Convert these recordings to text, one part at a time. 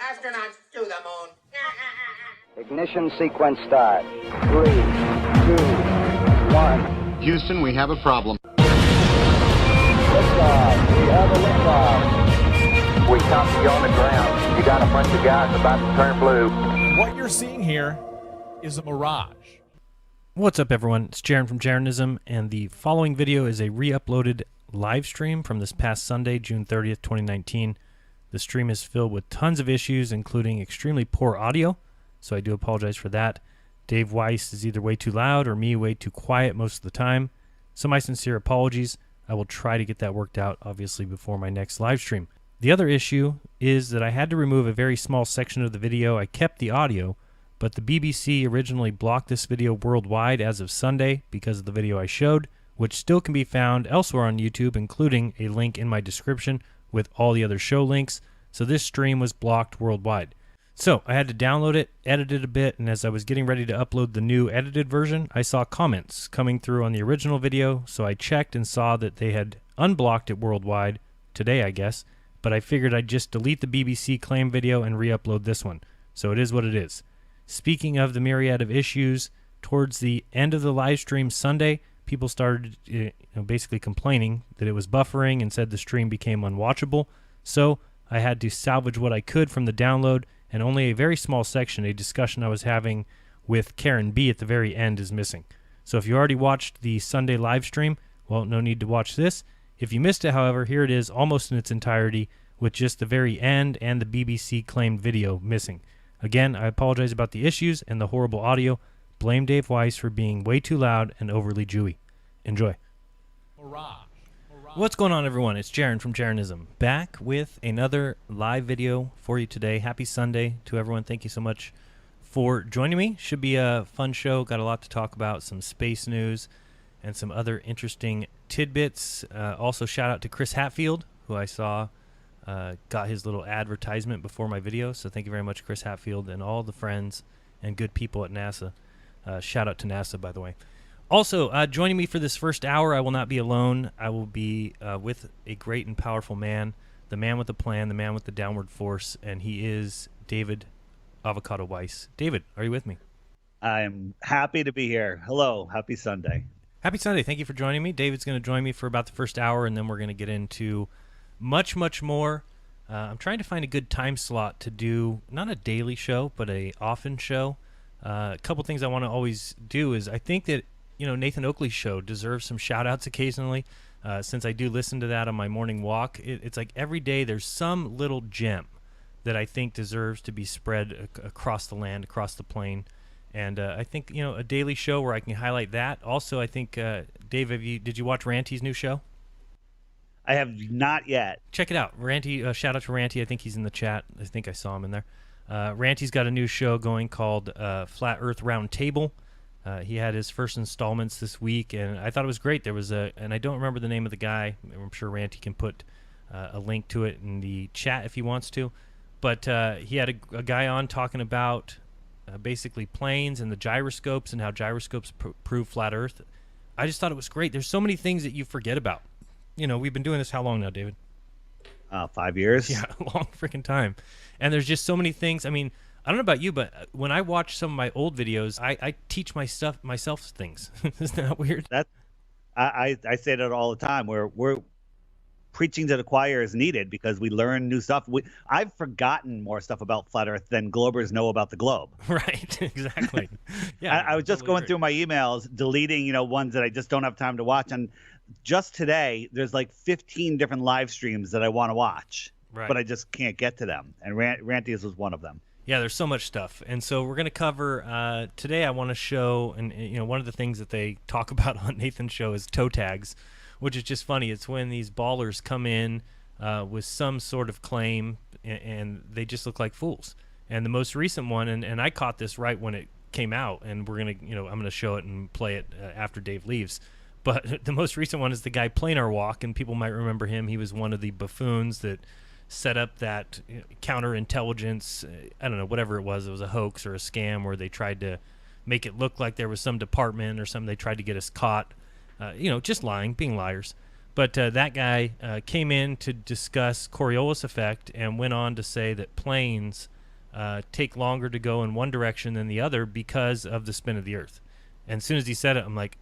Astronauts to the moon. Ignition sequence start. 3, 2, 1. Houston, we have a problem. Liftoff. We have a liftoff. We copy you on the ground. You got a bunch of guys about to turn blue. What you're seeing here is a mirage. What's up, everyone? It's Jaron from Jeranism, and the following video is a re-uploaded live stream from this past Sunday, June 30th, 2019. The stream is filled with tons of issues, including extremely poor audio, so I do apologize for that. Dave Weiss is either way too loud or me way too quiet most of the time, so my sincere apologies. I will try to get that worked out, obviously, before my next live stream. The other issue is that I had to remove a very small section of the video. I kept the audio, but the BBC originally blocked this video worldwide as of Sunday because of the video I showed, which still can be found elsewhere on YouTube, including a link in my description with all the other show links. So this stream was blocked worldwide. So I had to download it, edit it a bit, and as I was getting ready to upload the new edited version, I saw comments coming through on the original video, so I checked and saw that they had unblocked it worldwide, today I guess, but I figured I'd just delete the BBC claim video and re-upload this one. So it is what it is. Speaking of the myriad of issues, towards the end of the live stream Sunday, people started basically complaining that it was buffering and said the stream became unwatchable. So I had to salvage what I could from the download, and only a very small section, a discussion I was having with Karen B at the very end, is missing. So if you already watched the Sunday live stream, well, no need to watch this. If you missed it, however, here it is almost in its entirety with just the very end and the BBC claimed video missing. Again, I apologize about the issues and the horrible audio. Blame Dave Weiss for being way too loud and overly Jewy. Enjoy. Mirage. What's going on, everyone? It's Jaron from Jeranism, back with another live video for you today. Happy Sunday to everyone. Thank you so much for joining me. Should be a fun show. Got a lot to talk about, some space news and some other interesting tidbits. Also, shout out to Chris Hatfield, who I saw got his little advertisement before my video. So thank you very much, Chris Hatfield, and all the friends and good people at NASA. Shout out to NASA, by the way. Also, joining me for this first hour, I will not be alone. I will be with a great and powerful man, the man with the plan, the man with the downward force, and he is David Avocado Weiss. David, are you with me? I'm happy to be here. Hello. Happy Sunday. Happy Sunday. Thank you for joining me. David's going to join me for about the first hour, and then we're going to get into much, much more. I'm trying to find a good time slot to do, not a daily show, but a often show. A couple things I want to always do is I think that Nathan Oakley's show deserves some shout-outs occasionally, since I do listen to that on my morning walk. It's like every day there's some little gem that I think deserves to be spread across the land, across the plane. And I think, a daily show where I can highlight that. Also, I think, Dave, did you watch Ranty's new show? I have not yet. Check it out. Ranty, shout out to Ranty. I think he's in the chat. I think I saw him in there. Ranty's got a new show going called Flat Earth Round Table. He had his first installments this week, and I thought it was great. There was and I don't remember the name of the guy. I'm sure Ranty can put a link to it in the chat if he wants to. But he had a guy on talking about basically planes and the gyroscopes and how gyroscopes prove flat Earth. I just thought it was great. There's so many things that you forget about. We've been doing this how long now, David? 5 years. Yeah, a long freaking time. And there's just so many things. I mean, I don't know about you, but when I watch some of my old videos, I teach myself things. Isn't that weird? I say that all the time. We're preaching to the choir is needed because we learn new stuff. I've forgotten more stuff about flat Earth than Globers know about the globe. Right, exactly. Yeah, I was just going through my emails, deleting ones that I just don't have time to watch. And just today, there's like 15 different live streams that I want to watch, right, but I just can't get to them. And Ranty's was one of them. Yeah, there's so much stuff. And so we're going to cover, today I want to show, and one of the things that they talk about on Nathan's show is toe tags, which is just funny. It's when these ballers come in with some sort of claim, and they just look like fools. And the most recent one, and I caught this right when it came out, and we're going to, I'm going to show it and play it after Dave leaves. But the most recent one is the guy Planar Walk, and people might remember him. He was one of the buffoons that set up that counterintelligence, I don't know, whatever it was a hoax or a scam where they tried to make it look like there was some department or something. They tried to get us caught, just lying, being liars. But that guy came in to discuss Coriolis effect and went on to say that planes take longer to go in one direction than the other because of the spin of the Earth. And as soon as he said it, I'm like,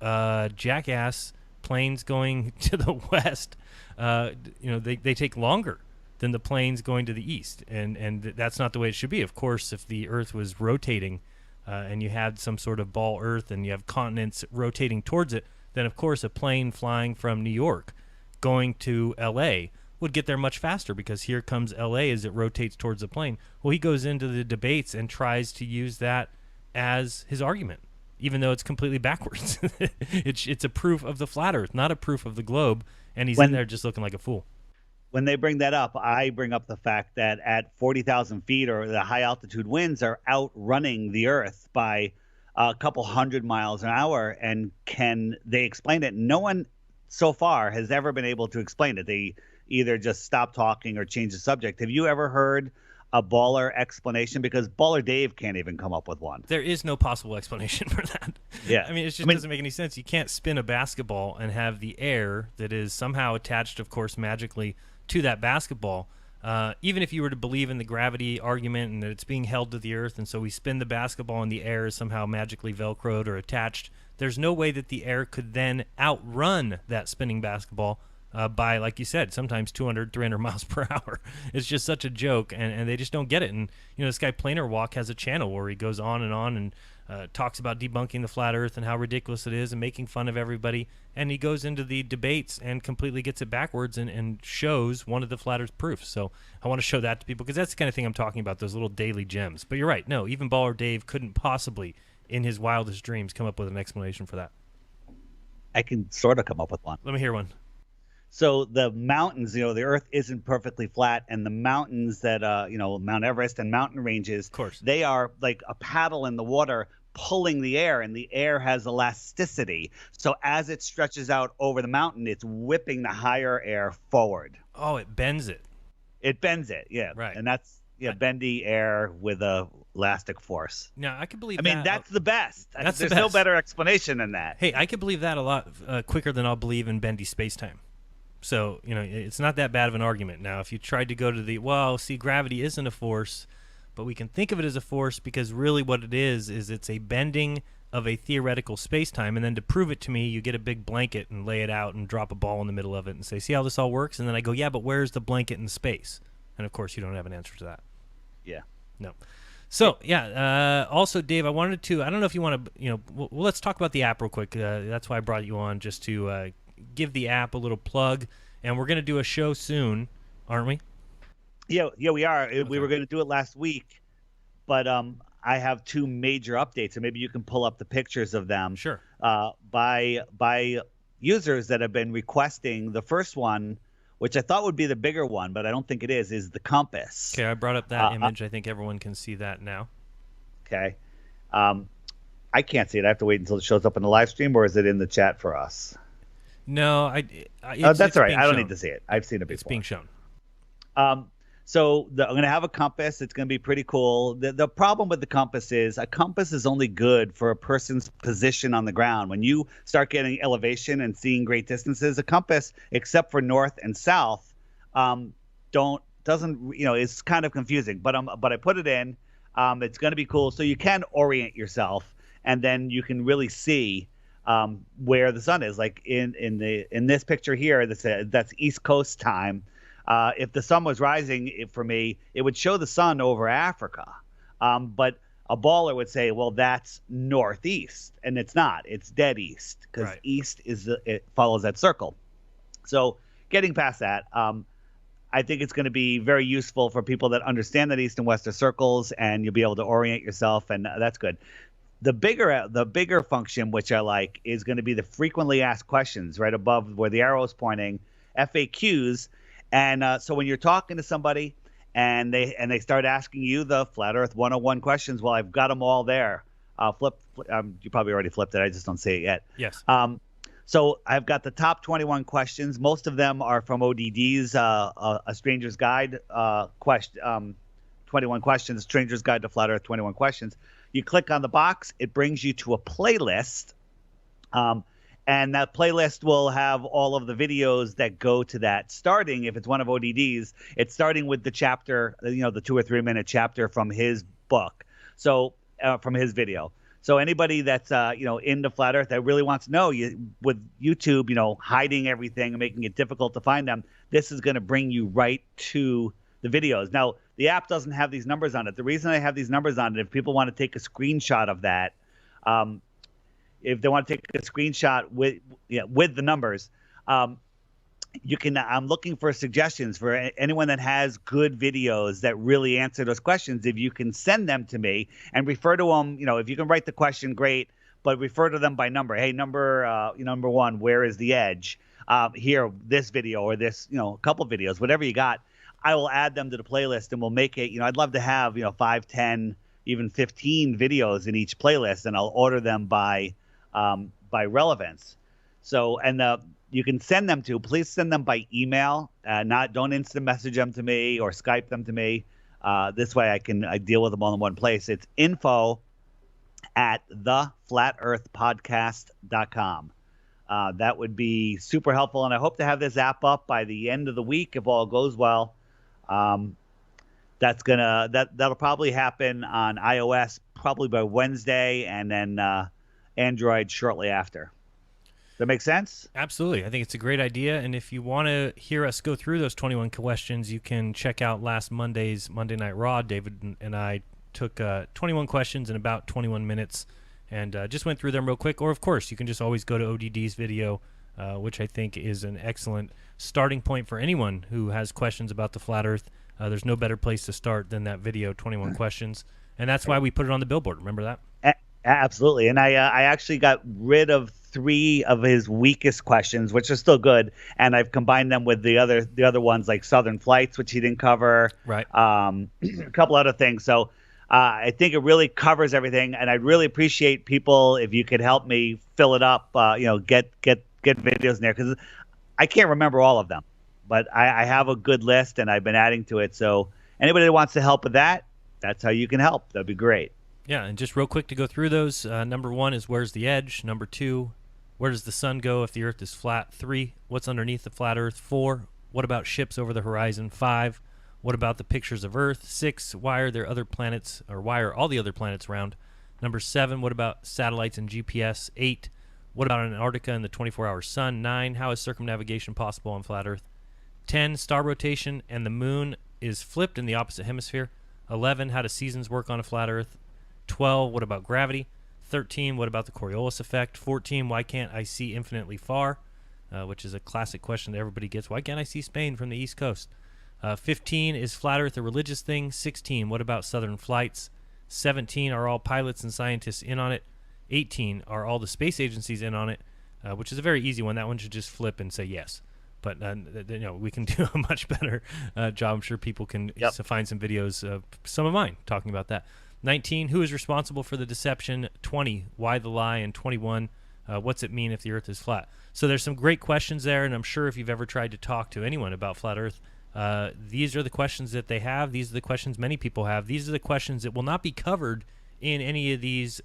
jackass, planes going to the west, they take longer than the planes going to the east. And that's not the way it should be. Of course, if the Earth was rotating and you had some sort of ball Earth and you have continents rotating towards it, then of course a plane flying from New York going to L.A. would get there much faster because here comes L.A. as it rotates towards the plane. Well, he goes into the debates and tries to use that as his argument, even though it's completely backwards. It's a proof of the flat Earth, not a proof of the globe, and he's in there just looking like a fool. When they bring that up, I bring up the fact that at 40,000 feet, or the high altitude winds are outrunning the Earth by a couple hundred miles an hour. And can they explain it? No one so far has ever been able to explain it. They either just stop talking or change the subject. Have you ever heard a baller explanation? Because Baller Dave can't even come up with one. There is no possible explanation for that. Yeah. I mean, it just doesn't make any sense. You can't spin a basketball and have the air that is somehow attached, of course, magically to that basketball. Even if you were to believe in the gravity argument and that it's being held to the Earth, and so we spin the basketball and the air is somehow magically velcroed or attached, there's no way that the air could then outrun that spinning basketball by, like you said, sometimes 200, 300 miles per hour. It's just such a joke, and they just don't get it. And, this guy Planar Walk has a channel where he goes on and talks about debunking the flat Earth and how ridiculous it is and making fun of everybody. And he goes into the debates and completely gets it backwards and shows one of the flat Earth proofs. So I want to show that to people because that's the kind of thing I'm talking about, those little daily gems. But you're right. No, even Baller Dave couldn't possibly, in his wildest dreams, come up with an explanation for that. I can sort of come up with one. Let me hear one. So the mountains, the Earth isn't perfectly flat, and the mountains that, Mount Everest and mountain ranges, of course, they are like a paddle in the water pulling the air, and the air has elasticity. So as it stretches out over the mountain, it's whipping the higher air forward. Oh, it bends it. It bends it, yeah. Right. And that's bendy air with a elastic force. Now, I could believe that. I mean, that's the best. There's no better explanation than that. Hey, I could believe that a lot quicker than I'll believe in bendy space-time. So, it's not that bad of an argument. Now, if you tried to go to gravity isn't a force, but we can think of it as a force because really what it is it's a bending of a theoretical space-time, and then to prove it to me, you get a big blanket and lay it out and drop a ball in the middle of it and say, see how this all works? And then I go, yeah, but where's the blanket in space? And, of course, you don't have an answer to that. Yeah. No. So, also, Dave, I wanted to, I don't know if you want to, let's talk about the app real quick. That's why I brought you on, just to give the app a little plug. And we're going to do a show soon, aren't we? Yeah, we are. Okay. We were going to do it last week, but I have two major updates, and maybe you can pull up the pictures of them. Sure. By users that have been requesting. The first one, which I thought would be the bigger one, but I don't think it is the compass. Okay, I brought up that image. I think everyone can see that now. Okay. I can't see it. I have to wait until it shows up in the live stream, or is it in the chat for us? No, that's all right. I don't need to see it. I've seen it before. It's being shown. So I'm going to have a compass. It's going to be pretty cool. The problem with the compass is a compass is only good for a person's position on the ground. When you start getting elevation and seeing great distances, a compass, except for north and south, it's kind of confusing. But I put it in. It's going to be cool. So you can orient yourself, and then you can really see where the sun is. Like in this picture here, that's East Coast time. If the sun was rising for me, it would show the sun over Africa. But a baller would say, well, that's northeast, and it's not. It's dead east, because east it follows that circle. So getting past that, I think it's going to be very useful for people that understand that east and west are circles, and you'll be able to orient yourself, and that's good. The bigger function, which I like, is going to be the frequently asked questions right above where the arrow is pointing, FAQs. And so when you're talking to somebody and they start asking you the Flat Earth 101 questions, well, I've got them all there. You probably already flipped it. I just don't see it yet. Yes. So I've got the top 21 questions. Most of them are from ODD's A Stranger's Guide 21 questions, Stranger's Guide to Flat Earth 21 questions. You click on the box, it brings you to a playlist, And that playlist will have all of the videos that go to that, starting, if it's one of ODD's, it's starting with the chapter, the 2 or 3 minute chapter from his book. So from his video. So anybody that's, into Flat Earth that really wants to know, with YouTube, hiding everything and making it difficult to find them, this is going to bring you right to the videos. Now, the app doesn't have these numbers on it. The reason I have these numbers on it, if people want to take a screenshot of that, if they want to take a screenshot with the numbers, you can. I'm looking for suggestions for anyone that has good videos that really answer those questions. If you can send them to me and refer to them, if you can write the question, great, but refer to them by number. Hey, number 1, where is the edge? Here, this video or this, a couple videos, whatever you got. I will add them to the playlist and we'll make it. I'd love to have 5, 10, even 15 videos in each playlist, and I'll order them by relevance. So, and you can send them to, please send them by email, don't instant message them to me or Skype them to me. This way I deal with them all in one place. It's info@theflatearthpodcast.com. That would be super helpful. And I hope to have this app up by the end of the week, if all goes well. That'll probably happen on iOS probably by Wednesday, and then Android shortly after. Does that make sense? Absolutely. I think it's a great idea. And if you want to hear us go through those 21 questions, you can check out last Monday's Monday Night Raw. David and I took 21 questions in about 21 minutes and just went through them real quick. Or, of course, you can just always go to ODD's video, which I think is an excellent starting point for anyone who has questions about the flat Earth. There's no better place to start than that video, 21 questions. And that's why we put it on the billboard. Remember that? Absolutely. And I actually got rid of 3 of his weakest questions, which are still good, and I've combined them with the other ones, like Southern Flights, which he didn't cover. Right. A couple other things. So I think it really covers everything, and I'd really appreciate people if you could help me fill it up. Get videos in there, because I can't remember all of them, but I have a good list, and I've been adding to it. So anybody that wants to help with that, that's how you can help. That'd be great. Yeah, and just real quick to go through those. Number 1 is where's the edge? Number 2, where does the sun go if the Earth is flat? 3, what's underneath the flat Earth? 4, what about ships over the horizon? 5, what about the pictures of Earth? 6, why are there other planets, or why are all the other planets round? Number 7, what about satellites and GPS? 8, what about Antarctica and the 24-hour sun? 9, how is circumnavigation possible on flat Earth? 10, star rotation and the moon is flipped in the opposite hemisphere. 11, how do seasons work on a flat Earth? 12, what about gravity? 13, what about the Coriolis effect? 14, why can't I see infinitely far? Which is a classic question that everybody gets. Why can't I see Spain from the East Coast? 15, is flat Earth a religious thing? 16, what about Southern Flights? 17, are all pilots and scientists in on it? 18, are all the space agencies in on it? Which is a very easy one. That one should just flip and say yes. But we can do a much better job. I'm sure people can find some videos, some of mine, talking about that. 19, who is responsible for the deception? 20, why the lie? And 21, what's it mean if the Earth is flat? So there's some great questions there, and I'm sure if you've ever tried to talk to anyone about flat Earth, these are the questions that they have. These are the questions many people have. These are the questions that will not be covered in any of these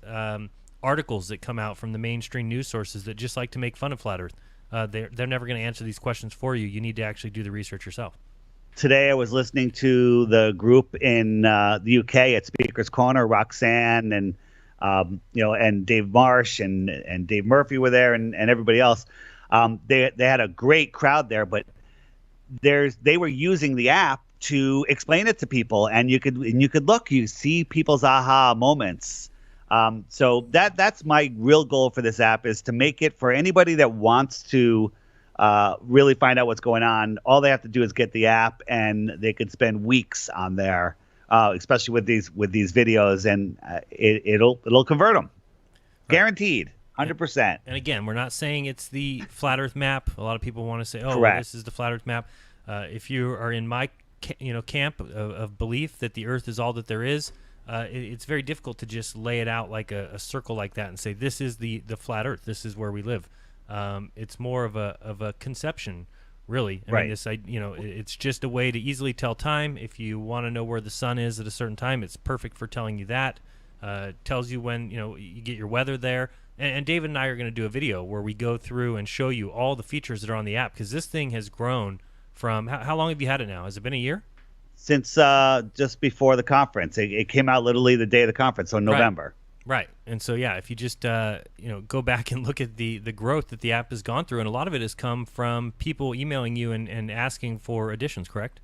articles that come out from the mainstream news sources that just like to make fun of flat Earth. They're never going to answer these questions for you. You need to actually do the research yourself. Today I was listening to the group in the UK at Speaker's Corner. Roxanne and and Dave Marsh and Dave Murphy were there, and everybody else. They had a great crowd there, but they were using the app to explain it to people, and you could see people's aha moments. So that's my real goal for this app, is to make it for anybody that wants to really find out what's going on. All they have to do is get the app, and they could spend weeks on there, especially with these videos, and it'll convert them, guaranteed, 100%. And again, we're not saying it's the flat Earth map. A lot of people want to say, "Oh, well, this is the flat Earth map." If you are in my camp of belief that the Earth is all that there is, it's very difficult to just lay it out like a circle like that and say this is the flat Earth. This is where we live. It's more of a conception, really. I mean, it's just a way to easily tell time. If you want to know where the sun is at a certain time, it's perfect for telling you that. It tells you when you get your weather there. And David and I are going to do a video where we go through and show you all the features that are on the app, because this thing has grown from, how long have you had it now? Has it been a year? Since just before the conference. It came out literally the day of the conference, so November. Right. And so, yeah, if you just go back and look at the growth that the app has gone through, and a lot of it has come from people emailing you and asking for additions, correct?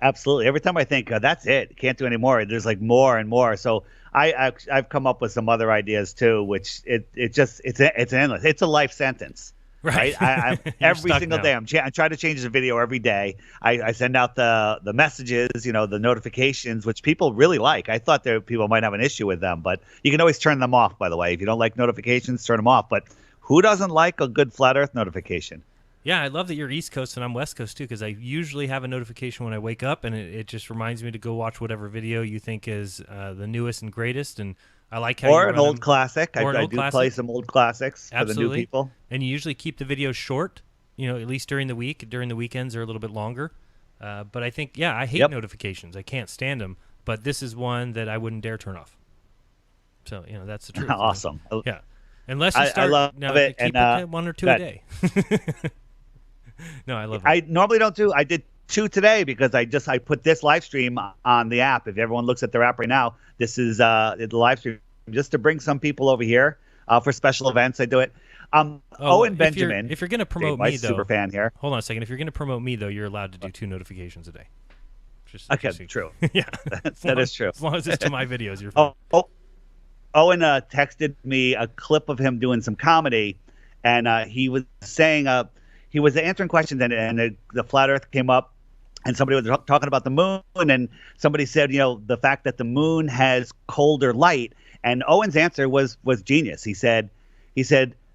Absolutely. Every time I think that's it, can't do any more, there's like more and more. So I've come up with some other ideas too, which it's endless. It's a life sentence. Right. I'm every single day. I'm trying to change the video every day. I send out the messages, the notifications, which people really like. I thought people might have an issue with them, but you can always turn them off, by the way. If you don't like notifications, turn them off. But who doesn't like a good Flat Earth notification? Yeah, I love that you're East Coast and I'm West Coast too, because I usually have a notification when I wake up, and it just reminds me to go watch whatever video you think is the newest and greatest. And I like how or an old classic. I do play some old classics for the new people. And you usually keep the videos short, at least during the week. During the weekends, they're a little bit longer. But I think, I hate notifications. I can't stand them. But this is one that I wouldn't dare turn off. So, that's the truth. Awesome. Yeah. Unless you start, I love it. Keep it one or two a day. No, I love it. I normally don't do. I did 2 today because I put this live stream on the app. If everyone looks at their app right now, this is the live stream just to bring some people over here for special events. I do it. Owen Benjamin. If you're going to promote me, though, super fan here. Hold on a second. If you're going to promote me, though, you're allowed to do 2 notifications a day. Okay, true. Yeah, that is true. As long as it's to my videos, you're fine. Owen texted me a clip of him doing some comedy, and he was saying he was answering questions, and the Flat Earth came up, and somebody was talking about the moon, and somebody said, the fact that the moon has colder light, and Owen's answer was genius. He said,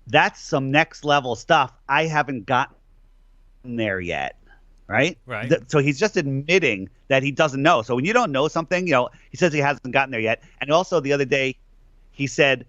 that's some next level stuff. I haven't gotten there yet. Right. So he's just admitting that he doesn't know. So when you don't know something, he says he hasn't gotten there yet. And also the other day, he said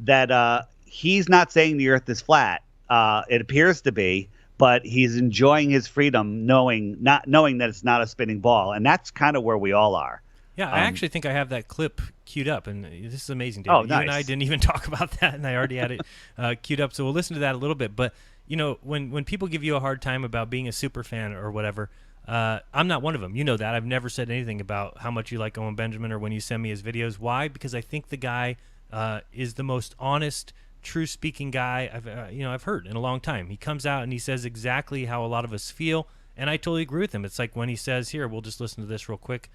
that he's not saying the Earth is flat. It appears to be, but he's enjoying his freedom, knowing that it's not a spinning ball, and that's kind of where we all are. Yeah, I actually think I have that clip queued up, and this is amazing, David. Oh, nice. You and I didn't even talk about that, and I already had it queued up, so we'll listen to that a little bit. But when people give you a hard time about being a super fan or whatever, I'm not one of them. You know that. I've never said anything about how much you like Owen Benjamin or when you send me his videos. Why? Because I think the guy is the most honest, true-speaking guy I've heard in a long time. He comes out and he says exactly how a lot of us feel, and I totally agree with him. It's like when he says, "Here, we'll just listen to this real quick."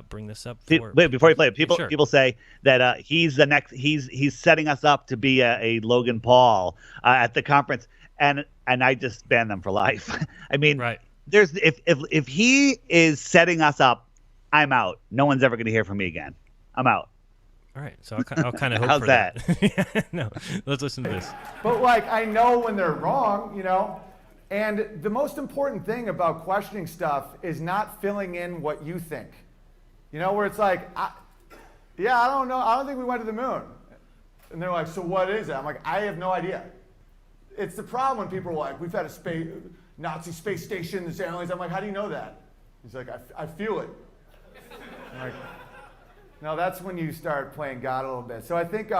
Bring this up. Wait, before you play it, Sure. people say that he's the next. He's setting us up to be a Logan Paul at the conference, and I just ban them for life. I mean, right. There's if he is setting us up, I'm out. No one's ever going to hear from me again. I'm out. All right, so I'll kind of hope How's for that? No, let's listen to this. But I know when they're wrong, and the most important thing about questioning stuff is not filling in what you think. Where it's like, I don't know. I don't think we went to the moon. And they're like, so what is it? I'm like, I have no idea. It's the problem when people are like, we've had a Nazi space station, there's aliens. I'm like, how do you know that? He's like, I feel it. I'm like, no, that's when you start playing God a little bit. So I think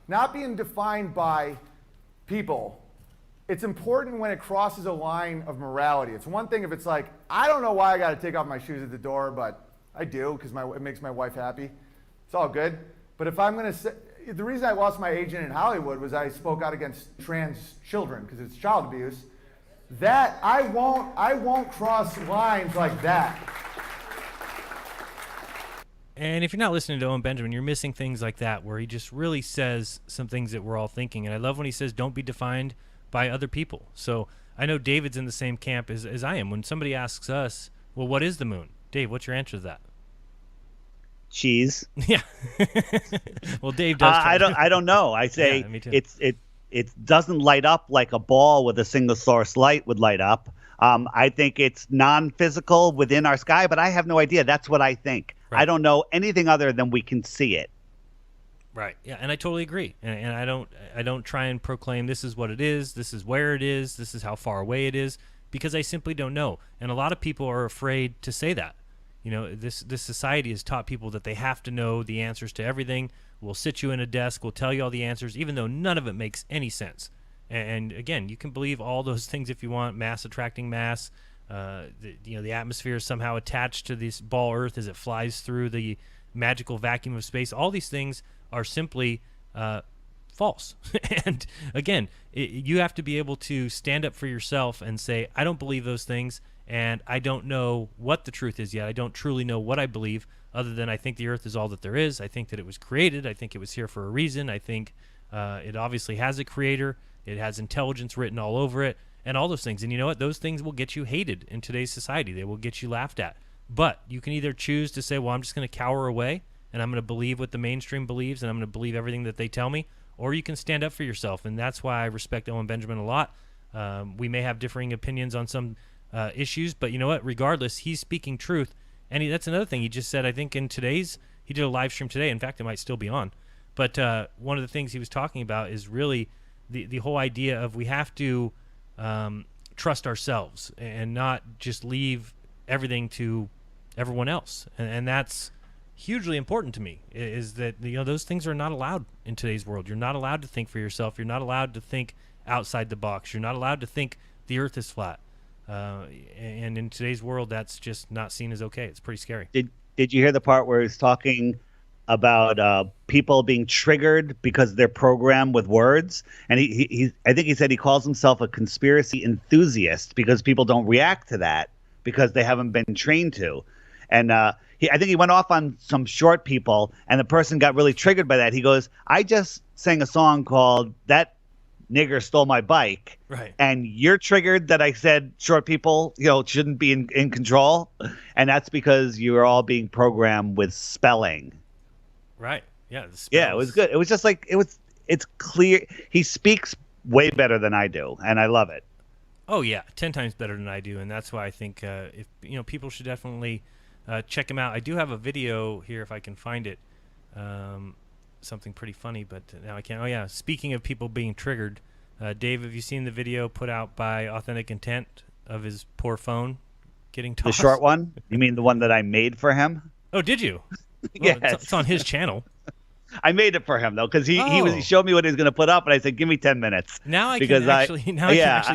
not being defined by people, it's important when it crosses a line of morality. It's one thing if it's like, I don't know why I got to take off my shoes at the door, but I do because it makes my wife happy. It's all good. But if I'm going to say, the reason I lost my agent in Hollywood was I spoke out against trans children because it's child abuse. That I won't cross lines like that. And if you're not listening to Owen Benjamin, you're missing things like that where he just really says some things that we're all thinking. And I love when he says, don't be defined by other people. So I know David's in the same camp as I am. When somebody asks us, well, what is the moon? Dave, what's your answer to that? Cheese. Yeah. Well, Dave does. I don't know. I say yeah, me too. It doesn't light up like a ball with a single source light would light up. I think it's non-physical within our sky, but I have no idea. That's what I think. Right. I don't know anything other than we can see it. Right. Yeah, and I totally agree. And I don't try and proclaim this is what it is, this is where it is, this is how far away it is, because I simply don't know. And a lot of people are afraid to say that. You know, this society has taught people that they have to know the answers to everything. We'll sit you in a desk, we'll tell you all the answers, even though none of it makes any sense. And again, you can believe all those things if you want, mass attracting mass. The atmosphere is somehow attached to this ball Earth as it flies through the magical vacuum of space. All these things are simply false. And again, you have to be able to stand up for yourself and say, I don't believe those things, and I don't know what the truth is yet. I don't truly know what I believe, other than I think the Earth is all that there is. I think that it was created. I think it was here for a reason. I think it obviously has a creator. It has intelligence written all over it, and all those things. And you know what? Those things will get you hated in today's society. They will get you laughed at. But you can either choose to say, well, I'm just going to cower away, and I'm going to believe what the mainstream believes, and I'm going to believe everything that they tell me, or you can stand up for yourself. And that's why I respect Owen Benjamin a lot. We may have differing opinions on some issues, but you know what? Regardless, he's speaking truth. And that's another thing he just said, I think he did a live stream today. In fact, it might still be on. But one of the things he was talking about is really the whole idea of we have to trust ourselves and not just leave everything to everyone else. And that's hugely important to me, is that those things are not allowed in today's world. You're not allowed to think for yourself. You're not allowed to think outside the box. You're not allowed to think the Earth is flat. And in today's world, that's just not seen as okay. It's pretty scary. Did you hear the part where he's talking about people being triggered because they're programmed with words? And I think he said he calls himself a conspiracy enthusiast because people don't react to that because they haven't been trained to. And I think he went off on some short people, and the person got really triggered by that. He goes, I just sang a song called That Nigger Stole My Bike. Right. And you're triggered that I said short people, shouldn't be in control. And that's because you're all being programmed with spelling. Right. Yeah. Yeah, it was good. It was just like, it's clear. He speaks way better than I do, and I love it. Oh yeah, 10 times better than I do, and that's why I think if people should definitely check him out. I do have a video here if I can find it. Something pretty funny, but now I can't. Oh yeah, speaking of people being triggered, Dave, have you seen the video put out by Authentic Intent of his poor phone getting tossed? The short one? You mean the one that I made for him? Oh, did you? Yes. Well, it's on his channel. I made it for him though, because he showed me what he was going to put up, and I said, "Give me 10 minutes." Now I can actually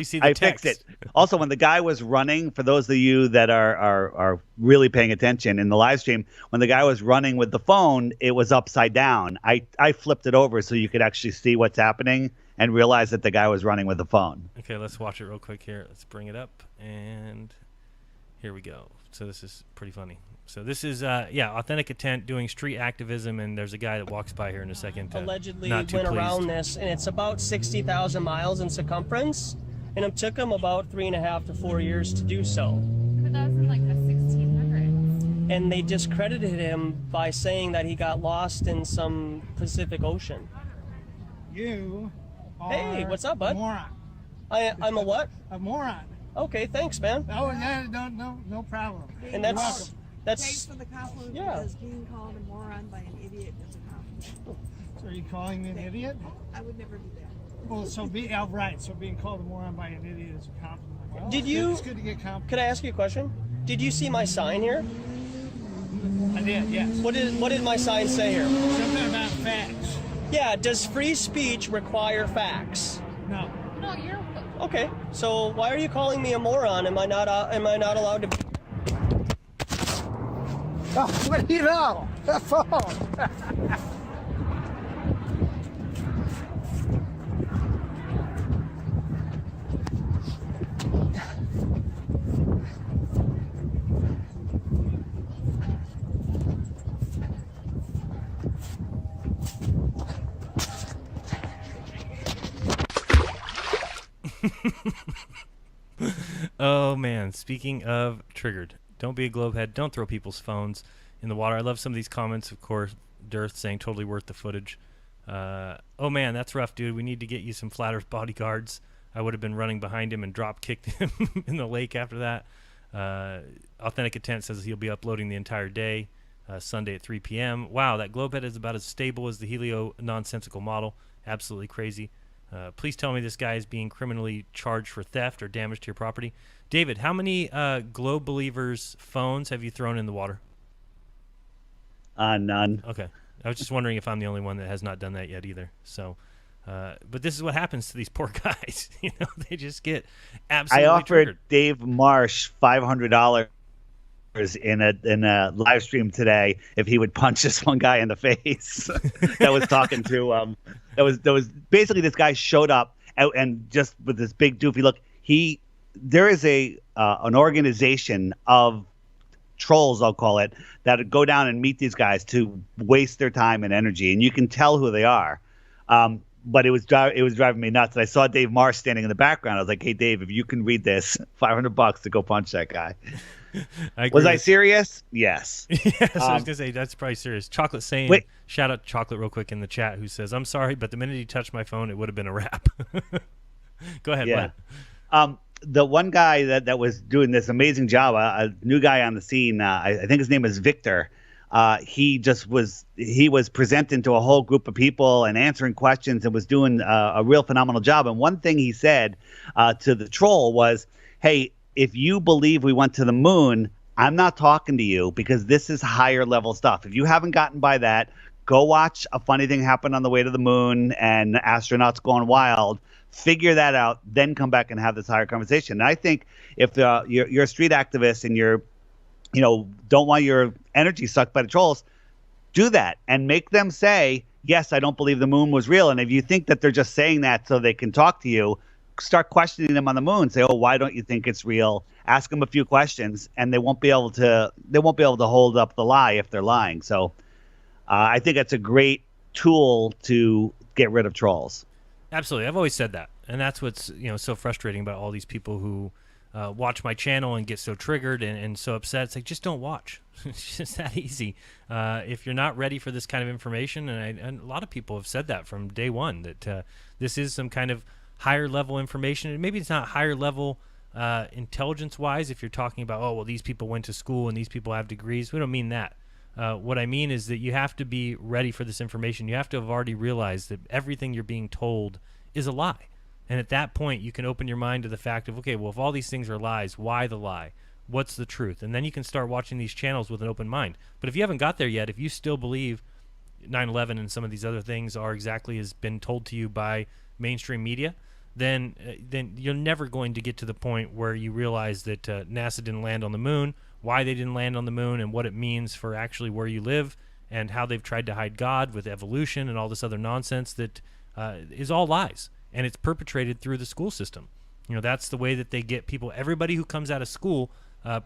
see the text. Fixed it. Also, when the guy was running, for those of you that are really paying attention in the live stream, when the guy was running with the phone, it was upside down. I flipped it over so you could actually see what's happening and realize that the guy was running with the phone. Okay, let's watch it real quick here. Let's bring it up, and here we go. So this is pretty funny. So this is, Authentic Intent doing street activism, and there's a guy that walks by here in a second. Allegedly went around this, and it's about 60,000 miles in circumference, and it took him about 3.5 to 4 years to do so. But that was in like the 1600s. And they discredited him by saying that he got lost in some Pacific Ocean. You are Hey, what's up, bud? a moron. I'm a what? A moron. Okay, thanks, man. Oh, no problem. And You're welcome. that's Thanks for the compliment, Yeah. because being called a moron by an idiot is a compliment. So are you calling me an idiot? I would never do that. Well, so being called a moron by an idiot is a compliment. Well, Did you- It's good to get compliments. Could I ask you a question? Did you see my sign here? I did, yes. What did my sign say here? Something about facts. Yeah, does free speech require facts? No. No, you're. Okay, so why are you calling me a moron? Am I not allowed to? Oh, what do you know? The phone. Oh man, speaking of triggered, don't be a globehead. Don't throw people's phones in the water. I love some of these comments, of course. Dearth saying totally worth the footage. Oh man, that's rough, dude. We need to get you some flat earth bodyguards. I would have been running behind him and drop kicked him in the lake after that. Authentic Intent says he'll be uploading the entire day, Sunday at 3 p.m. Wow, that globehead is about as stable as the Helio nonsensical model. Absolutely crazy. Please tell me this guy is being criminally charged for theft or damage to your property. David, how many Globe Believers phones have you thrown in the water? None. Okay. I was just wondering if I'm the only one that has not done that yet either. So, but this is what happens to these poor guys. They just get absolutely I offered triggered. Dave Marsh $500 in a live stream today if he would punch this one guy in the face that was talking to that was basically, this guy showed up and just with this big doofy look. There is an organization of trolls, I'll call it, that go down and meet these guys to waste their time and energy, and you can tell who they are. But it was driving me nuts. And I saw Dave Marsh standing in the background. I was like, "Hey, Dave, if you can read this, $500 to go punch that guy." Was I serious? Yes. Yes, I was gonna say that's probably serious. Chocolate saying, wait. Shout out to Chocolate real quick in the chat, who says, "I'm sorry, but the minute he touched my phone, it would have been a wrap." Go ahead. Yeah. The one guy that was doing this amazing job, a new guy on the scene, I think his name is Victor. He was presenting to a whole group of people and answering questions and was doing a real phenomenal job. And one thing he said to the troll was, "Hey, if you believe we went to the moon, I'm not talking to you because this is higher level stuff. If you haven't gotten by that, go watch A Funny Thing Happened on the Way to the Moon and Astronauts Gone Wild. Figure that out, then come back and have this higher conversation." And I think if you're a street activist and don't want your energy sucked by the trolls, do that and make them say, "Yes, I don't believe the moon was real." And if you think that they're just saying that so they can talk to you, start questioning them on the moon. Say, "Oh, why don't you think it's real?" Ask them a few questions, and they won't be able to hold up the lie if they're lying. So I think that's a great tool to get rid of trolls. Absolutely. I've always said that. And that's what's so frustrating about all these people who watch my channel and get so triggered and so upset. It's like, just don't watch. It's just that easy. If you're not ready for this kind of information, and a lot of people have said that from day one, that this is some kind of higher level information. And maybe it's not higher level intelligence-wise if you're talking about, oh, well, these people went to school and these people have degrees. We don't mean that. What I mean is that you have to be ready for this information. You have to have already realized that everything you're being told is a lie. And at that point, you can open your mind to the fact of, okay, well, if all these things are lies, why the lie? What's the truth? And then you can start watching these channels with an open mind. But if you haven't got there yet, if you still believe 9/11 and some of these other things are exactly as been told to you by mainstream media, then you're never going to get to the point where you realize that NASA didn't land on the moon, why they didn't land on the moon, and what it means for actually where you live, and how they've tried to hide God with evolution and all this other nonsense that is all lies. And it's perpetrated through the school system. That's the way that they get people. Everybody who comes out of school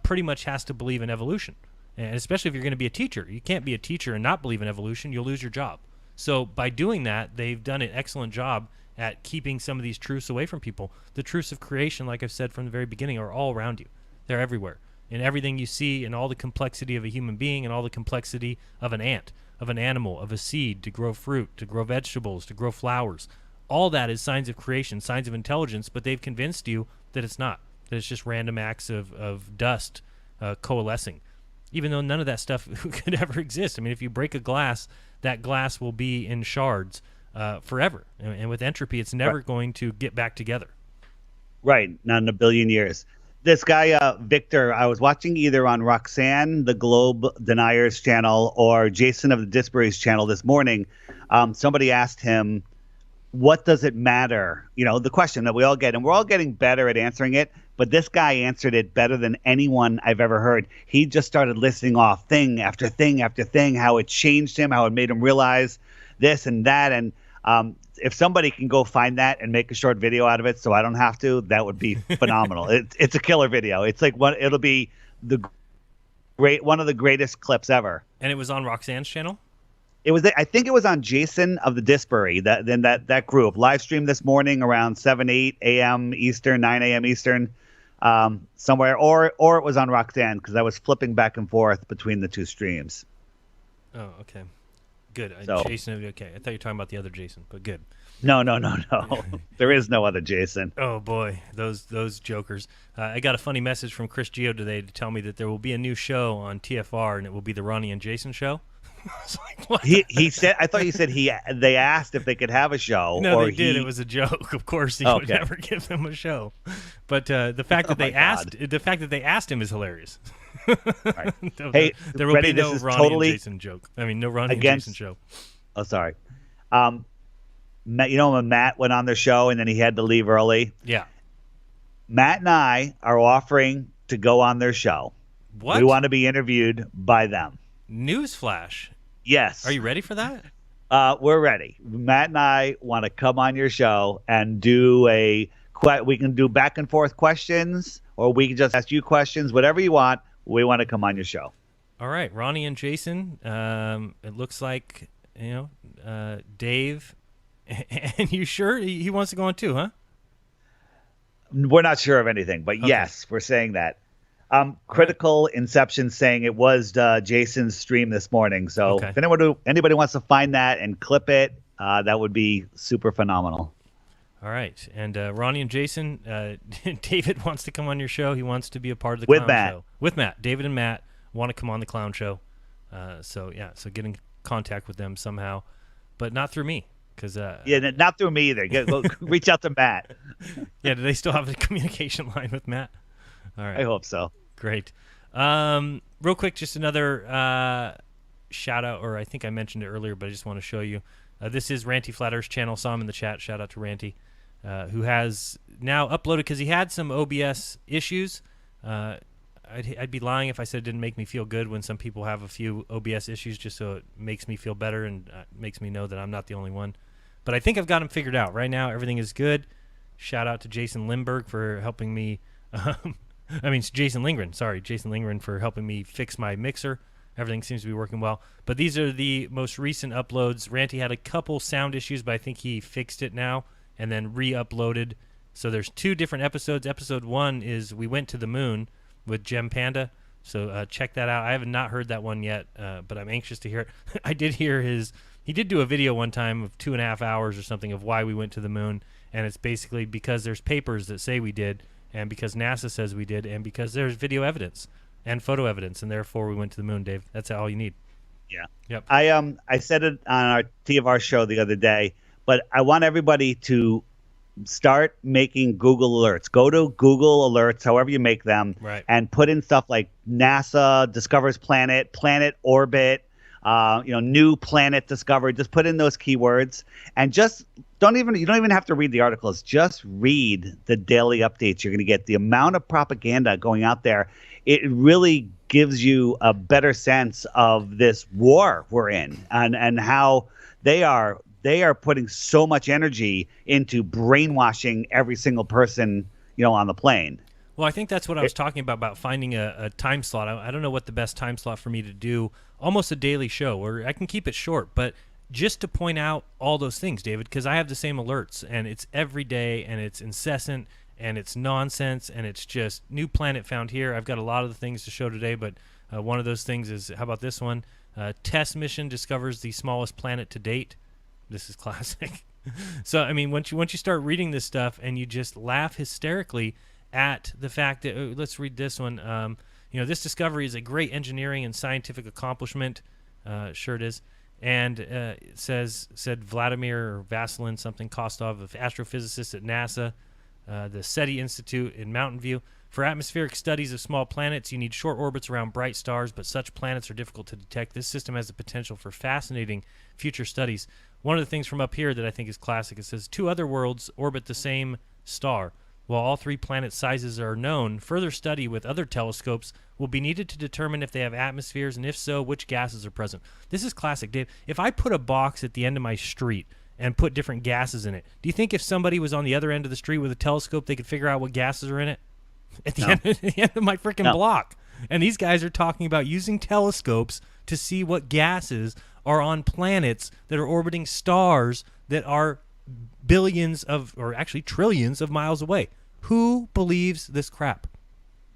pretty much has to believe in evolution. And especially if you're going to be a teacher. You can't be a teacher and not believe in evolution. You'll lose your job. So by doing that, they've done an excellent job at keeping some of these truths away from people. The truths of creation, like I've said from the very beginning, are all around you. They're everywhere. In everything you see, and all the complexity of a human being, and all the complexity of an ant, of an animal, of a seed, to grow fruit, to grow vegetables, to grow flowers. All that is signs of creation, signs of intelligence, but they've convinced you that it's not, that it's just random acts of dust coalescing, even though none of that stuff could ever exist. I mean, if you break a glass, that glass will be in shards forever. And with entropy, it's never going to get back together. Right, not in a billion years. This guy, Victor, I was watching either on Roxanne, the Globe Deniers channel, or Jason of the Disbury's channel this morning. Somebody asked him, what does it matter? The question that we all get, and we're all getting better at answering it, but this guy answered it better than anyone I've ever heard. He just started listing off thing after thing after thing, how it changed him, how it made him realize this and that. And if somebody can go find that and make a short video out of it so I don't have to, that would be phenomenal. It's a killer video. It's like it'll be one of the greatest clips ever. And it was on Roxanne's channel? I think it was on Jason of the Disbury, that group. Live stream this morning around 8 a.m. Eastern, 9 a.m. Eastern, somewhere. Or it was on Roxanne, because I was flipping back and forth between the two streams. Oh, okay. Good. So, Jason, okay. I thought you were talking about the other Jason, but good. No. There is no other Jason. Oh, boy. Those jokers. I got a funny message from Chris Geo today to tell me that there will be a new show on TFR, and it will be the Ronnie and Jason show. was like, what? He said. I thought he said they asked if they could have a show. No, or they did. It was a joke. Of course, he would never give them a show. But the fact that they asked him is hilarious. Right. Hey, there will be no Ronnie totally and Jason joke. I mean, no Ronnie and Jason show. Oh, sorry. Matt, you know when Matt went on their show and then he had to leave early? Yeah. Matt and I are offering to go on their show. What? We want to be interviewed by them. Newsflash. Yes. Are you ready for that? We're ready. Matt and I want to come on your show and do we can do back and forth questions, or we can just ask you questions, whatever you want. We want to come on your show. All right, Ronnie and Jason. It looks like, Dave. And you sure he wants to go on too, huh? We're not sure of anything, but okay. Yes, we're saying that. Critical Inception saying it was Jason's stream this morning. So if anybody wants to find that and clip it, that would be super phenomenal. All right. And Ronnie and Jason, David wants to come on your show. He wants to be a part of the clown show. With Matt. David and Matt want to come on the clown show. So get in contact with them somehow, but not through me. Not through me either. Go reach out to Matt. Yeah, do they still have a communication line with Matt? All right. I hope so. Great. Real quick, just another shout out, or I think I mentioned it earlier, but I just want to show you. This is Ranty Flat Earth's channel. Saw him in the chat. Shout out to Ranty, who has now uploaded, because he had some OBS issues. I'd be lying if I said it didn't make me feel good when some people have a few OBS issues, just so it makes me feel better and makes me know that I'm not the only one. But I think I've got them figured out. Right now, everything is good. Shout out to Jason Lindberg for helping me. Jason Lindgren. Sorry, Jason Lindgren for helping me fix my mixer. Everything seems to be working well. But these are the most recent uploads. Ranty had a couple sound issues, but I think he fixed it now and then re-uploaded. So there's 2 different episodes. Episode 1 is We Went to the Moon with Gem Panda. So check that out. I have not heard that one yet, but I'm anxious to hear it. I did hear he did do a video one time of 2.5 hours or something of why we went to the moon. And it's basically because there's papers that say we did, and because NASA says we did, and because there's video evidence and photo evidence, and therefore we went to the moon, Dave. That's all you need. Yeah. Yep. I said it on our TFR show the other day, but I want everybody to start making Google alerts. Go to Google alerts, however you make them, right, and put in stuff like NASA discovers planet, planet orbit, new planet discovered. Just put in those keywords and just you don't even have to read the articles. Just read the daily updates. You're going to get the amount of propaganda going out there. It really gives you a better sense of this war we're in and how they are putting so much energy into brainwashing every single person, on the plane. Well, I think that's what I was talking about finding a time slot. I don't know what the best time slot for me to do almost a daily show, or I can keep it short, but just to point out all those things, David, because I have the same alerts, and it's every day, and it's incessant, and it's nonsense, and it's just new planet found here. I've got a lot of the things to show today, but one of those things is, how about this one? Test mission discovers the smallest planet to date. This is classic. So, I mean, once you start reading this stuff and you just laugh hysterically at the fact that, let's read this one. This discovery is a great engineering and scientific accomplishment. Sure it is. And it said Vladimir or Vasilin something Kostov, of astrophysicist at NASA, the SETI Institute in Mountain View. For atmospheric studies of small planets, you need short orbits around bright stars, but such planets are difficult to detect. This system has the potential for fascinating future studies. One of the things from up here that I think is classic, it says 2 other worlds orbit the same star. While all 3 planet sizes are known, further study with other telescopes will be needed to determine if they have atmospheres, and if so, which gases are present. This is classic, Dave. If I put a box at the end of my street and put different gases in it, do you think if somebody was on the other end of the street with a telescope, they could figure out what gases are in it? At the end of my freaking block. And these guys are talking about using telescopes to see what gases are on planets that are orbiting stars that are billions of, or actually trillions of miles away. Who believes this crap?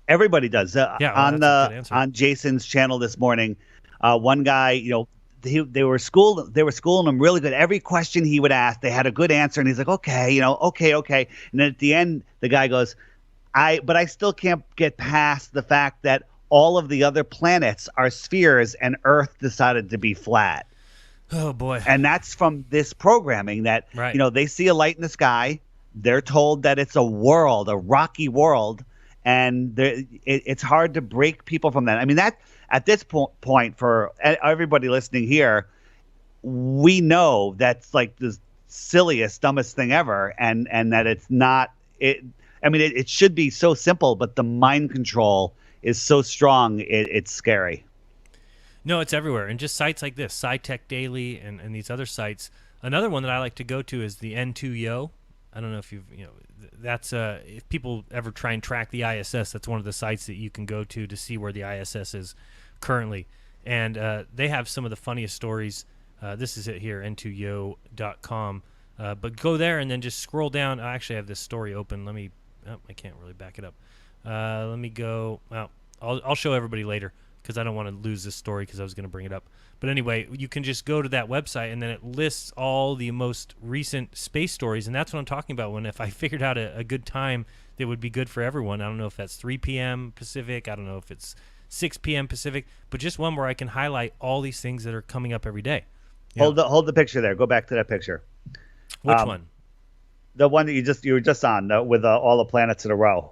Everybody does. On Jason's channel this morning, one guy, they were schooling him really good. Every question he would ask, they had a good answer, and he's like, okay. And then at the end, the guy goes, but I still can't get past the fact that all of the other planets are spheres and Earth decided to be flat. Oh boy. And that's from this programming that, Right. you know, they see a light in the sky. They're told that it's a world, a rocky world, and it's hard to break people from that. I mean, that at this point, for everybody listening here, we know that's like the silliest, dumbest thing ever, and that it's not. It should be so simple, but the mind control is so strong, it's scary. No, it's everywhere, and just sites like this, SciTech Daily, and these other sites. Another one that I like to go to is the N2Yo. I don't know if that's if people ever try and track the ISS, that's one of the sites that you can go to see where the ISS is currently. And they have some of the funniest stories. This is it here, n2yo.com. But go there and then just scroll down. I actually have this story open. I can't really back it up. Let me go. Well, I'll show everybody later because I don't want to lose this story because I was going to bring it up. But anyway, you can just go to that website and then it lists all the most recent space stories. And that's what I'm talking about. If I figured out a good time that would be good for everyone, I don't know if that's 3 p.m. Pacific. I don't know if it's 6 p.m. Pacific, but just one where I can highlight all these things that are coming up every day. Hold the picture there. Go back to that picture. Which one? The one that you were just on with all the planets in a row.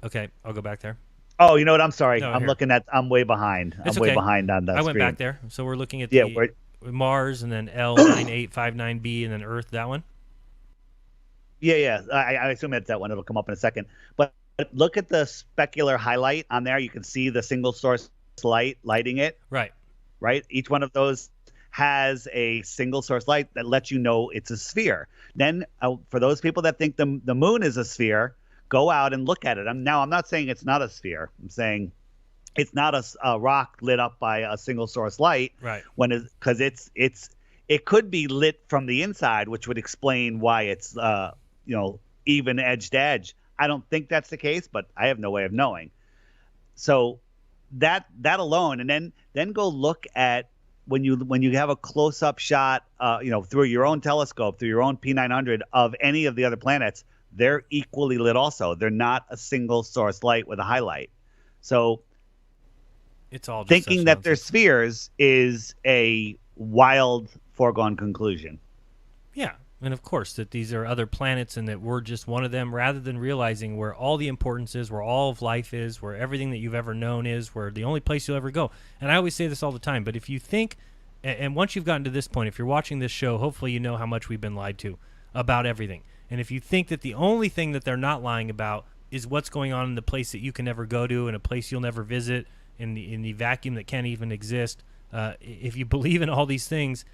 Okay, I'll go back there. Oh, you know what? I'm sorry. No, I'm way behind. It's way okay. behind on that I went screen. back there. So we're looking at the Mars and then L9859b and then Earth, that one? Yeah. I assume it's that one. It'll come up in a second. But look at the specular highlight on there. You can see the single source lighting it. Right. Each one of those has a single source light that lets you know it's a sphere. Then for those people that think the moon is a sphere, go out and look at it. I'm not saying it's not a sphere. I'm saying it's not a rock lit up by a single source light. Right. Because it could be lit from the inside, which would explain why it's even edge to edge. I don't think that's the case, but I have no way of knowing. So that alone, and then go look at when you have a close up shot, through your own telescope, through your own P900 of any of the other planets. They're equally lit also. They're not a single source light with a highlight. So it's all just thinking that they're spheres is a wild foregone conclusion. Yeah. And of course that these are other planets and that we're just one of them, rather than realizing where all the importance is, where all of life is, where everything that you've ever known is, where the only place you'll ever go. And I always say this all the time, but if you think, and once you've gotten to this point, if you're watching this show, hopefully you know how much we've been lied to about everything. And if you think that the only thing that they're not lying about is what's going on in the place that you can never go to, in a place you'll never visit, in the vacuum that can't even exist, if you believe in all these things,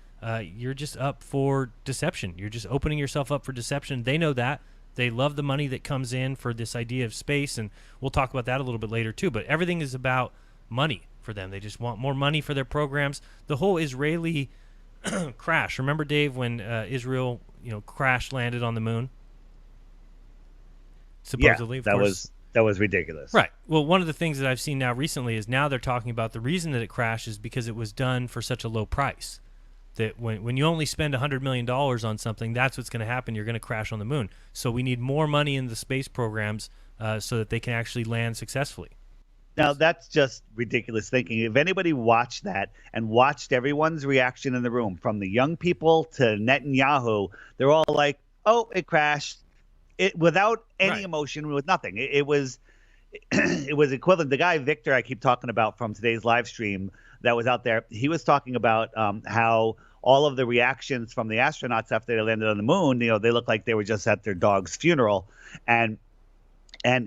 you're just up for deception. You're just opening yourself up for deception. They know that. They love the money that comes in for this idea of space, and we'll talk about that a little bit later too. But everything is about money for them. They just want more money for their programs. The whole Israeli crash. Remember, Dave, when Israel crash landed on the moon? Supposedly, yeah, that was ridiculous. Right. Well, one of the things that I've seen now recently is now they're talking about the reason that it crashed is because it was done for such a low price. That when you only spend $100 million on something, that's what's going to happen. You're going to crash on the moon. So we need more money in the space programs so that they can actually land successfully. Now, that's just ridiculous thinking. If anybody watched that and watched everyone's reaction in the room, from the young people to Netanyahu, they're all like, oh, it crashed. Without any emotion, with nothing. It was equivalent. The guy, Victor, I keep talking about from today's live stream that was out there, he was talking about how all of the reactions from the astronauts after they landed on the moon, they looked like they were just at their dog's funeral. And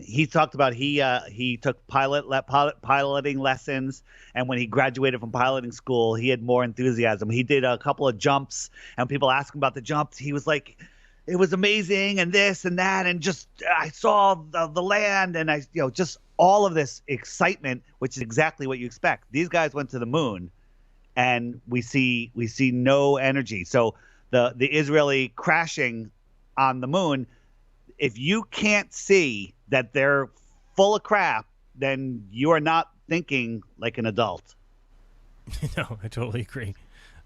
he talked about he took piloting lessons, and when he graduated from piloting school, he had more enthusiasm. He did a couple of jumps, and people asked him about the jumps. He was like, it was amazing, and this and that, and just I saw the land, and just all of this excitement, which is exactly what you expect. These guys went to the moon, and we see no energy. So the Israeli crashing on the moon, if you can't see that they're full of crap, then you are not thinking like an adult. No, I totally agree.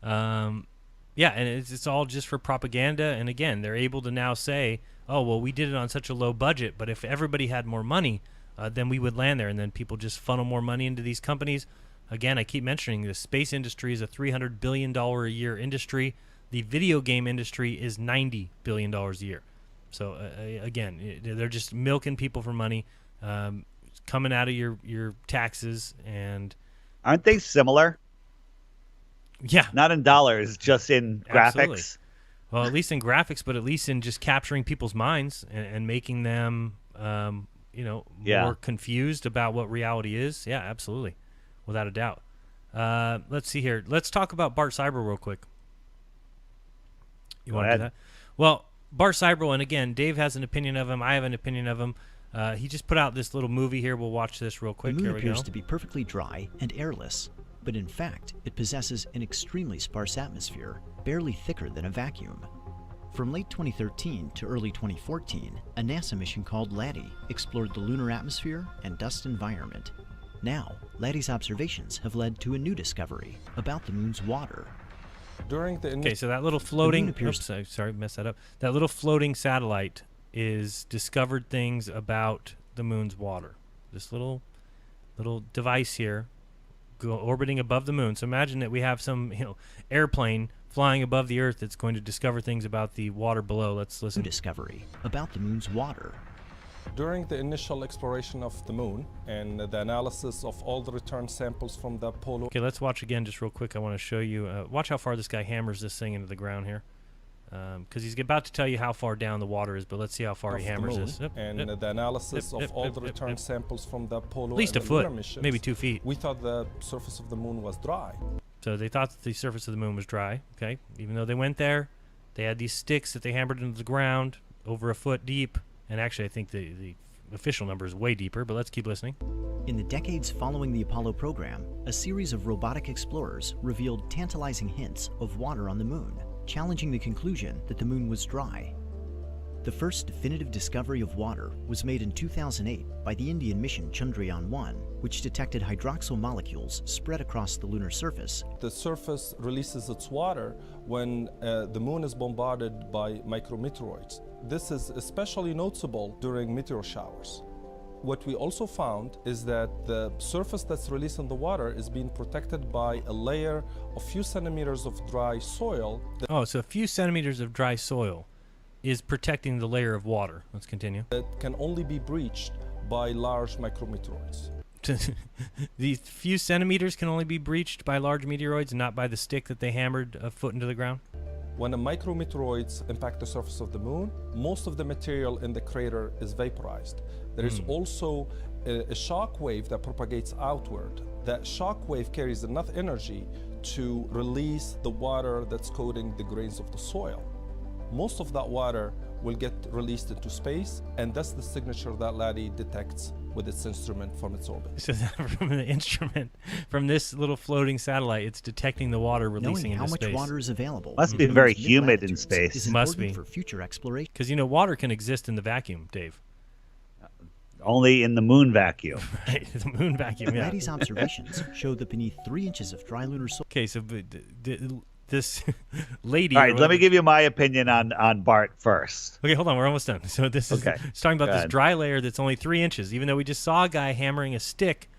Yeah, and it's all just for propaganda. And again, they're able to now say, oh, well, we did it on such a low budget, but if everybody had more money, then we would land there, and then people just funnel more money into these companies. Again, I keep mentioning the space industry is a $300 billion a year industry. The video game industry is $90 billion a year. So, again, they're just milking people for money, coming out of your taxes. And aren't they similar? Yeah. Not in dollars, just in Absolutely. graphics. Well, at least in graphics, but at least in just capturing people's minds and making them, more confused about what reality is. Yeah, absolutely. Without a doubt. Let's see here. Let's talk about Bart Seibel real quick. You want to do that? Well, Bart Seibel, and again, Dave has an opinion of him. I have an opinion of him. He just put out this little movie here. We'll watch this real quick. The moon Here we go. appears to be perfectly dry and airless, but in fact, it possesses an extremely sparse atmosphere, barely thicker than a vacuum. From late 2013 to early 2014, a NASA mission called LADEE explored the lunar atmosphere and dust environment. Now, LADEE's observations have led to a new discovery about the moon's water. Okay, so that little floating, sorry, messed that up. That little floating satellite is discovered things about the moon's water. This little device here orbiting above the moon. So imagine that we have some airplane flying above the Earth that's going to discover things about the water below. Let's listen. New discovery about the moon's water. During the initial exploration of the moon and the analysis of all the return samples from the Apollo. Okay, let's watch again just real quick. I want to show you. Watch how far this guy hammers this thing into the ground here. Because he's about to tell you how far down the water is, but let's see how far he hammers this. And the analysis of all the return samples from the Apollo. At least a foot, maybe 2 feet. We thought the surface of the moon was dry. So they thought that the surface of the moon was dry, okay? Even though they went there, they had these sticks that they hammered into the ground over a foot deep. And actually, I think the official number is way deeper, but let's keep listening. In the decades following the Apollo program, a series of robotic explorers revealed tantalizing hints of water on the moon, challenging the conclusion that the moon was dry. The first definitive discovery of water was made in 2008 by the Indian mission Chandrayaan-1, which detected hydroxyl molecules spread across the lunar surface. The surface releases its water when the moon is bombarded by micrometeoroids. This is especially noticeable during meteor showers. What we also found is that the surface that's released in the water is being protected by a layer of few centimeters of dry soil. So a few centimeters of dry soil is protecting the layer of water. Let's continue. That can only be breached by large micrometeoroids. These few centimeters can only be breached by large meteoroids, not by the stick that they hammered a foot into the ground? When the micrometeoroids impact the surface of the moon, most of the material in the crater is vaporized. There is also a shock wave that propagates outward. That shock wave carries enough energy to release the water that's coating the grains of the soil. Most of that water will get released into space, and that's the signature that LADEE detects with its instrument from its orbit. So from the instrument, from this little floating satellite, it's detecting the water releasing into space. Knowing how much water is available must be very humid in space. Is must be for future exploration. Because water can exist in the vacuum, Dave. Only in the moon vacuum. Right, the moon vacuum. Yeah. LADEE's observations show that beneath 3 inches of dry lunar soil. Okay, so this lady. All right, let me give you my opinion on Bart first. Okay, hold on, we're almost done. So this is it's talking about this dry layer that's only 3 inches, even though we just saw a guy hammering a stick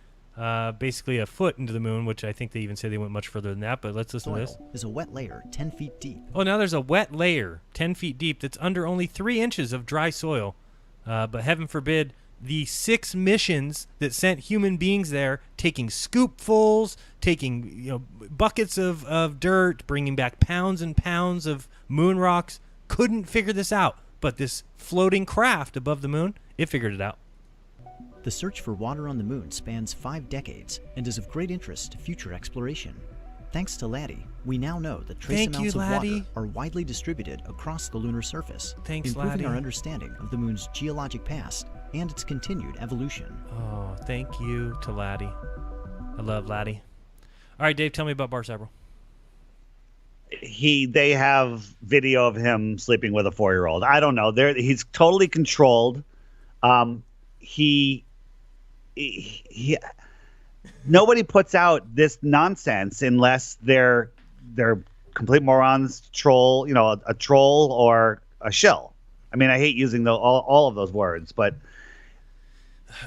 basically a foot into the moon, which I think they even say they went much further than that, but let's listen to this. Is a wet layer 10 feet deep. Oh, now there's a wet layer 10 feet deep that's under only 3 inches of dry soil. But heaven forbid, the 6 missions that sent human beings there, taking scoopfuls, taking buckets of dirt, bringing back pounds and pounds of moon rocks, couldn't figure this out. But this floating craft above the moon, it figured it out. The search for water on the moon spans 5 decades and is of great interest to future exploration. Thanks to LADEE, we now know that trace amounts of water are widely distributed across the lunar surface, improving our understanding of the moon's geologic past and its continued evolution. Oh, thank you to LADEE. I love LADEE. All right, Dave, tell me about Bart Seibel. They have video of him sleeping with a 4-year-old. I don't know. He's totally controlled. He nobody puts out this nonsense unless they're complete morons, troll, a troll or a shill. I mean, I hate using all of those words, but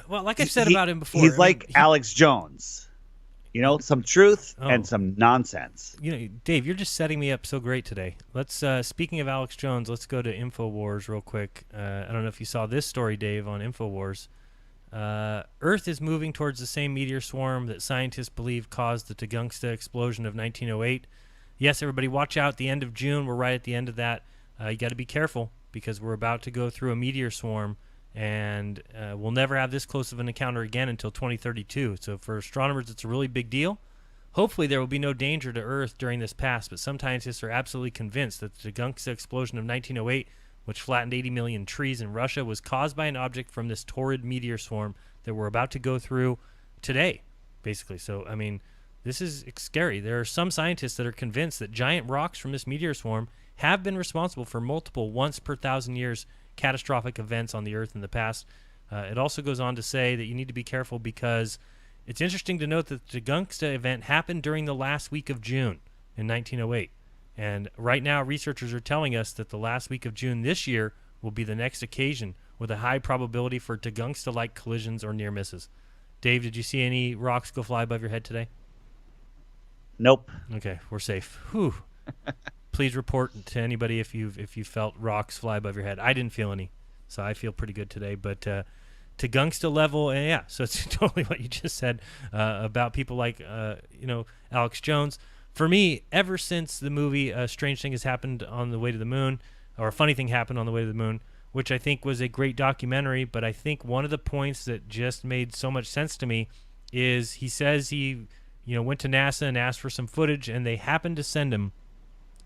Well, like I said about him before, he's like Alex Jones. You know, some truth and some nonsense. You know, Dave, you're just setting me up so great today. Let's speaking of Alex Jones, let's go to InfoWars real quick. I don't know if you saw this story, Dave, on InfoWars. Earth is moving towards the same meteor swarm that scientists believe caused the Tungsten explosion of 1908. Yes, everybody, watch out. The end of June, we're right at the end of that. You got to be careful because we're about to go through a meteor swarm, and we'll never have this close of an encounter again until 2032. So for astronomers, it's a really big deal. Hopefully there will be no danger to Earth during this pass, but some scientists are absolutely convinced that the Tungsten explosion of 1908, which flattened 80 million trees in Russia, was caused by an object from this torrid meteor swarm that we're about to go through today, basically. So, I mean, this is scary. There are some scientists that are convinced that giant rocks from this meteor swarm have been responsible for multiple once per 1,000 years catastrophic events on the Earth in the past. It also goes on to say that you need to be careful because it's interesting to note that the Tungsten event happened during the last week of June in 1908. And right now, researchers are telling us that the last week of June this year will be the next occasion with a high probability for Tungsten-like collisions or near misses. Dave, did you see any rocks go fly above your head today? Nope. Okay, we're safe. Whew. Please report to anybody if you felt rocks fly above your head. I didn't feel any, so I feel pretty good today. But Tungsten level, and yeah, so it's totally what you just said about people like Alex Jones. For me, ever since the movie A Strange Thing Has Happened on the Way to the Moon, or A Funny Thing Happened on the Way to the Moon, which I think was a great documentary, but I think one of the points that just made so much sense to me is he says he went to NASA and asked for some footage, and they happened to send him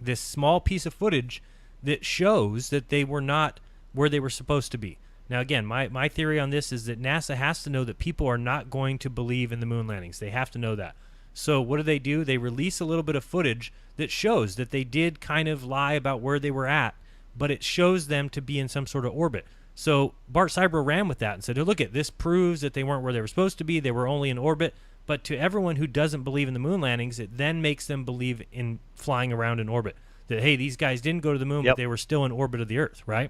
this small piece of footage that shows that they were not where they were supposed to be. Now, again, my theory on this is that NASA has to know that people are not going to believe in the moon landings. They have to know that. So what do? They release a little bit of footage that shows that they did kind of lie about where they were at, but it shows them to be in some sort of orbit. So Bart Cybro ran with that and said, look, this proves that they weren't where they were supposed to be. They were only in orbit. But to everyone who doesn't believe in the moon landings, it then makes them believe in flying around in orbit. That, hey, these guys didn't go to the moon, but they were still in orbit of the Earth, right?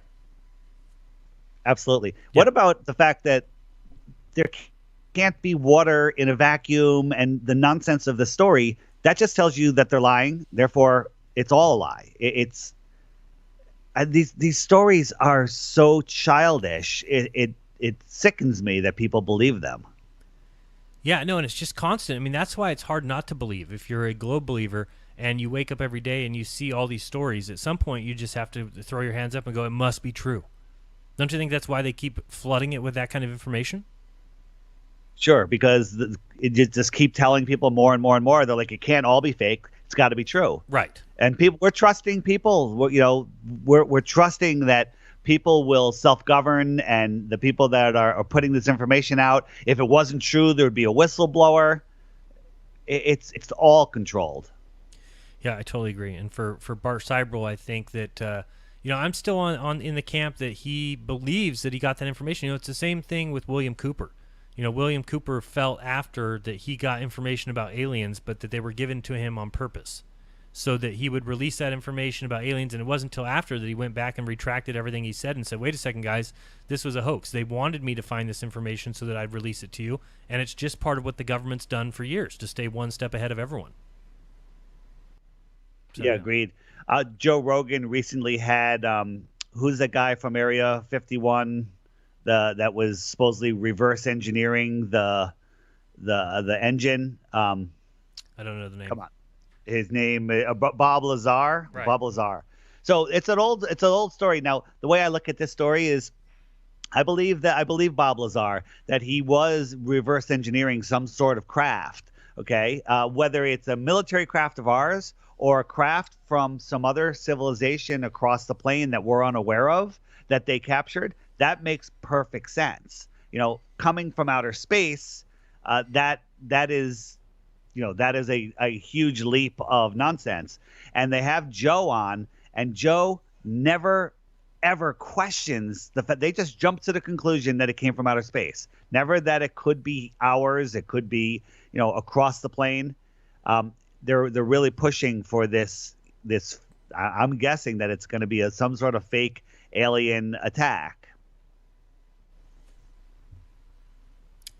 Absolutely. Yep. What about the fact that there can't be water in a vacuum and the nonsense of the story? That just tells you that they're lying. Therefore, it's all a lie. These stories are so childish. It sickens me that people believe them. Yeah, no, and it's just constant. I mean, that's why it's hard not to believe. If you're a globe believer and you wake up every day and you see all these stories, at some point you just have to throw your hands up and go, it must be true. Don't you think that's why they keep flooding it with that kind of information? Sure, because it just keep telling people more and more and more. They're like, it can't all be fake. It's got to be true. Right. And we're trusting people. We're trusting that people will self-govern, and the people that are putting this information out, if it wasn't true, there would be a whistleblower. It's all controlled. Yeah, I totally agree. And for Bart Cybro, I think that I'm still on in the camp that he believes that he got that information. It's the same thing with William Cooper. William Cooper felt after that he got information about aliens, but that they were given to him on purpose, so that he would release that information about aliens. And it wasn't until after that he went back and retracted everything he said and said, wait a second, guys, this was a hoax. They wanted me to find this information so that I'd release it to you. And it's just part of what the government's done for years, to stay one step ahead of everyone. So, yeah, agreed. Joe Rogan recently had, who's that guy from Area 51 that was supposedly reverse engineering the engine? I don't know the name. Come on. His name, Bob Lazar. Right. Bob Lazar. So it's an old story. Now, the way I look at this story is, I believe Bob Lazar, that he was reverse engineering some sort of craft. Okay, whether it's a military craft of ours or a craft from some other civilization across the plane that we're unaware of that they captured, that makes perfect sense. Coming from outer space, that is a huge leap of nonsense. And they have Joe on, and Joe never, ever questions the fact. They just jump to the conclusion that it came from outer space. Never that it could be ours. It could be, across the plane. They're really pushing for this. I'm guessing that it's going to be some sort of fake alien attack.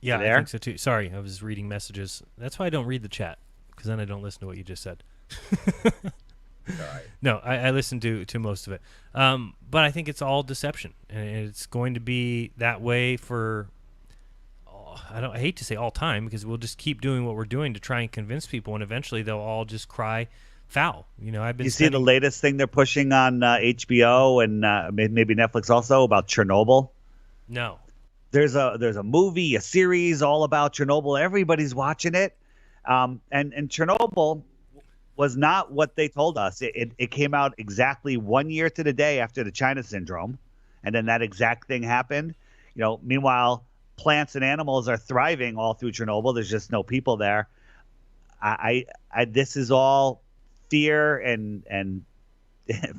Yeah, there? I think so too. Sorry, I was reading messages. That's why I don't read the chat, because then I don't listen to what you just said. All right. No, I listened to most of it. But I think it's all deception, and it's going to be that way for. I hate to say all time, because we'll just keep doing what we're doing to try and convince people, and eventually they'll all just cry foul. I've been. You see the latest thing they're pushing on HBO and maybe Netflix also about Chernobyl? No. There's a movie, a series all about Chernobyl. Everybody's watching it, and Chernobyl was not what they told us. It came out exactly 1 year to the day after the China syndrome, and then that exact thing happened. Meanwhile, plants and animals are thriving all through Chernobyl. There's just no people there. This is all fear and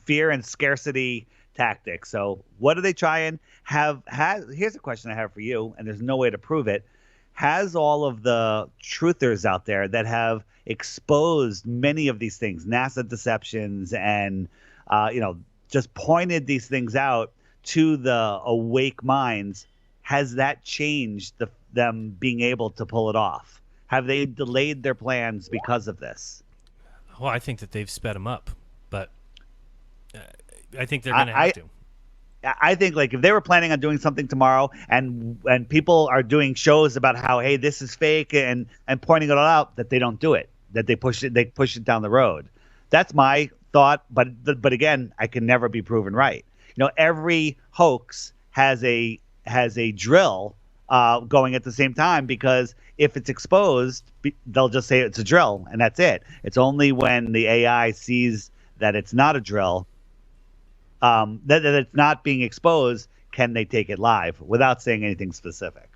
fear and scarcity tactics. So what are they trying? Here's a question I have for you, and there's no way to prove it. Has all of the truthers out there that have exposed many of these things, NASA deceptions, and just pointed these things out to the awake minds, has that changed them being able to pull it off? Have they delayed their plans because of this? Well, I think that they've sped them up, but I think they're going to have to. I think if they were planning on doing something tomorrow, and people are doing shows about how, hey, this is fake, and pointing it all out, that they don't do it, that they push it down the road. That's my thought, but again, I can never be proven right. Every hoax has a drill going at the same time, because if it's exposed, they'll just say it's a drill, and that's it. It's only when the AI sees that it's not a drill, that it's not being exposed, can they take it live without saying anything specific.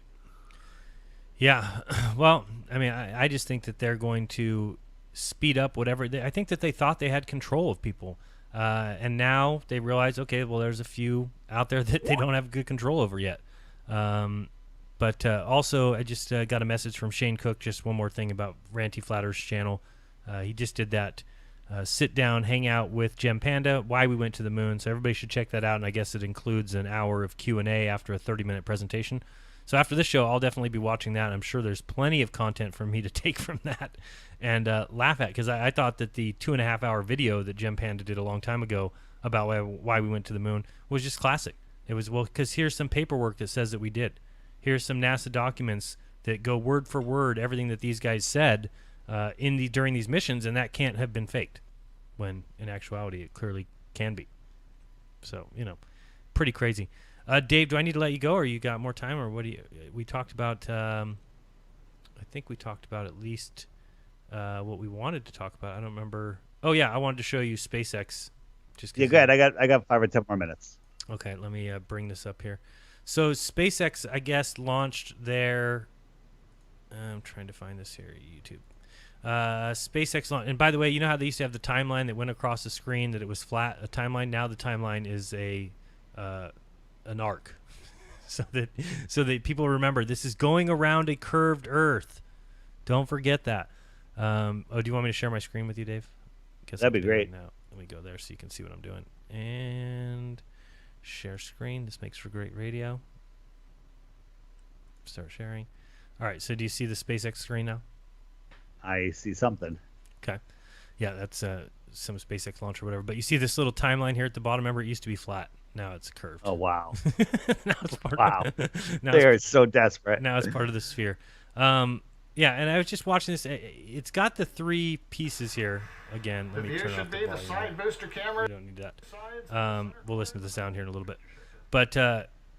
Yeah, well, I just think that they're going to speed up whatever. I think that they thought they had control of people, and now they realize, okay, well, there's a few out there that they don't have good control over yet. But also, I just got a message from Shane Cook. Just one more thing about Ranty Flat Earth's channel. He just did that sit down, hang out with Gem Panda, why we went to the moon. So everybody should check that out. And I guess it includes an hour of Q&A after a 30-minute presentation. So after this show, I'll definitely be watching that. I'm sure there's plenty of content for me to take from that and laugh at, because I thought that the 2.5-hour video that Gem Panda did a long time ago about why we went to the moon was just classic. It was, well, because here's some paperwork that says that we did. Here's some NASA documents that go word for word everything that these guys said during these missions, and that can't have been faked, when in actuality it clearly can be. So, pretty crazy. Dave, do I need to let you go, or you got more time, or what do you? We talked about. I think we talked about at least what we wanted to talk about. I don't remember. Oh yeah, I wanted to show you SpaceX. Yeah, good. I got 5 or 10 more minutes. Okay, let me bring this up here. So SpaceX, I guess, launched their. I'm trying to find this here, YouTube. SpaceX launched, and by the way, you know how they used to have the timeline that went across the screen, that it was flat, a timeline. Now the timeline is an arc, so that people remember this is going around a curved Earth. Don't forget that. Do you want me to share my screen with you, Dave? That'd be great. Now let me go there so you can see what I'm doing. And share screen. This makes for great radio. Start sharing. All right. So do you see the SpaceX screen now? I see something. Okay. Yeah, that's some SpaceX launch or whatever. But you see this little timeline here at the bottom. Remember, it used to be flat. Now it's curved. Oh, wow. Now it's part wow. They are so desperate. Now it's part of the sphere. Yeah, and I was just watching this. It's got the 3 pieces here. Again, let me turn off the volume. The side booster camera. We don't need that. We'll listen to the sound here in a little bit. But,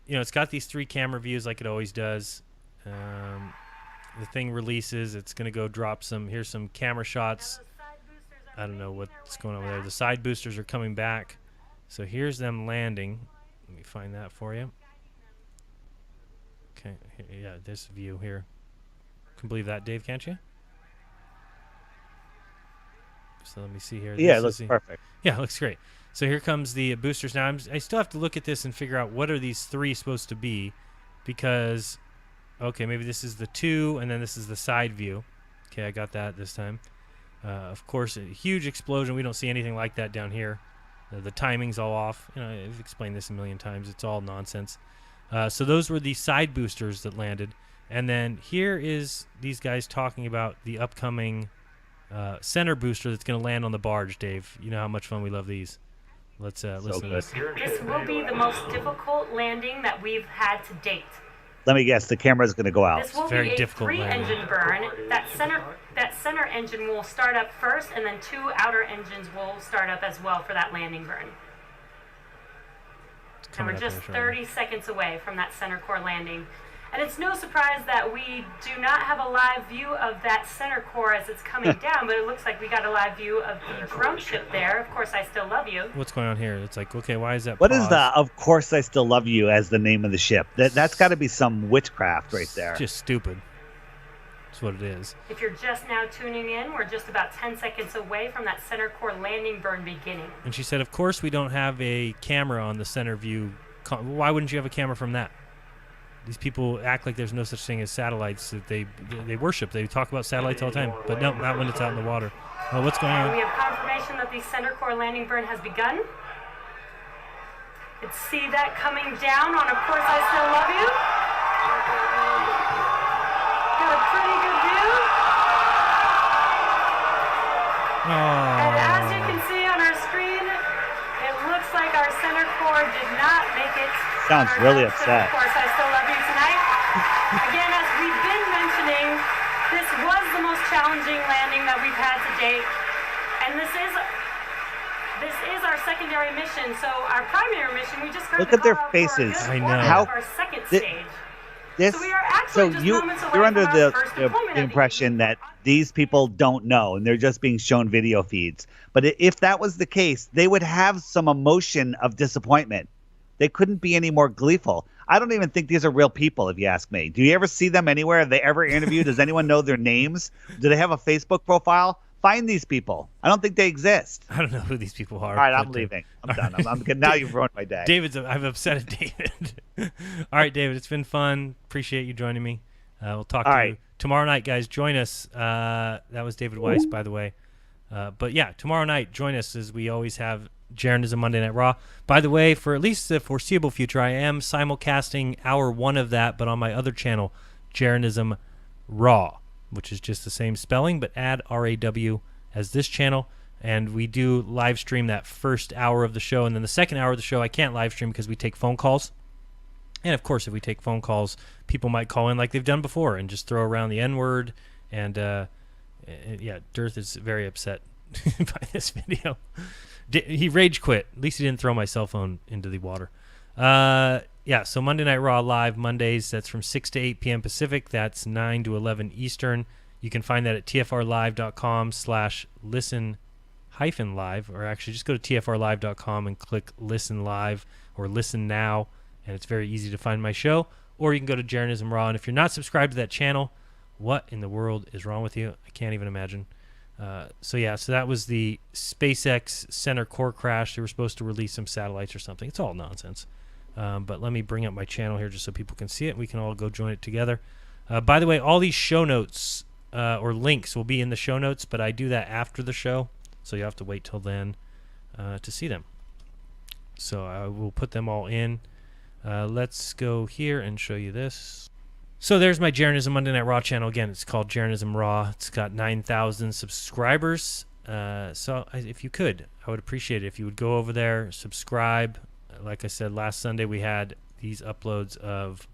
it's got these 3 camera views like it always does. The thing releases. It's going to go drop here's some camera shots. I don't know what's going on there. The side boosters are coming back. So here's them landing. Let me find that for you. Okay, yeah, this view here. Can believe that, Dave, can't you? So let me see here. Yeah, it looks perfect. Yeah, it looks great. So here comes the boosters. Now I still have to look at this and figure out what are these 3 supposed to be, because, okay, maybe this is the 2, and then this is the side view. Okay, I got that this time. Of course, a huge explosion. We don't see anything like that down here. The timing's all off. I've explained this a million times. It's all nonsense. So those were the side boosters that landed. And then here is these guys talking about the upcoming center booster that's going to land on the barge, Dave. You know how much fun we love these. Let's listen to this. This will be the most difficult landing that we've had to date. Let me guess, the camera's going to go out. This will be a 3-engine burn. That center engine will start up first, and then 2 outer engines will start up as well for that landing burn. And we're just 30 seconds away from that center core landing. And it's no surprise that we do not have a live view of that center core as it's coming down, but it looks like we got a live view of the drone ship there. Of course, I Still Love You. What's going on here? It's like, okay, why is that What is the Of Course I Still Love You as the name of the ship? That's got to be some witchcraft right there. It's just stupid. That's what it is. If you're just now tuning in, we're just about 10 seconds away from that center core landing burn beginning. And she said, of course we don't have a camera on the center view. Why wouldn't you have a camera from that? These people act like there's no such thing as satellites that they worship. They talk about satellites all the time, but no, not when it's out in the water. Oh, what's going on? We have confirmation that the center core landing burn has begun. Let's see that coming down on Of Course I Still Love You. Got a pretty good view. And as you can see on our screen, it looks like our center core did not make it. Sounds really upset. Of Course I Still Love You tonight. Again, as we've been mentioning, this was the most challenging landing that we've had to date. And this is our secondary mission. So our primary mission, we just heard Look at their faces. I know. Our second stage. So we are actually just moments away you're under from the our first deployment. impression that these people don't know and they're just being shown video feeds. But if that was the case, they would have some emotion of disappointment. They couldn't be any more gleeful. I don't even think these are real people, if you ask me. Do you ever see them anywhere? Have they ever interviewed? Does anyone know their names? Do they have a Facebook profile? Find these people. I don't think they exist. I don't know who these people are. All right, I'm leaving. I'm done. I'm good. Now you've ruined my day. I'm upset at David. All right, David, it's been fun. Appreciate you joining me. We'll talk to you tomorrow night, guys. Join us. That was David Weiss, by the way. But yeah, tomorrow night, join us as we always have Jeranism Monday Night Raw. By the way, for at least the foreseeable future, I am simulcasting hour 1 of that, but on my other channel, Jeranism Raw, which is just the same spelling, but add RAW as this channel. And we do live stream that first hour of the show, and then the second hour of the show I can't live stream because we take phone calls. And of course, if we take phone calls, people might call in like they've done before and just throw around the N-word. And yeah, Dirth is very upset by this video. He rage quit. At least he didn't throw my cell phone into the water. Yeah, so Monday Night Raw live Mondays. That's from 6 to 8 p.m. Pacific. That's 9 to 11 Eastern. You can find that at tfrlive.com/listen-live, or actually just go to tfrlive.com and click Listen Live or Listen Now, and it's very easy to find my show. Or you can go to Jeranism Raw, and if you're not subscribed to that channel, what in the world is wrong with you? I can't even imagine. So yeah, so that was the SpaceX center core crash. They were supposed to release some satellites or something. It's all nonsense. But let me bring up my channel here just so people can see it. We can all go join it together. By the way, all these show notes or links will be in the show notes, but I do that after the show, so you have to wait till then to see them. So I will put them all in. Let's go here and show you this. So there's my Jeranism Monday Night Raw channel. Again, it's called Jeranism Raw. It's got 9,000 subscribers. So if you could, I would appreciate it if you would go over there, subscribe. Like I said, last Sunday we had these uploads of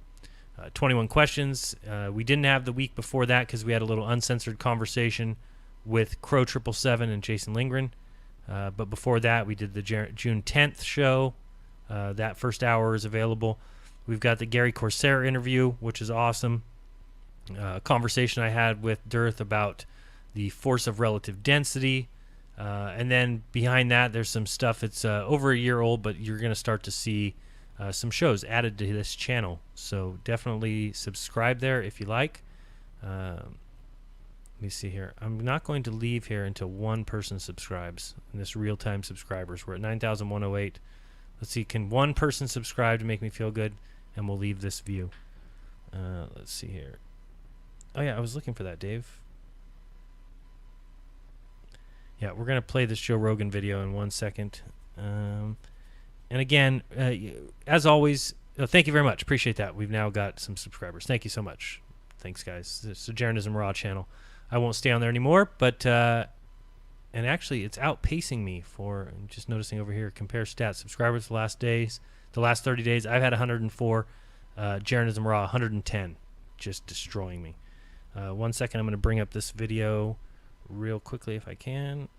21 questions. We didn't have the week before that because we had a little uncensored conversation with Crow 777 and Jason Lindgren. But before that, we did the June 10th show. That first hour is available. We've got the Gary Corsair interview, which is awesome. Conversation I had with Dirth about the force of relative density. And then behind that, there's some stuff that's over a year old, but you're going to start to see some shows added to this channel. So definitely subscribe there if you like. Let me see here. I'm not going to leave here until one person subscribes. In this real-time subscribers, we're at 9,108. Let's see, can one person subscribe to make me feel good? And we'll leave this view. Let's see here. Oh yeah, I was looking for that, Dave. Yeah, we're going to play this Joe Rogan video in 1 second. And again, as always, thank you very much. Appreciate that. We've now got some subscribers. Thank you so much. Thanks, guys. It's the Jeranism Raw channel. I won't stay on there anymore, but and actually, it's outpacing me for. I'm just noticing over here. Compare stats. Subscribers the last 30 days. I've had 104. Jeranism Raw 110, just destroying me. 1 second. I'm going to bring up this video real quickly if I can.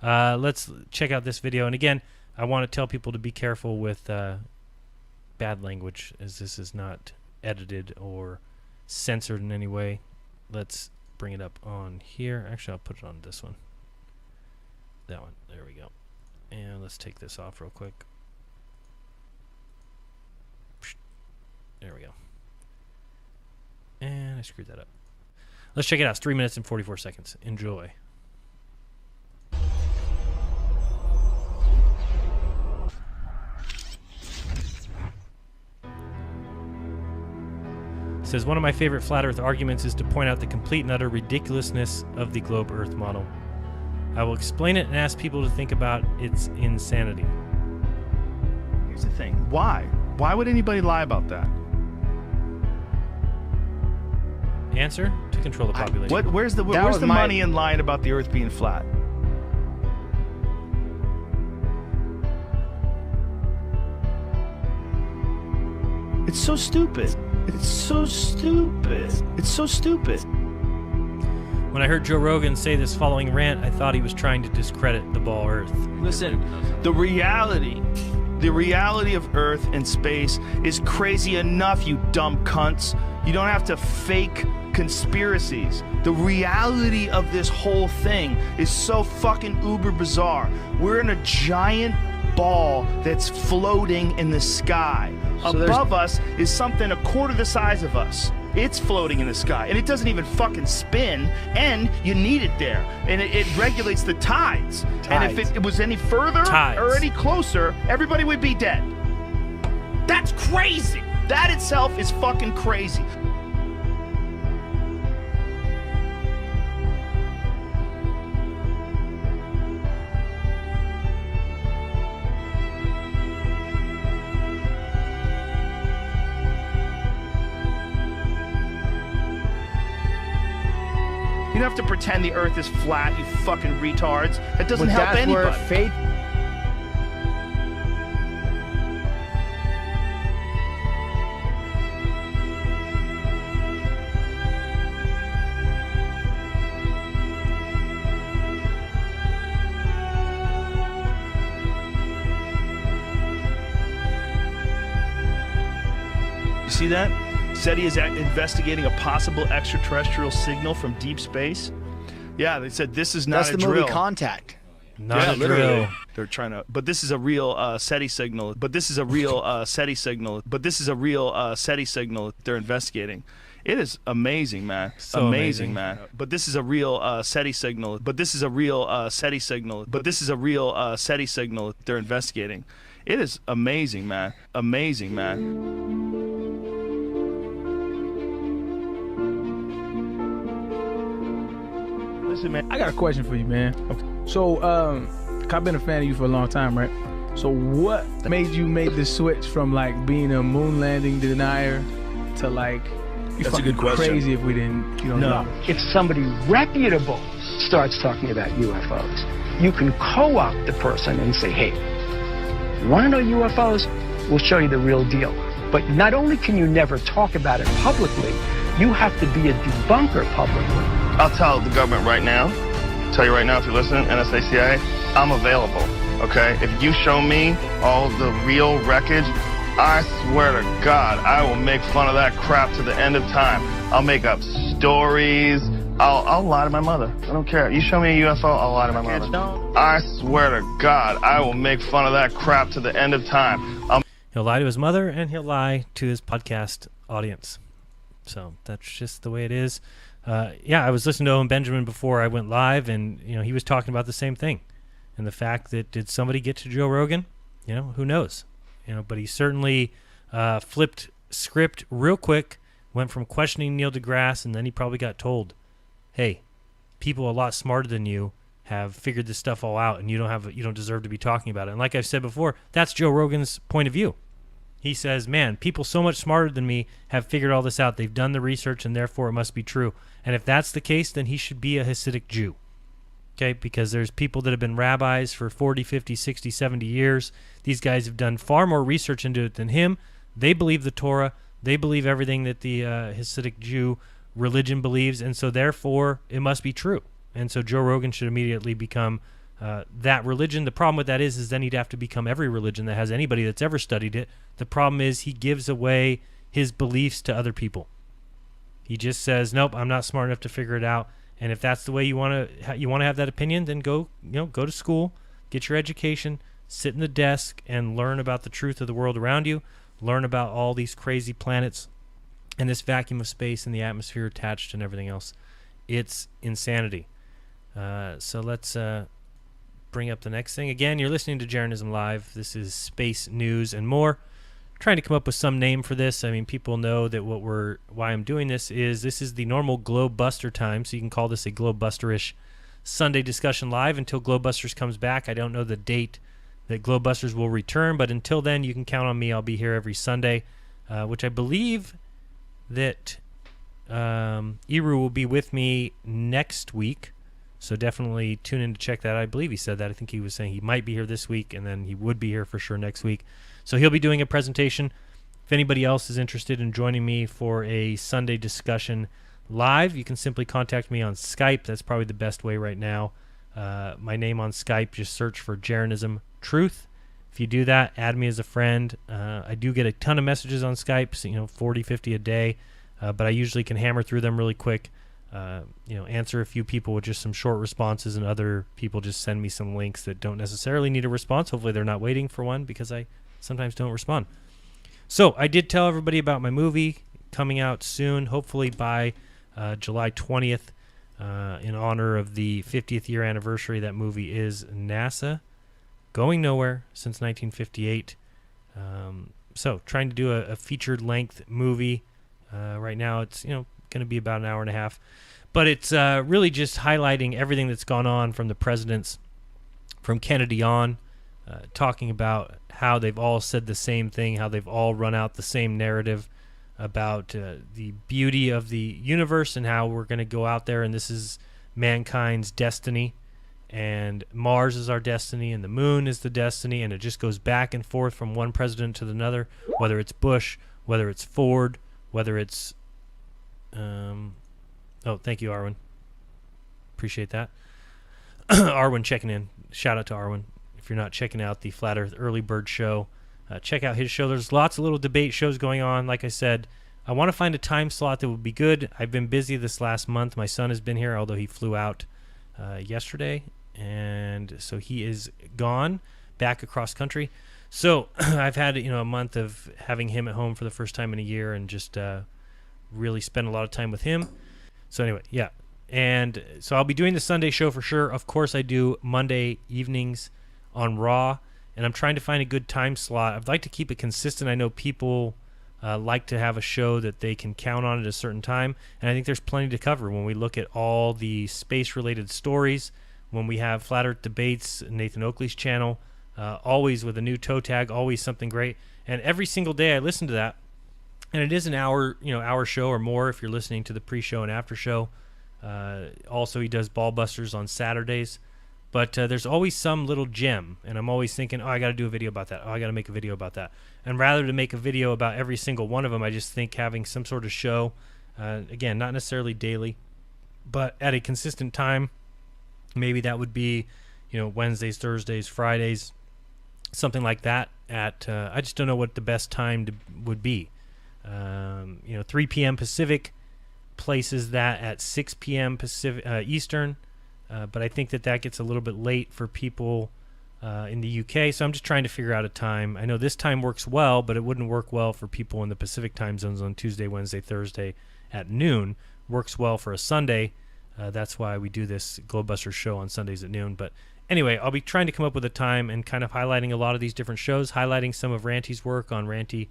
Let's check out this video. And again, I want to tell people to be careful with bad language, as this is not edited or censored in any way. Let's bring it up on here. Actually, I'll put it on this one. That one. There we go. And let's take this off real quick. There we go. And I screwed that up. Let's check it out. It's 3 minutes and 44 seconds. Enjoy. It says, one of my favorite flat earth arguments is to point out the complete and utter ridiculousness of the globe earth model. I will explain it and ask people to think about its insanity. Here's the thing. Why? Why would anybody lie about that? Answer: to control the population. Where's the money in lying about the earth being flat? It's so stupid. It's so stupid. It's so stupid. When I heard Joe Rogan say this following rant, I thought he was trying to discredit the ball Earth. Listen, the reality of Earth and space is crazy enough, you dumb cunts. You don't have to fake conspiracies. The reality of this whole thing is so fucking uber bizarre. We're in a giant ball that's floating in the sky. Above us is something a quarter the size of us. It's floating in the sky, and it doesn't even fucking spin, and you need it there. And it regulates the tides. And if it was any further or any closer, everybody would be dead. That's crazy. That itself is fucking crazy. You don't have to pretend the earth is flat, you fucking retards. That doesn't help anybody. Where faith You see that? SETI is investigating a possible extraterrestrial signal from deep space. Yeah, they said this is not a drill. That's the movie Contact. Not a drill. They're trying to, but this is a real SETI signal. But this is a real SETI signal. But this is a real SETI signal they're investigating. It is amazing, man. So amazing, man. But this is a real SETI signal. But this is a real SETI signal. But this is a real SETI signal they're investigating. It is amazing, man. Amazing, man. Listen, man, I got a question for you, man. So, I've been a fan of you for a long time, right? So what made you make the switch from like being a moon landing denier to like That's a good question. Crazy if we didn't, you know. If somebody reputable starts talking about UFOs, you can co-opt the person and say, hey, you want to know UFOs? We'll show you the real deal. But not only can you never talk about it publicly, you have to be a debunker publicly. I'll tell the government right now, tell you right now if you're listening, NSA, CIA, I'm available, okay? If you show me all the real wreckage, I swear to God, I will make fun of that crap to the end of time. I'll make up stories. I'll lie to my mother. I don't care. You show me a UFO, I'll lie to my mother. I swear to God, I will make fun of that crap to the end of time. He'll lie to his mother, and he'll lie to his podcast audience. So that's just the way it is. Yeah, I was listening to Owen Benjamin before I went live, and he was talking about the same thing. And the fact that did somebody get to Joe Rogan? Who knows? But he certainly flipped script real quick, went from questioning Neil deGrasse, and then he probably got told, hey, people a lot smarter than you have figured this stuff all out, and you don't deserve to be talking about it. And like I've said before, that's Joe Rogan's point of view. He says, man, people so much smarter than me have figured all this out. They've done the research, and therefore it must be true. And if that's the case, then he should be a Hasidic Jew. Okay, because there's people that have been rabbis for 40, 50, 60, 70 years. These guys have done far more research into it than him. They believe the Torah. They believe everything that the Hasidic Jew religion believes, and so therefore it must be true. And so Joe Rogan should immediately become that religion. The problem with that is then he'd have to become every religion that has anybody that's ever studied it. The problem is he gives away his beliefs to other people. He just says, nope, I'm not smart enough to figure it out. And if that's the way you want to have that opinion, then go to school, get your education, sit in the desk, and learn about the truth of the world around you. Learn about all these crazy planets and this vacuum of space and the atmosphere attached and everything else. It's insanity. So let's bring up the next thing. Again, you're listening to Jeranism Live. This is space news and more. Trying to come up with some name for this. I mean, people know that why I'm doing this is the normal Globe Buster time, so you can call this a Globe Buster-ish Sunday discussion live until Globe Busters comes back. I don't know the date that Globe Busters will return, but until then, you can count on me. I'll be here every Sunday, which I believe that Eru will be with me next week, so definitely tune in to check that. I believe he said that. I think he was saying he might be here this week, and then he would be here for sure next week. So he'll be doing a presentation. If anybody else is interested in joining me for a Sunday discussion live, you can simply contact me on Skype. That's probably the best way right now. My name on Skype, just search for Jeranism Truth. If you do that, add me as a friend. I do get a ton of messages on Skype, so, 40, 50 a day, but I usually can hammer through them really quick. Answer a few people with just some short responses, and other people just send me some links that don't necessarily need a response. Hopefully they're not waiting for one, because I sometimes don't respond. So I did tell everybody about my movie coming out soon, hopefully by July 20th, in honor of the 50th year anniversary. That movie is NASA Going Nowhere Since 1958. So trying to do a featured length movie. Right now it's going to be about an hour and a half, but it's really just highlighting everything that's gone on from the presidents from Kennedy on, talking about how they've all said the same thing, how they've all run out the same narrative about the beauty of the universe and how we're going to go out there and this is mankind's destiny, and Mars is our destiny and the moon is the destiny, and it just goes back and forth from one president to another, whether it's Bush, whether it's Ford, whether it's thank you, Arwen. Appreciate that. Arwen checking in. Shout out to Arwen. If you're not checking out the Flat Earth Early Bird show, check out his show. There's lots of little debate shows going on. Like I said, I want to find a time slot that would be good. I've been busy this last month. My son has been here, although he flew out yesterday, and so he is gone back across country. So I've had a month of having him at home for the first time in a year, and just really spend a lot of time with him. So anyway, yeah. And so I'll be doing the Sunday show for sure. Of course, I do Monday evenings on Raw, and I'm trying to find a good time slot. I'd like to keep it consistent. I know people like to have a show that they can count on at a certain time, and I think there's plenty to cover when we look at all the space-related stories, when we have Flat Earth Debates, Nathan Oakley's channel, always with a new toe tag, always something great. And every single day I listen to that, and it is an hour show or more if you're listening to the pre-show and after show. Also, he does Ball Busters on Saturdays. But there's always some little gem, and I'm always thinking, I got to do a video about that. I got to make a video about that. And rather than make a video about every single one of them, I just think having some sort of show, again, not necessarily daily, but at a consistent time, maybe that would be, Wednesdays, Thursdays, Fridays, something like that. I just don't know what the best time would be. 3 p.m. Pacific places that at 6 p.m. Pacific Eastern. But I think that gets a little bit late for people in the UK, so I'm just trying to figure out a time. I know this time works well, but it wouldn't work well for people in the Pacific time zones on Tuesday, Wednesday, Thursday at noon. Works well for a Sunday. That's why we do this Globebuster show on Sundays at noon. But anyway, I'll be trying to come up with a time and kind of highlighting a lot of these different shows, highlighting some of Ranty's work on Ranty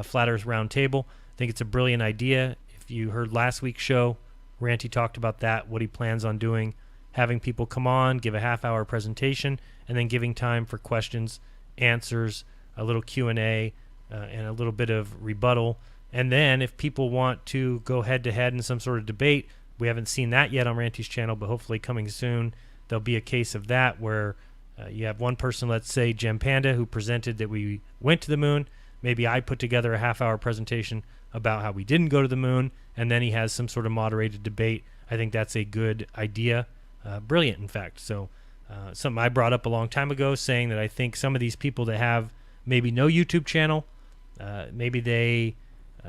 Flat Earth Roundtable. I think it's a brilliant idea. If you heard last week's show, Ranty talked about that, what he plans on doing, having people come on, give a half-hour presentation, and then giving time for questions, answers, a little Q&A, and a little bit of rebuttal. And then if people want to go head-to-head in some sort of debate, we haven't seen that yet on Ranty's channel, but hopefully coming soon, there'll be a case of that where you have one person, let's say Gem Panda, who presented that we went to the moon. Maybe I put together a half-hour presentation about how we didn't go to the moon, and then he has some sort of moderated debate. I think that's a good idea. Brilliant, in fact. So something I brought up a long time ago, saying that I think some of these people that have maybe no YouTube channel, maybe they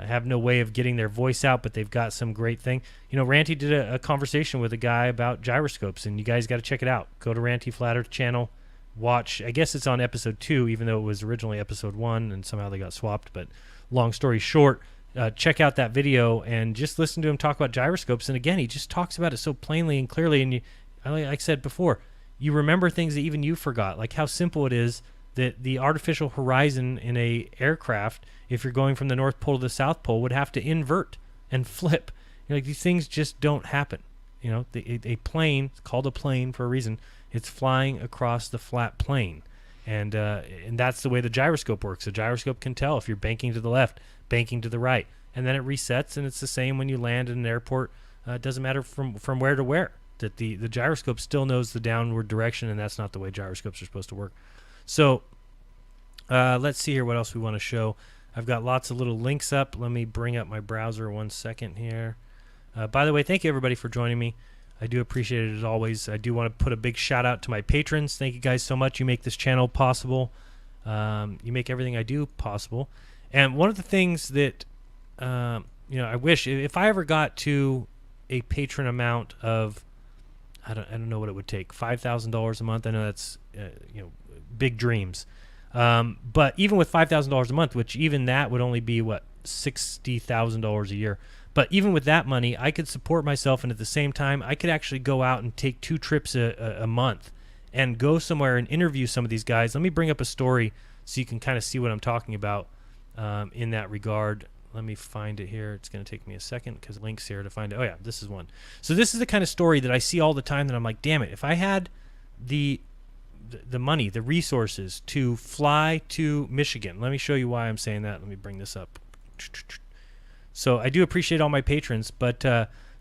have no way of getting their voice out, but they've got some great thing. You know, Ranty did a conversation with a guy about gyroscopes, and you guys got to check it out. Go to Ranty Flat Earth channel. Watch, I guess it's on episode 2, even though it was originally episode 1, and somehow they got swapped. But long story short, check out that video and just listen to him talk about gyroscopes. And again, he just talks about it so plainly and clearly. And like I said before, you remember things that even you forgot, like how simple it is that the artificial horizon in a aircraft, if you're going from the North Pole to the South Pole, would have to invert and flip. You know, like, these things just don't happen. You know, a plane, it's called a plane for a reason. It's flying across the flat plane, and that's the way the gyroscope works. The gyroscope can tell if you're banking to the left, banking to the right, and then it resets. And it's the same when you land in an airport. It doesn't matter from where to where. That the gyroscope still knows the downward direction, and that's not the way gyroscopes are supposed to work. So let's see here what else we want to show. I've got lots of little links up. Let me bring up my browser 1 second here. By the way, thank you everybody for joining me. I do appreciate it as always. I do want to put a big shout out to my patrons. Thank you guys so much. You make this channel possible. You make everything I do possible. And one of the things that I wish, if I ever got to a patron amount of, I don't know what it would take, $5,000 a month. I know that's big dreams. But even with $5,000 a month, which even that would only be what, $60,000 a year. But even with that money, I could support myself, and at the same time, I could actually go out and take 2 trips a month and go somewhere and interview some of these guys. Let me bring up a story so you can kind of see what I'm talking about in that regard. Let me find it here. It's going to take me a second because links here to find it. Oh, yeah, this is one. So this is the kind of story that I see all the time that I'm like, damn it, if I had the money, the resources to fly to Michigan. Let me show you why I'm saying that. Let me bring this up. So I do appreciate all my patrons, but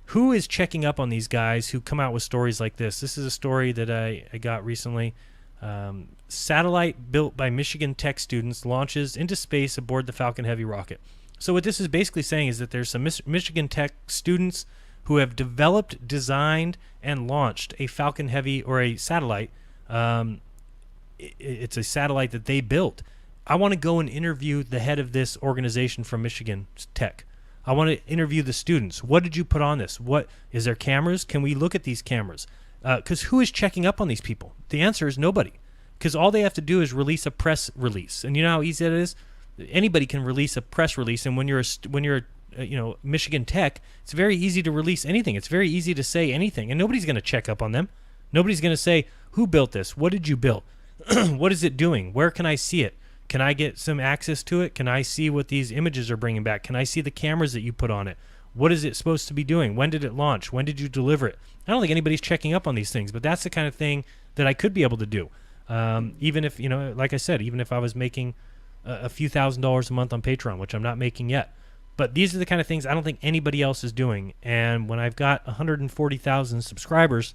who is checking up on these guys who come out with stories like this? This is a story that I got recently. Satellite built by Michigan Tech students launches into space aboard the Falcon Heavy rocket. So what this is basically saying is that there's some Michigan Tech students who have developed, designed, and launched a Falcon Heavy, or a satellite. It's a satellite that they built. I want to go and interview the head of this organization from Michigan Tech. I want to interview the students. What did you put on this? What is there cameras? Can we look at these cameras? Because who is checking up on these people? The answer is nobody. Because all they have to do is release a press release, and you know how easy that is. Anybody can release a press release, and when you're Michigan Tech, it's very easy to release anything. It's very easy to say anything, and nobody's going to check up on them. Nobody's going to say, who built this? What did you build? What is it doing? Where can I see it? Can I get some access to it? Can I see what these images are bringing back? Can I see the cameras that you put on it? What is it supposed to be doing? When did it launch? When did you deliver it? I don't think anybody's checking up on these things, but that's the kind of thing that I could be able to do. Even if, like I said, even if I was making a few $1,000s a month on Patreon, which I'm not making yet. But these are the kind of things I don't think anybody else is doing. And when I've got 140,000 subscribers,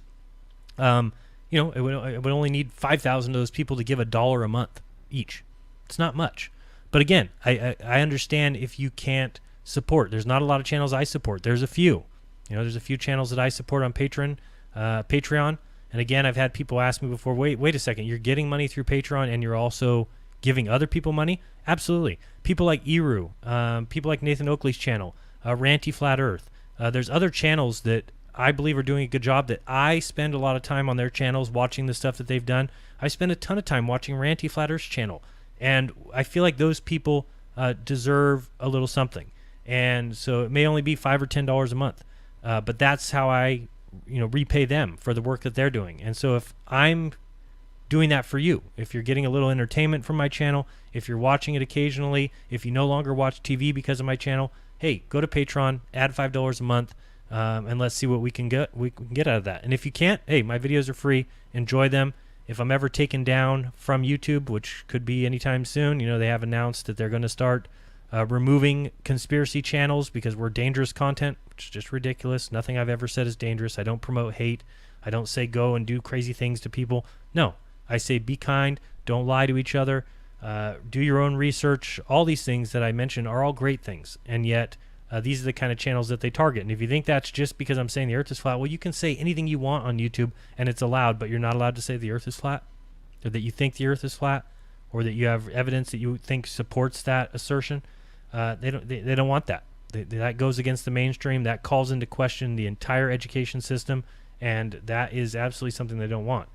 it would only need 5,000 of those people to give $1 a month each. It's not much. But again, I understand if you can't support. There's not a lot of channels I support. There's a few. There's a few channels that I support on Patreon. And again, I've had people ask me before, wait a second, you're getting money through Patreon and you're also giving other people money? Absolutely. People like Eru, people like Nathan Oakley's channel, Ranty Flat Earth. There's other channels that I believe are doing a good job that I spend a lot of time on their channels watching the stuff that they've done. I spend a ton of time watching Ranty Flat Earth's channel. And I feel like those people deserve a little something. And so it may only be $5 or $10 a month. But that's how I repay them for the work that they're doing. And so if I'm doing that for you, if you're getting a little entertainment from my channel, if you're watching it occasionally, if you no longer watch TV because of my channel, hey, go to Patreon, add $5 a month, and let's see what we can get out of that. And if you can't, hey, my videos are free. Enjoy them. if I'm ever taken down from YouTube, which could be anytime soon, they have announced that they're going to start removing conspiracy channels because we're dangerous content, which is just ridiculous. Nothing I've ever said is dangerous. I don't promote hate. I don't say go and do crazy things to people. No, I say be kind. Don't lie to each other. Do your own research. All these things that I mentioned are all great things, and yet these are the kind of channels that they target. And if you think that's just because I'm saying the earth is flat, well, you can say anything you want on YouTube and it's allowed, but you're not allowed to say the earth is flat, or that you think the earth is flat, or that you have evidence that you think supports that assertion. They don't want that. That goes against the mainstream. That calls into question the entire education system, and that is absolutely something they don't want.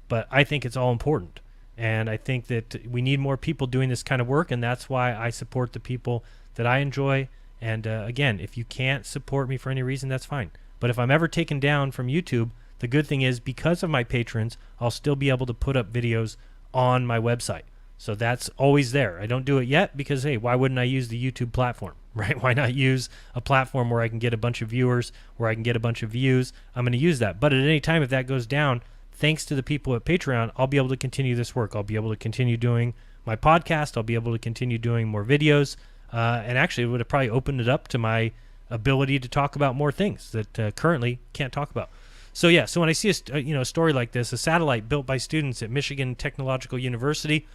But I think it's all important, and I think that we need more people doing this kind of work, and that's why I support the people that I enjoy. And again, if you can't support me for any reason, that's fine. But if I'm ever taken down from YouTube, the good thing is because of my patrons, I'll still be able to put up videos on my website. So that's always there. I don't do it yet because, hey, why wouldn't I use the YouTube platform, right? Why not use a platform where I can get a bunch of viewers, where I can get a bunch of views? I'm going to use that. But at any time, if that goes down, thanks to the people at Patreon, I'll be able to continue this work. I'll be able to continue doing my podcast. I'll be able to continue doing more videos. And actually, it would have probably opened it up to my ability to talk about more things that currently can't talk about. So yeah, so when I see a story like this, a satellite built by students at Michigan Technological University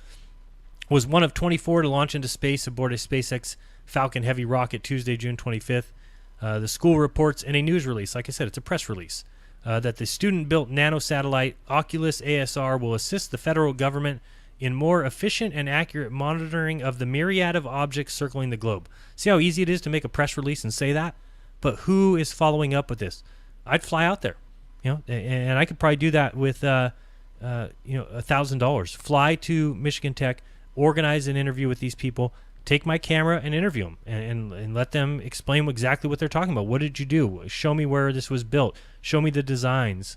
was one of 24 to launch into space aboard a SpaceX Falcon Heavy rocket Tuesday, June 25th. The school reports in a news release, like I said, it's a press release, that the student-built nanosatellite Oculus ASR will assist the federal government in more efficient and accurate monitoring of the myriad of objects circling the globe. See how easy it is to make a press release and say that? But who is following up with this? I'd fly out there, and I could probably do that with $1,000. Fly to Michigan Tech, organize an interview with these people, take my camera and interview them, and let them explain exactly what they're talking about. What did you do? Show me where this was built. Show me the designs.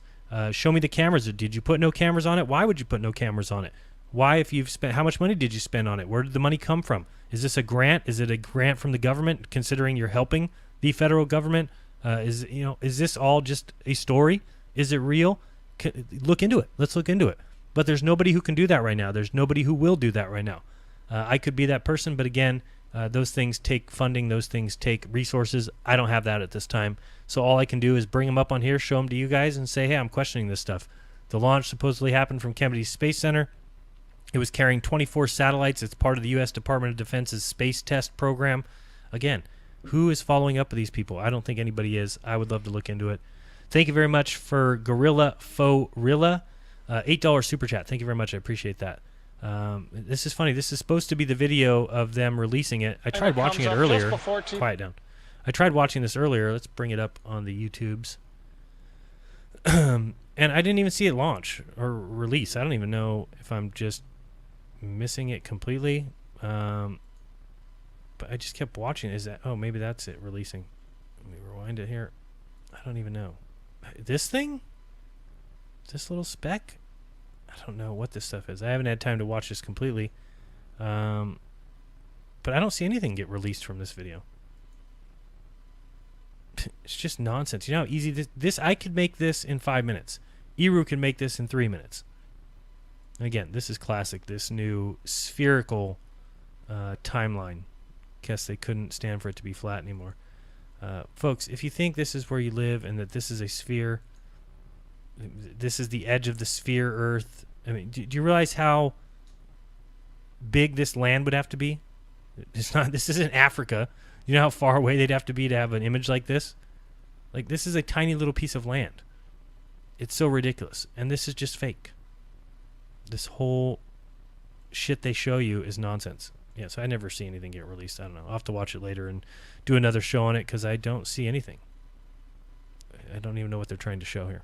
Show me the cameras. Did you put no cameras on it? Why would you put no cameras on it? Why, if you've spent, how much money did you spend on it? Where did the money come from? Is this a grant? Is it a grant from the government, considering you're helping the federal government? Is this all just a story? Is it real? Look into it. Let's look into it. But there's nobody who can do that right now. There's nobody who will do that right now. I could be that person, but again, those things take funding. Those things take resources. I don't have that at this time. So all I can do is bring them up on here, show them to you guys, and say, hey, I'm questioning this stuff. The launch supposedly happened from Kennedy Space Center. It was carrying 24 satellites. It's part of the U.S. Department of Defense's space test program. Again, who is following up with these people? I don't think anybody is. I would love to look into it. Thank you very much for Gorilla Forilla. $8 super chat. Thank you very much. I appreciate that. This is funny. This is supposed to be the video of them releasing it. I tried watching it earlier. Quiet down. I tried watching this earlier. Let's bring it up on the YouTubes. And I didn't even see it launch or release. I don't even know if I'm just missing it completely. But I just kept watching. Is that? Oh, maybe that's it releasing. Let me rewind it here. I don't even know. This thing? This little speck? I don't know what this stuff is. I haven't had time to watch this completely. But I don't see anything get released from this video. It's just nonsense. You know how easy this I could make this in 5 minutes. Eru can make this in 3 minutes. Again, this is classic. This new spherical timeline. Guess they couldn't stand for it to be flat anymore. Folks, if you think this is where you live and that this is a sphere, this is the edge of the sphere Earth. I mean, do you realize how big this land would have to be? It's not. This isn't Africa. You know how far away they'd have to be to have an image like this? Like, this is a tiny little piece of land. It's so ridiculous. And this is just fake. This whole shit they show you is nonsense. Yeah, so I never see anything get released. I don't know. I'll have to watch it later and do another show on it because I don't see anything. I don't even know what they're trying to show here.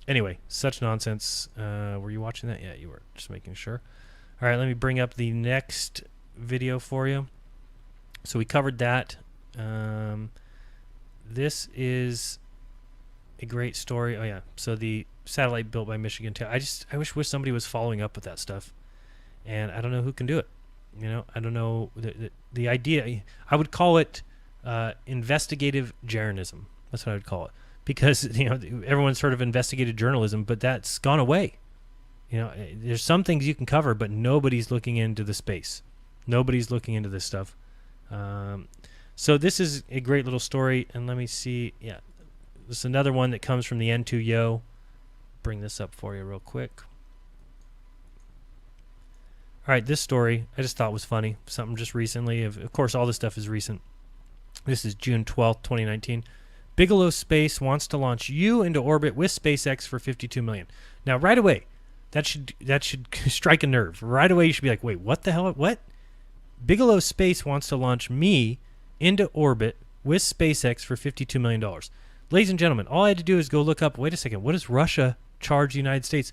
Anyway, such nonsense. Were you watching that? Yeah, you were. Just making sure. All right, let me bring up the next video for you. So we covered that. This is a great story. Oh, yeah. So the satellite built by Michigan Tech. I wish somebody was following up with that stuff. And I don't know who can do it. You know, I don't know. The idea, I would call it investigative jeranism. That's what I would call it. Because, you know, everyone's heard of investigative journalism, but that's gone away. You know, there's some things you can cover, but nobody's looking into the space. Nobody's looking into this stuff. So this is a great little story, and let me see. Yeah, this is another one that comes from the N2Yo. Bring this up for you real quick. All right, this story I just thought was funny. Something just recently. Of course, all this stuff is recent. This is June 12th, 2019. Bigelow Space wants to launch you into orbit with SpaceX for $52 million. Now, right away, that should strike a nerve. Right away, you should be like, wait, what the hell? What? Bigelow Space wants to launch me into orbit with SpaceX for $52 million. Ladies and gentlemen, all I had to do is go look up, wait a second, what does Russia charge the United States?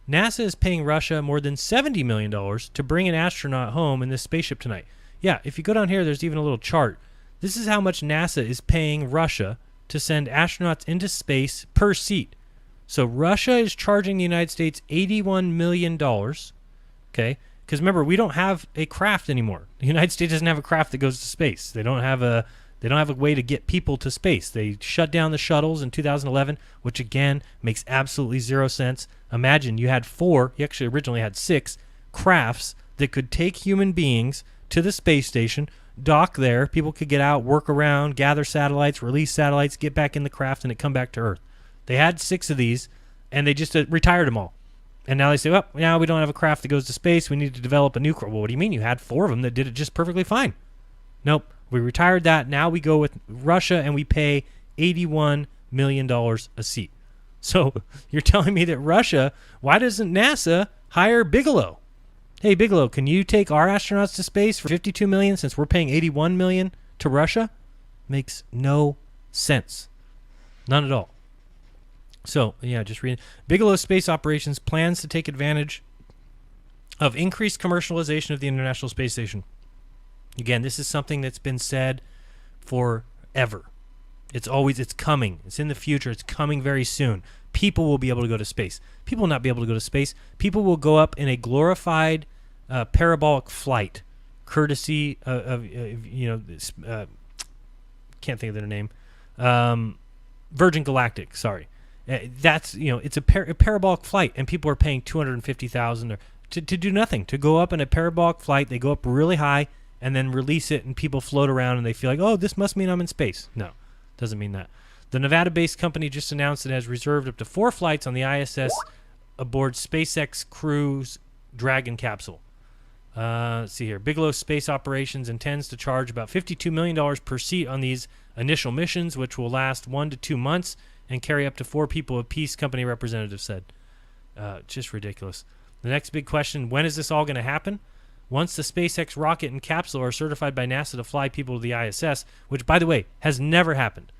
NASA is paying Russia more than $70 million to bring an astronaut home in this spaceship tonight. Yeah, if you go down here, there's even a little chart. This is how much NASA is paying Russia to send astronauts into space per seat. So Russia is charging the United States $81 million, okay? Because remember, we don't have a craft anymore. The United States doesn't have a craft that goes to space. They don't have a way to get people to space. They shut down the shuttles in 2011, which again makes absolutely zero sense. Imagine you had 4, you actually originally had 6 crafts that could take human beings to the space station, dock there, people could get out, work around, gather satellites, release satellites, get back in the craft, and it come back to Earth. They had 6 of these, and they just retired them all. And now they say, well, now we don't have a craft that goes to space. We need to develop a new craft. Well, what do you mean? You had 4 of them that did it just perfectly fine. Nope. We retired that. Now we go with Russia, and we pay $81 million a seat. So you're telling me that Russia, why doesn't NASA hire Bigelow? Hey, Bigelow, can you take our astronauts to space for $52 million since we're paying $81 million to Russia? Makes no sense. None at all. So, yeah, just reading. Bigelow Space Operations plans to take advantage of increased commercialization of the International Space Station. Again, this is something that's been said forever. It's coming. It's in the future. It's coming very soon. People will be able to go to space. People will not be able to go to space. People will go up in a glorified parabolic flight, courtesy of can't think of their name, Virgin Galactic. Sorry, that's it's a parabolic flight, and people are paying $250,000 to do nothing, to go up in a parabolic flight. They go up really high and then release it, and people float around, and they feel like, oh, this must mean I'm in space. No, doesn't mean that. The Nevada-based company just announced it has reserved up to 4 flights on the ISS aboard SpaceX Crew's Dragon capsule. Let's see here. Bigelow Space Operations intends to charge about $52 million per seat on these initial missions, which will last 1 to 2 months and carry up to 4 people apiece, company representative said. Just ridiculous. The next big question, when is this all going to happen? Once the SpaceX rocket and capsule are certified by NASA to fly people to the ISS, which, by the way, has never happened.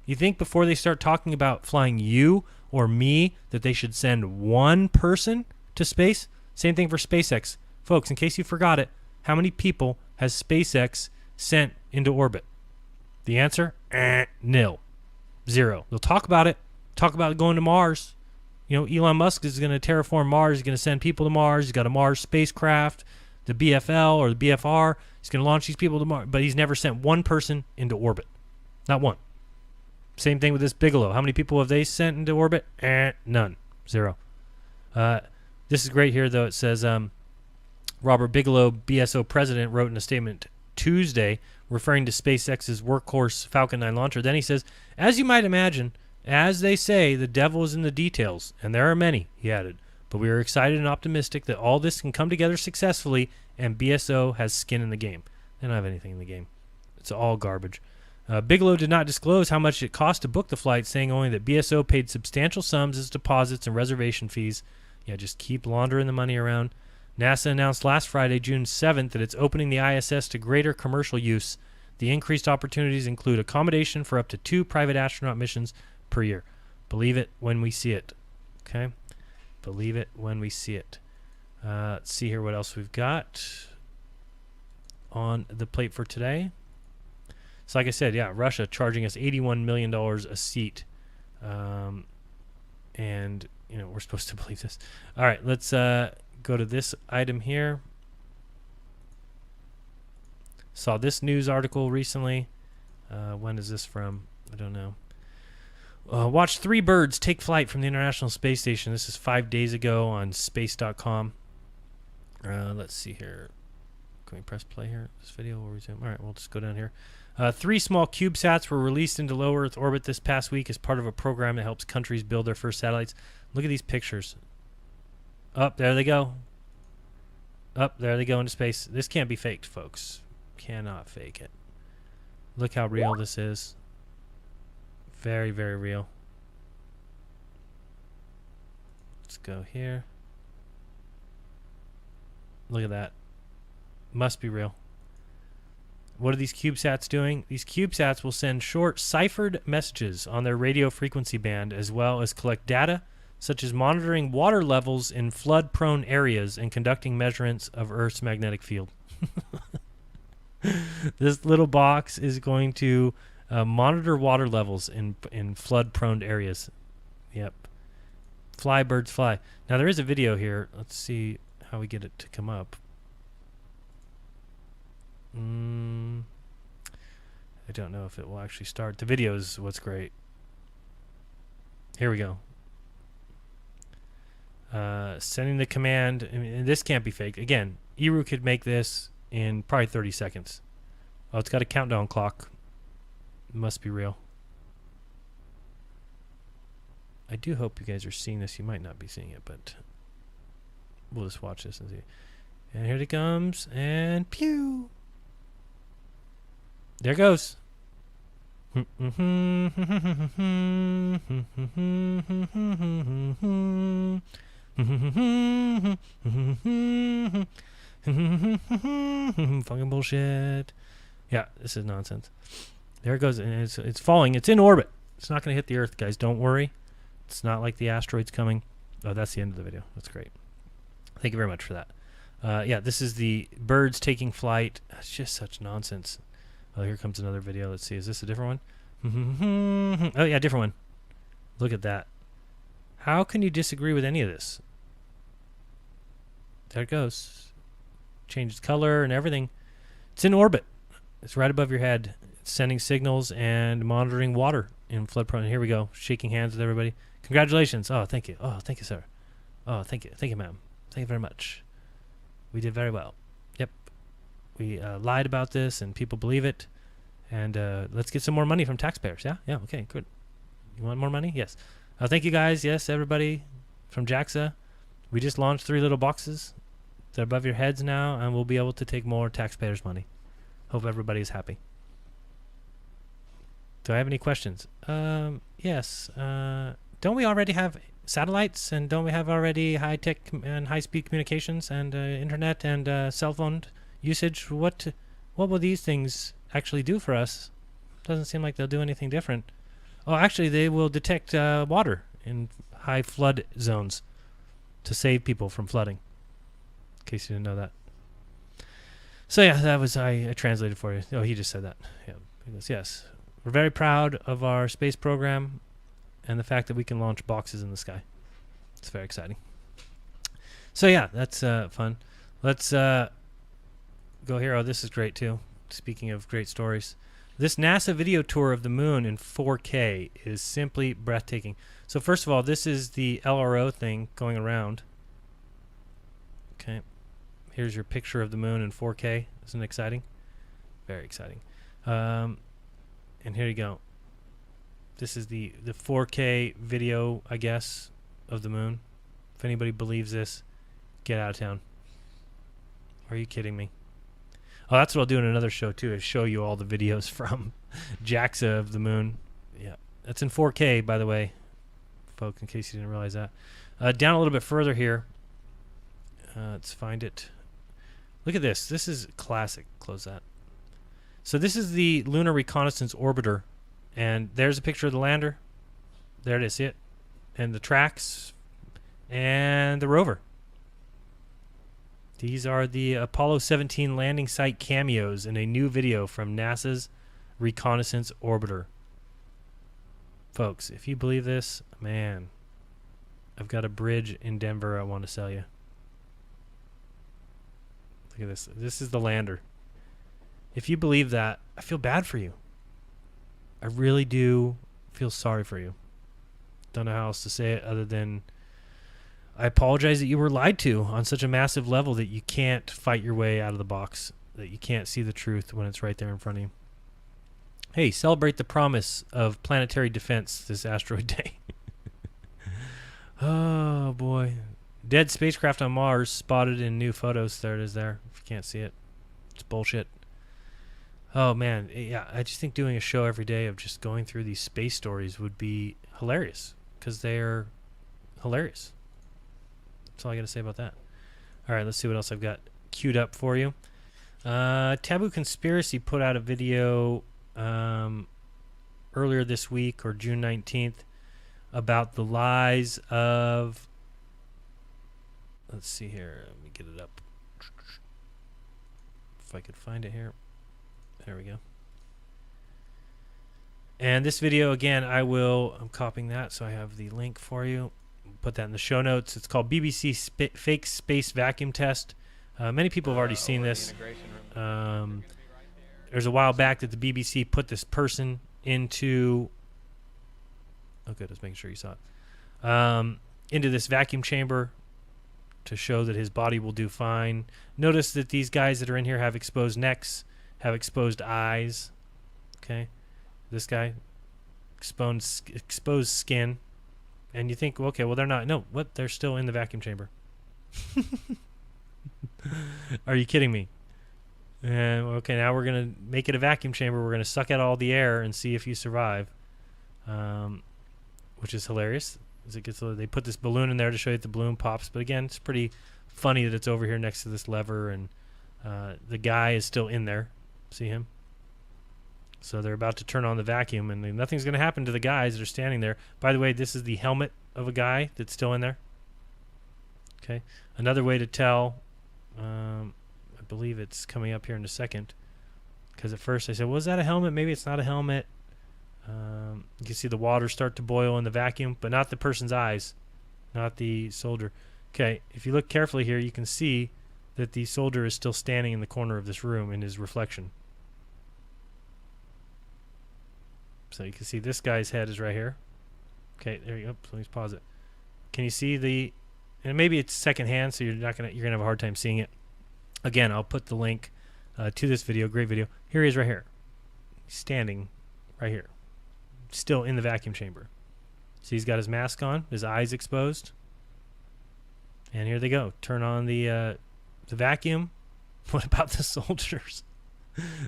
You think before they start talking about flying you or me that they should send 1 person to space? Same thing for SpaceX. Folks, in case you forgot it, how many people has SpaceX sent into orbit? The answer? Nil. 0. They'll talk about it. Talk about going to Mars. Elon Musk is going to terraform Mars. He's going to send people to Mars. He's got a Mars spacecraft, the BFL or the BFR. He's going to launch these people to Mars. But he's never sent 1 person into orbit. Not 1. Same thing with this Bigelow. How many people have they sent into orbit? None. 0. This is great here, though. It says, Robert Bigelow, BSO president, wrote in a statement Tuesday referring to SpaceX's workhorse Falcon 9 launcher. Then he says, as you might imagine, as they say, the devil is in the details, and there are many, he added. But we are excited and optimistic that all this can come together successfully, and BSO has skin in the game. They don't have anything in the game. It's all garbage. Bigelow did not disclose how much it cost to book the flight, saying only that BSO paid substantial sums as deposits and reservation fees. Yeah, just keep laundering the money around. NASA announced last Friday, June 7th, that it's opening the ISS to greater commercial use. The increased opportunities include accommodation for up to 2 private astronaut missions per year. Believe it when we see it. Okay? Believe it when we see it. Let's see here what else we've got on the plate for today. So like I said, yeah, Russia charging us $81 million a seat. And, we're supposed to believe this. All right, let's go to this item here. Saw this news article recently. When is this from? I don't know. Watch 3 birds take flight from the International Space Station. This is 5 days ago on space.com. Let's see here. Can we press play here? This video will resume. All right, we'll just go down here. 3 small CubeSats were released into low Earth orbit this past week as part of a program that helps countries build their first satellites. Look at these pictures. Up there they go. Up there they go into space. This can't be faked, folks. Cannot fake it. Look how real this is. Very, very real. Let's go here. Look at that. Must be real. What are these CubeSats doing? These CubeSats will send short ciphered messages on their radio frequency band, as well as collect data such as monitoring water levels in flood-prone areas and conducting measurements of Earth's magnetic field. This little box is going to monitor water levels in flood-prone areas. Yep. Fly, birds, fly. Now, there is a video here. Let's see how we get it to come up. I don't know if it will actually start. The video is what's great. Here we go. Sending the command. I mean, this can't be fake. Again, Eru could make this in probably 30 seconds. Oh, it's got a countdown clock. It must be real. I do hope you guys are seeing this. You might not be seeing it, but we'll just watch this and see. And here it comes. And pew! There it goes. Fucking bullshit. Yeah, this is nonsense. There it goes, and it's falling. It's in orbit. It's not going to hit the Earth, guys. Don't worry. It's not like the asteroid's coming. Oh, that's the end of the video. That's great. Thank you very much for that. Yeah, this is the birds taking flight. It's just such nonsense. Oh, here comes another video. Let's see. Is this a different one? Oh, yeah, different one. Look at that. How can you disagree with any of this? There it goes. Changes color and everything. It's in orbit. It's right above your head. It's sending signals and monitoring water in flood prone. Here we go. Shaking hands with everybody. Congratulations. Oh, thank you. Oh, thank you, sir. Oh, thank you. Thank you, ma'am. Thank you very much. We did very well. Yep. We lied about this and people believe it. And let's get some more money from taxpayers. Yeah? Yeah, okay, good. You want more money? Yes. Thank you, guys. Yes, everybody from JAXA. We just launched 3 little boxes. They're above your heads now, and we'll be able to take more taxpayers' money. Hope everybody's happy. Do I have any questions? Yes. Don't we already have satellites, and don't we have already high-tech and high-speed communications and internet and cell phone usage? What will these things actually do for us? Doesn't seem like they'll do anything different. Oh, actually, they will detect water in high flood zones to save people from flooding. In case you didn't know that. So yeah, that was I translated for you. Oh, he just said that. Yeah, he goes, yes. We're very proud of our space program and the fact that we can launch boxes in the sky. It's very exciting. So yeah, that's fun. Let's go here. Oh, this is great too. Speaking of great stories. This NASA video tour of the moon in 4K is simply breathtaking. So first of all, this is the LRO thing going around. Okay. Here's your picture of the moon in 4K. Isn't it exciting? Very exciting. And here you go. This is the 4K video, I guess, of the moon. If anybody believes this, get out of town. Are you kidding me? Oh, that's what I'll do in another show, too, is show you all the videos from JAXA of the moon. Yeah. That's in 4K, by the way, folks, in case you didn't realize that. Down a little bit further here. Let's find it. Look at this. This is classic. Close that. So this is the Lunar Reconnaissance Orbiter. And there's a picture of the lander. There it is. See it? And the tracks. And the rover. These are the Apollo 17 landing site cameos in a new video from NASA's Reconnaissance Orbiter. Folks, if you believe this, man, I've got a bridge in Denver I want to sell you. Look at this. This is the lander. If you believe that, I feel bad for you. I really do feel sorry for you. Don't know how else to say it other than I apologize that you were lied to on such a massive level that you can't fight your way out of the box, that you can't see the truth when it's right there in front of you. Hey, celebrate the promise of planetary defense this asteroid day. Oh, boy. Dead spacecraft on Mars spotted in new photos. There it is there. If you can't see it, it's bullshit. Oh, man. Yeah, I just think doing a show every day of just going through these space stories would be hilarious because they're hilarious. That's all I got to say about that. All right, let's see what else I've got queued up for you. Taboo Conspiracy put out a video earlier this week, or June 19th, about the lies of... Let's see here. Let me get it up. If I could find it here. There we go. And this video, again, I'm copying that so I have the link for you. Put that in the show notes. It's called BBC Fake Space Vacuum Test. Many people have already seen this. There's a while back that the BBC put this person into... Oh, good. I was making sure you saw it. Into this vacuum chamber to show that his body will do fine. Notice that these guys that are in here have exposed necks, have exposed eyes. Okay. This guy, exposed skin. And you think, well, okay, well, they're not. No, what? They're still in the vacuum chamber. Are you kidding me? Okay, now we're going to make it a vacuum chamber. We're going to suck out all the air and see if you survive, which is hilarious. As it gets, they put this balloon in there to show you that the balloon pops. But again, it's pretty funny that it's over here next to this lever, and the guy is still in there. See him? So they're about to turn on the vacuum, and nothing's going to happen to the guys that are standing there. By the way, this is the helmet of a guy that's still in there. Okay. Another way to tell, I believe it's coming up here in a second, because at first I said, was that a helmet? Maybe it's not a helmet. You can see the water start to boil in the vacuum, but not the person's eyes, not the soldier. Okay, if you look carefully here, you can see that the soldier is still standing in the corner of this room in his reflection. So you can see this guy's head is right here. Okay, there you go. So let's pause it. Can you see the? And maybe it's secondhand, so you're gonna have a hard time seeing it. Again, I'll put the link to this video. Great video. Here he is, right here. He's standing right here, still in the vacuum chamber. So he's got his mask on, his eyes exposed, and here they go. Turn on the vacuum. What about the soldiers?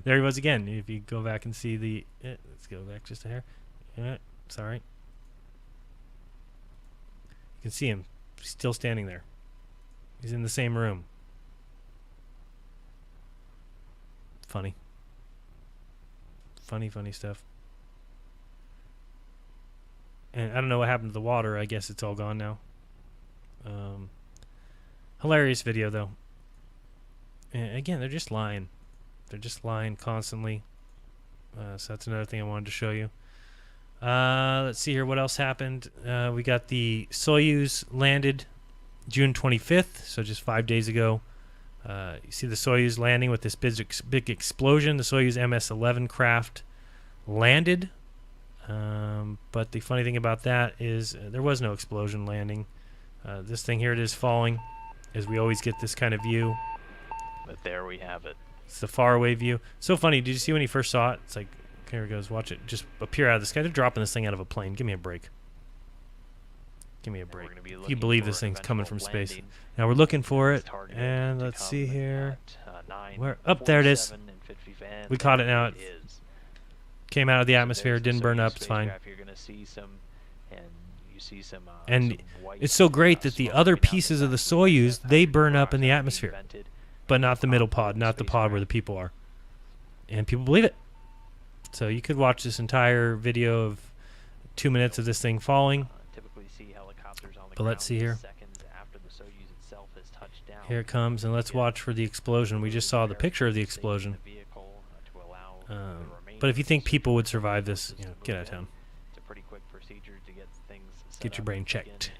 There he was again. If you go back and see the... let's go back just a hair. Sorry. You can see him. He's still standing there. He's in the same room. Funny. Funny stuff. And I don't know what happened to the water. I guess it's all gone now. Hilarious video, though. And again, they're just lying. They're just lying constantly. So that's another thing I wanted to show you. Let's see here. What else happened? We got the Soyuz landed June 25th, so just 5 days ago. You see the Soyuz landing with this big explosion. The Soyuz MS-11 craft landed. But the funny thing about that is there was no explosion landing. This thing here, it is falling, as we always get this kind of view. But there we have it. It's the faraway view. So funny. Did you see when he first saw it? It's like, here it goes. Watch it just appear out of the sky. They're dropping this thing out of a plane. Give me a break. Give me a break. If you believe this thing's coming from space. Now we're looking for it. And let's see here. Where? Up there it is. We caught it now. It came out of the atmosphere. Didn't burn up. It's fine. And it's so great that the other pieces of the Soyuz, they burn up in the atmosphere. But not the middle pod, not the pod where the people are. And people believe it. So you could watch this entire video of 2 minutes of this thing falling. But let's see here. Here it comes, and let's watch for the explosion. We just saw the picture of the explosion. But if you think people would survive this, get out of town. Get your brain checked.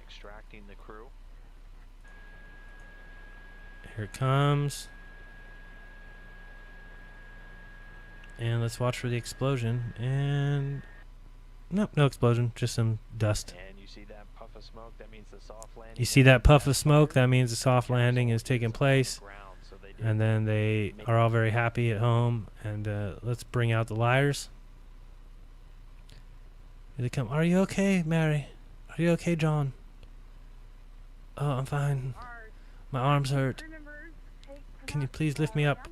Here it comes. And let's watch for the explosion. And nope, no explosion, just some dust. And You see that puff of smoke? That means the soft landing. You see that puff of smoke? That means the soft landing is taking place. And then they are all very happy at home. And let's bring out the liars. Here they come. Are you okay, Mary? Are you okay, John? Oh, I'm fine. My arms hurt. Can you please lift me up?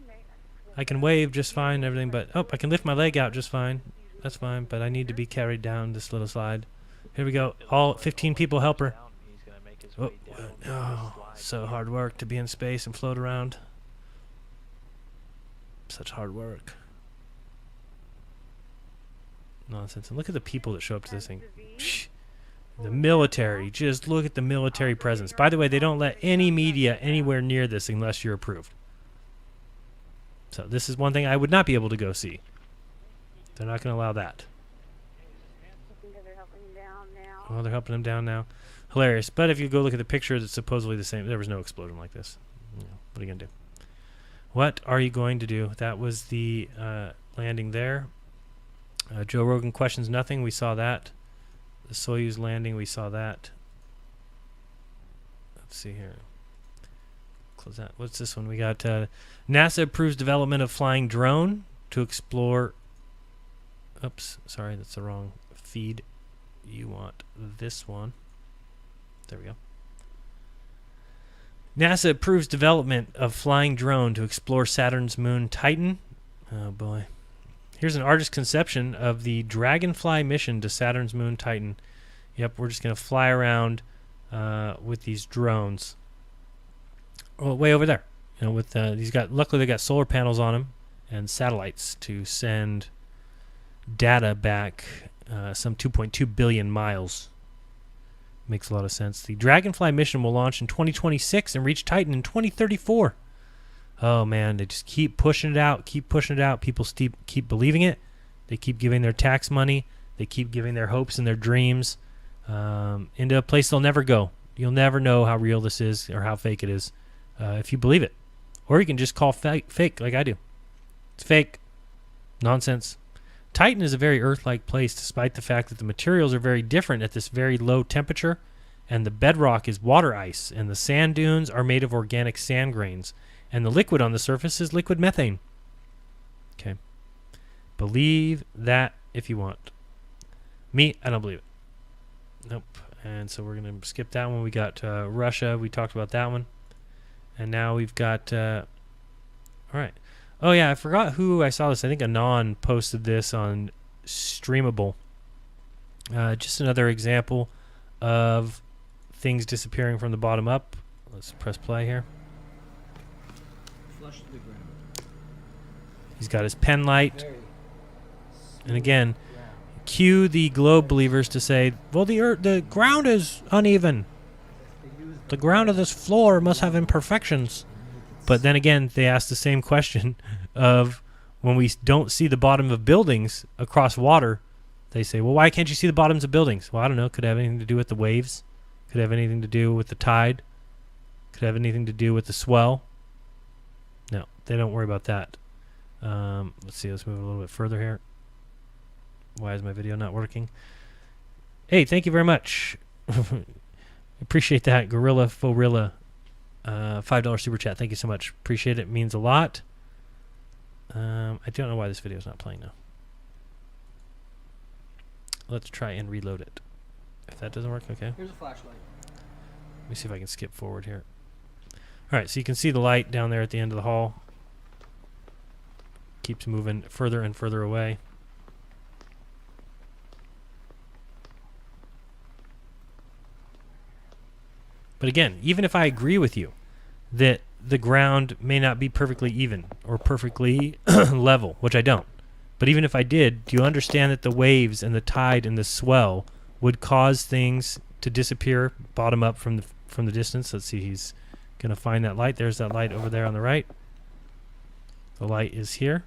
I can wave just fine and everything, but... Oh, I can lift my leg out just fine. That's fine, but I need to be carried down this little slide. Here we go. All 15 people help her. Oh, so hard work to be in space and float around. Such hard work. Nonsense. And look at the people that show up to this thing. Shh. The military. Just look at the military presence. By the way, they don't let any media anywhere near this unless you're approved. So this is one thing I would not be able to go see. They're not going to allow that. Oh, they're helping him down now. Hilarious. But if you go look at the picture, it's supposedly the same. There was no explosion like this. You know, what are you going to do? What are you going to do? That was the landing there. Joe Rogan questions nothing. We saw that. The Soyuz landing, we saw that. Let's see here. Close that. What's this one? We got NASA approves development of flying drone to explore. Oops, sorry, that's the wrong feed. You want this one. There we go. NASA approves development of flying drone to explore Saturn's moon Titan. Oh boy. Here's an artist's conception of the Dragonfly mission to Saturn's moon Titan. Yep, we're just going to fly around with these drones. Oh, way over there. You know, with luckily they got solar panels on them and satellites to send data back some 2.2 billion miles. Makes a lot of sense. The Dragonfly mission will launch in 2026 and reach Titan in 2034. Oh man, they just keep pushing it out, keep pushing it out. People keep believing it. They keep giving their tax money. They keep giving their hopes and their dreams into a place they'll never go. You'll never know how real this is or how fake it is if you believe it. Or you can just call fake like I do. It's fake. Nonsense. Titan is a very Earth-like place despite the fact that the materials are very different at this very low temperature, and the bedrock is water ice, and the sand dunes are made of organic sand grains, and the liquid on the surface is liquid methane. Okay. Believe that if you want. Me, I don't believe it. Nope. And so we're going to skip that one. We got Russia. We talked about that one. And now we've got... all right. Oh, yeah, I forgot who I saw this. I think Anon posted this on Streamable. Just another example of things disappearing from the bottom up. Let's press play here. Flush to the ground. He's got his pen light. And again, cue the globe believers to say, well, the ground is uneven. The ground of this floor must have imperfections. But then again, they ask the same question of when we don't see the bottom of buildings across water, they say, well, why can't you see the bottoms of buildings? Well, I don't know. Could have anything to do with the waves. Could have anything to do with the tide. Could have anything to do with the swell. No, they don't worry about that. Let's see. Let's move a little bit further here. Why is my video not working? Hey, thank you very much. Appreciate that, Gorilla Forilla. $5 super chat. Thank you so much. Appreciate it. Means a lot. I don't know why this video is not playing now. Let's try and reload it. If that doesn't work, okay. Here's a flashlight. Let me see if I can skip forward here. All right, so you can see the light down there at the end of the hall. Keeps moving further and further away. But again, even if I agree with you that the ground may not be perfectly even or perfectly level, which I don't, but even if I did, do you understand that the waves and the tide and the swell would cause things to disappear bottom up from the distance? Let's see, he's going to find that light. There's that light over there on the right. The light is here.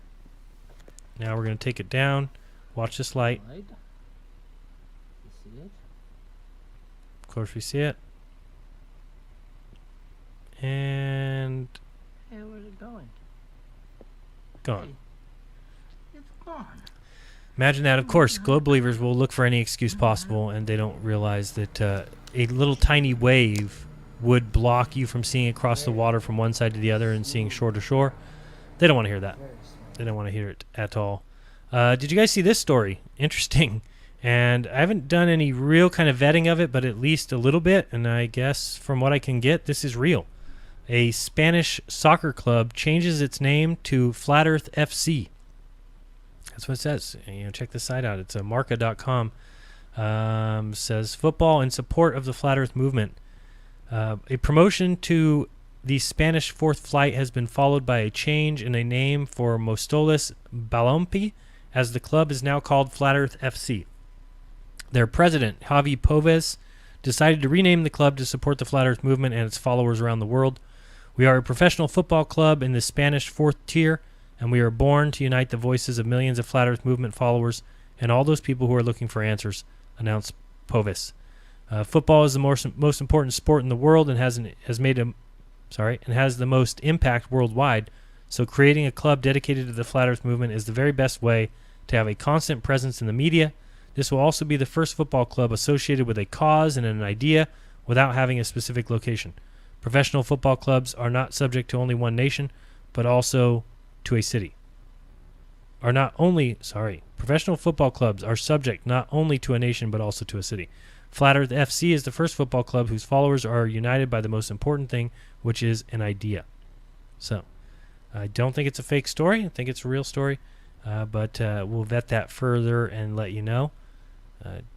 Now we're going to take it down. Watch this light. You see it? Of course we see it. And Hey, where's it going? gone. Hey, it's gone. Imagine that. Of course, globe believers will look for any excuse possible, and they don't realize that a little tiny wave would block you from seeing across the water from one side to the other and seeing shore to shore. They don't want to hear that. They don't want to hear it at all. Did you guys see this story? Interesting. And I haven't done any real kind of vetting of it, but at least a little bit. And I guess from what I can get, this is real. A Spanish soccer club changes its name to Flat Earth FC. That's what it says. Check the site out. It's marca.com. Says football in support of the Flat Earth movement. A promotion to the Spanish fourth flight has been followed by a change in a name for Móstoles Balompié, as the club is now called Flat Earth FC. Their president, Javi Poves, decided to rename the club to support the Flat Earth movement and its followers around the world. We are a professional football club in the Spanish fourth tier, and we are born to unite the voices of millions of Flat Earth movement followers and all those people who are looking for answers, announced Poves. Football is the most important sport in the world and has the most impact worldwide. So creating a club dedicated to the Flat Earth movement is the very best way to have a constant presence in the media. This will also be the first football club associated with a cause and an idea without having a specific location. Professional football clubs are not subject to only one nation, but also to a city. Professional football clubs are subject not only to a nation, but also to a city. Flat Earth FC is the first football club whose followers are united by the most important thing, which is an idea. So, I don't think it's a fake story. I think it's a real story. But we'll vet that further and let you know.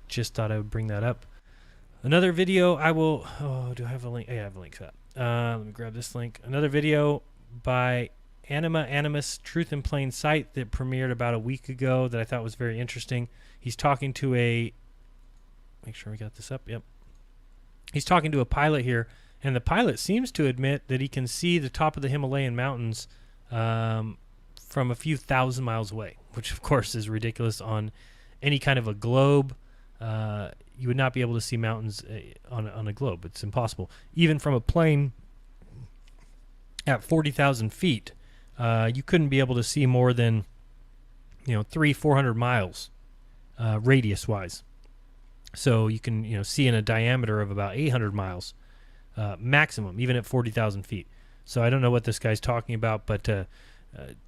Just thought I would bring that up. Another video I will... Oh, do I have a link? Yeah, I have a link for that. Let me grab this link. Another video by Anima Animus, Truth in Plain Sight, that premiered about a week ago that I thought was very interesting. He's talking to a... Make sure we got this up. Yep. He's talking to a pilot here, and the pilot seems to admit that he can see the top of the Himalayan mountains from a few thousand miles away, which of course is ridiculous on any kind of a globe. You would not be able to see mountains on a globe. It's impossible. Even from a plane at 40,000 feet, you couldn't be able to see more than 300-400 miles radius-wise. So you can see in a diameter of about 800 miles maximum, even at 40,000 feet. So I don't know what this guy's talking about, but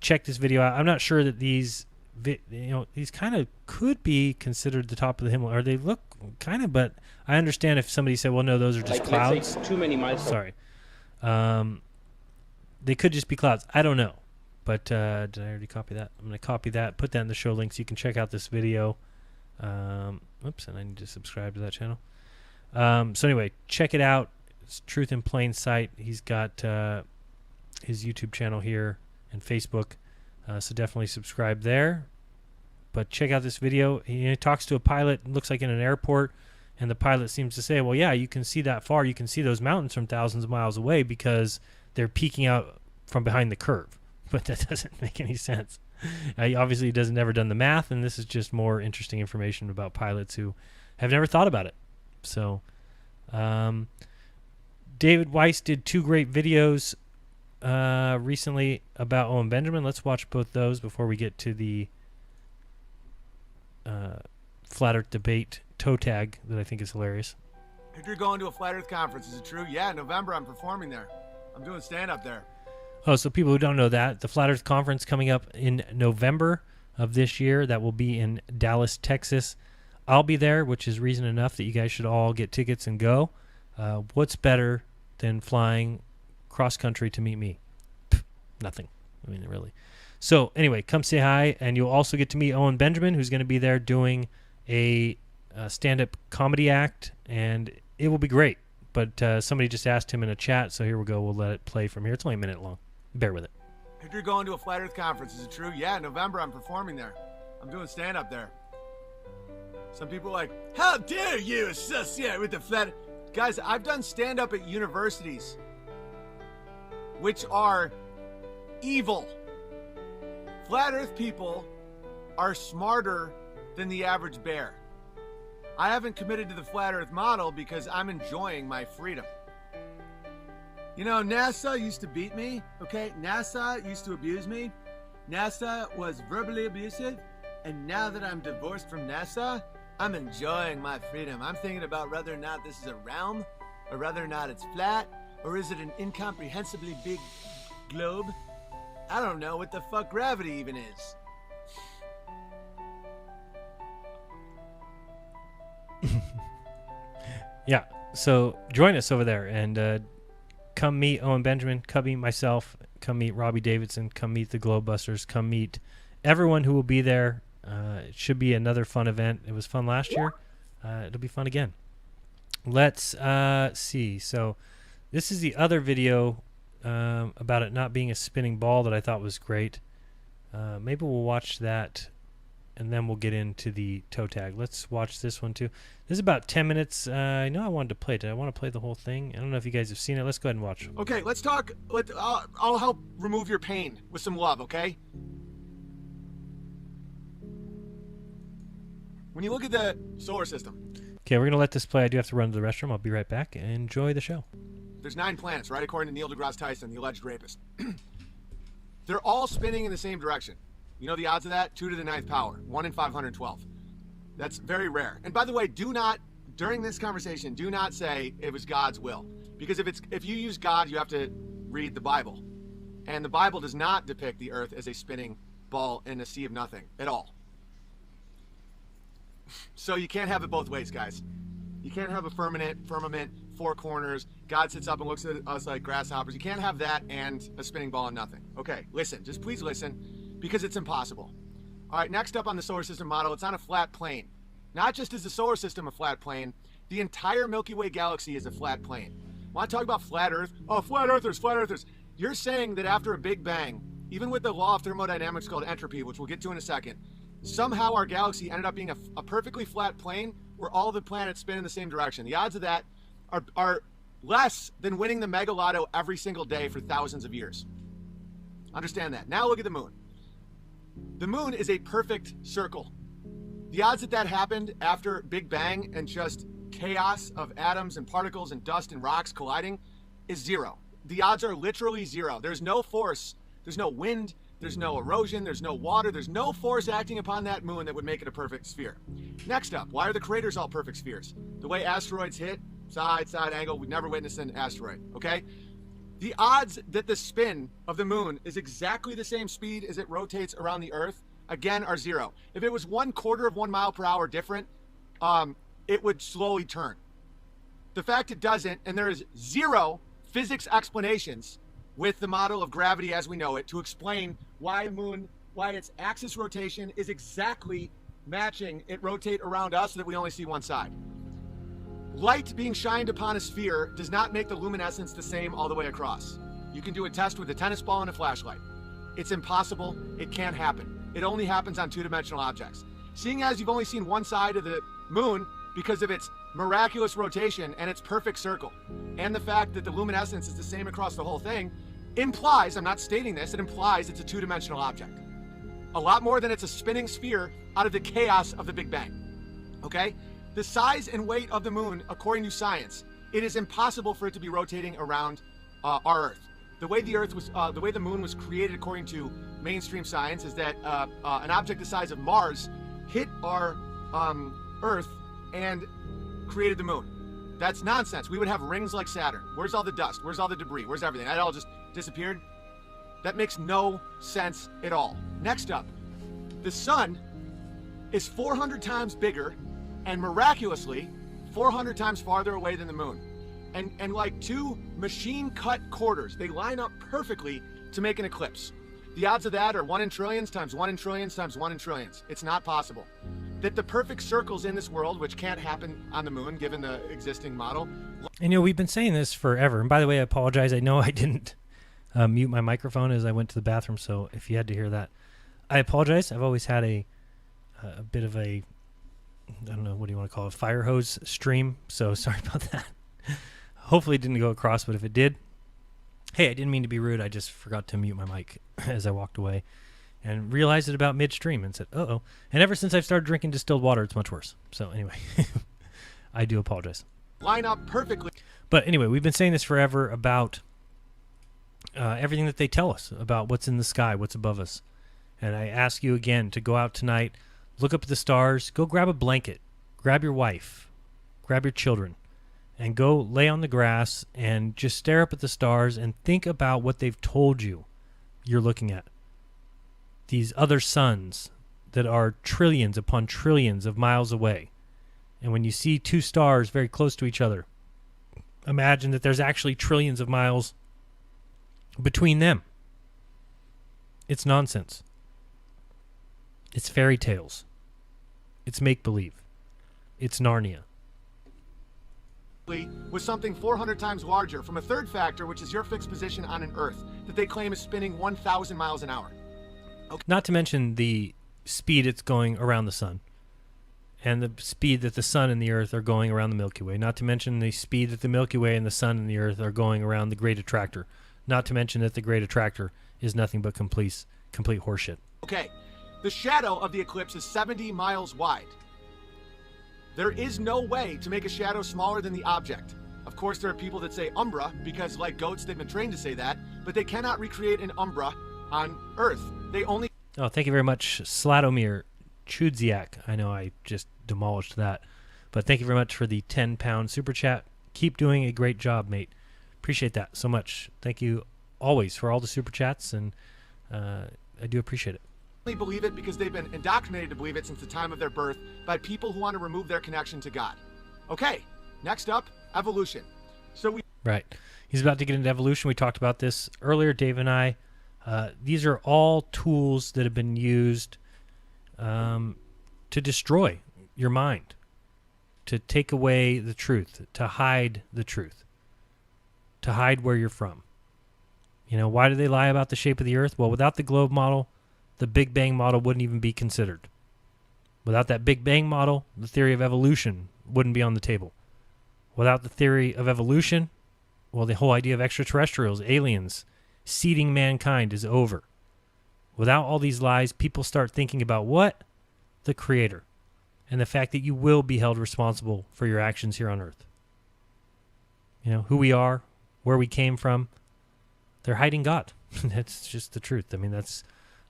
check this video out. I'm not sure that these kind of could be considered the top of the Himalaya. Or they look kind of, but I understand if somebody said, well, no, those are just clouds. Let's say too many miles. Sorry. They could just be clouds. I don't know. But did I already copy that? I'm going to copy that, put that in the show link so you can check out this video. Oops, and I need to subscribe to that channel. So anyway, check it out. It's Truth in Plain Sight. He's got his YouTube channel here and Facebook. So definitely subscribe there. But check out this video. He talks to a pilot, looks like in an airport, and the pilot seems to say, well, yeah, you can see that far. You can see those mountains from thousands of miles away because they're peeking out from behind the curve. But that doesn't make any sense. Obviously, he doesn't never done the math, and this is just more interesting information about pilots who have never thought about it. So, David Weiss did 2 great videos recently about Owen Benjamin. Let's watch both those before we get to the Flat Earth debate toe tag that I think is hilarious. If you're going to a Flat Earth conference, is it true? Yeah, in November I'm performing there. I'm doing stand-up there. Oh, so people who don't know that, the Flat Earth Conference coming up in November of this year, that will be in Dallas, Texas. I'll be there, which is reason enough that you guys should all get tickets and go. What's better than flying cross-country to meet me? Nothing. I mean, really. So, anyway, come say hi, and you'll also get to meet Owen Benjamin, who's going to be there doing a stand-up comedy act, and it will be great. But somebody just asked him in a chat, so here we go. We'll let it play from here. It's only a minute long. Bear with it. If you're going to a Flat Earth conference, is it true? Yeah, in November I'm performing there. I'm doing stand-up there. Some people are like, how dare you associate with the Flat... Guys, I've done stand-up at universities, which are evil. Flat Earth people are smarter than the average bear. I haven't committed to the Flat Earth model because I'm enjoying my freedom. You know, NASA used to beat me, okay? NASA used to abuse me. NASA was verbally abusive. And now that I'm divorced from NASA, I'm enjoying my freedom. I'm thinking about whether or not this is a realm, or whether or not it's flat, or is it an incomprehensibly big globe? I don't know what the fuck gravity even is. Yeah, so join us over there and come meet Owen Benjamin, come meet myself, come meet Robbie Davidson, come meet the Globebusters, come meet everyone who will be there. It should be another fun event. It was fun last year. It'll be fun again. Let's see. So this is the other video about it not being a spinning ball that I thought was great. Maybe we'll watch that and then we'll get into the toe tag. Let's watch this one too. This is about 10 minutes. I know I wanted to play it. Did I want to play the whole thing? I don't know if you guys have seen it. Let's go ahead and watch. Okay, let's talk. I'll help remove your pain with some love, okay? When you look at the solar system. Okay, we're going to let this play. I do have to run to the restroom. I'll be right back. Enjoy the show. There's 9 planets, right? According to Neil deGrasse Tyson, the alleged rapist. They're all spinning in the same direction. You know the odds of that? 2 to the 9th power. 1 in 512. That's very rare. And by the way, do not, during this conversation, do not say it was God's will. Because if you use God, you have to read the Bible. And the Bible does not depict the earth as a spinning ball in a sea of nothing at all. So you can't have it both ways, guys. You can't have a firmament, 4 corners. God sits up and looks at us like grasshoppers. You can't have that and a spinning ball and nothing. Okay, listen. Just please listen, because it's impossible. All right, next up on the solar system model, it's on a flat plane. Not just is the solar system a flat plane, the entire Milky Way galaxy is a flat plane. Want to talk about flat Earth? Oh, flat earthers, flat earthers. You're saying that after a Big Bang, even with the law of thermodynamics called entropy, which we'll get to in a second, somehow our galaxy ended up being a perfectly flat plane where all the planets spin in the same direction. The odds of that are less than winning the Mega Lotto every single day for thousands of years. Understand that. Now look at the moon. The moon is a perfect circle. The odds that happened after Big Bang and just chaos of atoms and particles and dust and rocks colliding is 0. The odds are literally 0. There's no force, there's no wind, there's no erosion, there's no water, there's no force acting upon that moon that would make it a perfect sphere. Next up, why are the craters all perfect spheres? The way asteroids hit, side angle, we've never witnessed an asteroid, okay? The odds that the spin of the moon is exactly the same speed as it rotates around the Earth, again, are 0. If it was 1/4 of 1 mile per hour different, it would slowly turn. The fact it doesn't, and there is 0 physics explanations with the model of gravity as we know it to explain why the moon, why its axis rotation is exactly matching it rotate around us so that we only see one side. Light being shined upon a sphere does not make the luminescence the same all the way across. You can do a test with a tennis ball and a flashlight. It's impossible. It can't happen. It only happens on 2-dimensional objects. Seeing as you've only seen one side of the moon because of its miraculous rotation and its perfect circle, and the fact that the luminescence is the same across the whole thing, implies, I'm not stating this, it implies it's a 2-dimensional object. A lot more than it's a spinning sphere out of the chaos of the Big Bang. Okay? The size and weight of the moon, according to science, it is impossible for it to be rotating around our Earth. The way the moon was created, according to mainstream science, is that an object the size of Mars hit our Earth and created the moon. That's nonsense. We would have rings like Saturn. Where's all the dust? Where's all the debris? Where's everything? That all just disappeared? That makes no sense at all. Next up, the sun is 400 times bigger and miraculously 400 times farther away than the moon. And like 2 machine-cut quarters, they line up perfectly to make an eclipse. The odds of that are 1 in trillions times 1 in trillions times 1 in trillions. It's not possible. That the perfect circles in this world, which can't happen on the moon given the existing model. And we've been saying this forever. And by the way, I apologize. I know I didn't mute my microphone as I went to the bathroom, so if you had to hear that, I apologize. I've always had a bit of a, I don't know, what do you want to call it, fire hose stream, so sorry about that. Hopefully it didn't go across, but if it did, hey, I didn't mean to be rude. I just forgot to mute my mic as I walked away and realized it about midstream and said, uh-oh. And ever since I've started drinking distilled water, it's much worse. So anyway, I do apologize. Line up perfectly. But anyway, we've been saying this forever about everything that they tell us about what's in the sky, what's above us. And I ask you again to go out tonight, look up at the stars, go grab a blanket, grab your wife, grab your children, and go lay on the grass and just stare up at the stars and think about what they've told you you're looking at. These other suns that are trillions upon trillions of miles away. And when you see two stars very close to each other, imagine that there's actually trillions of miles between them. It's nonsense. It's fairy tales. It's make-believe. It's Narnia. With something 400 times larger from a third factor, which is your fixed position on an Earth that they claim is spinning 1,000 miles an hour. Okay. Not to mention the speed it's going around the sun, and the speed that the sun and the Earth are going around the Milky Way. Not to mention the speed that the Milky Way and the sun and the Earth are going around the Great Attractor. Not to mention that the Great Attractor is nothing but complete horseshit. Okay, the shadow of the eclipse is 70 miles wide. There is no way to make a shadow smaller than the object. Of course, there are people that say umbra, because like goats, they've been trained to say that, but they cannot recreate an umbra on Earth. They only... Oh, thank you very much, Sladomir Chudziak. I know I just demolished that, but thank you very much for the 10-pound super chat. Keep doing a great job, mate. Appreciate that so much. Thank you always for all the super chats, and I do appreciate it. Only believe it because they've been indoctrinated to believe it since the time of their birth by people who want to remove their connection to God. Okay, next up, evolution. Right. He's about to get into evolution. We talked about this earlier, Dave and I. These are all tools that have been used to destroy your mind, to take away the truth, to hide the truth, to hide where you're from. You know, why do they lie about the shape of the Earth? Well, without the globe model, the Big Bang model wouldn't even be considered. Without that Big Bang model, the theory of evolution wouldn't be on the table. Without the theory of evolution, well, the whole idea of extraterrestrials, aliens, seeding mankind is over. Without all these lies, people start thinking about what? The Creator. And the fact that you will be held responsible for your actions here on Earth. You know, who we are, where we came from. They're hiding God. That's just the truth. I mean, that's...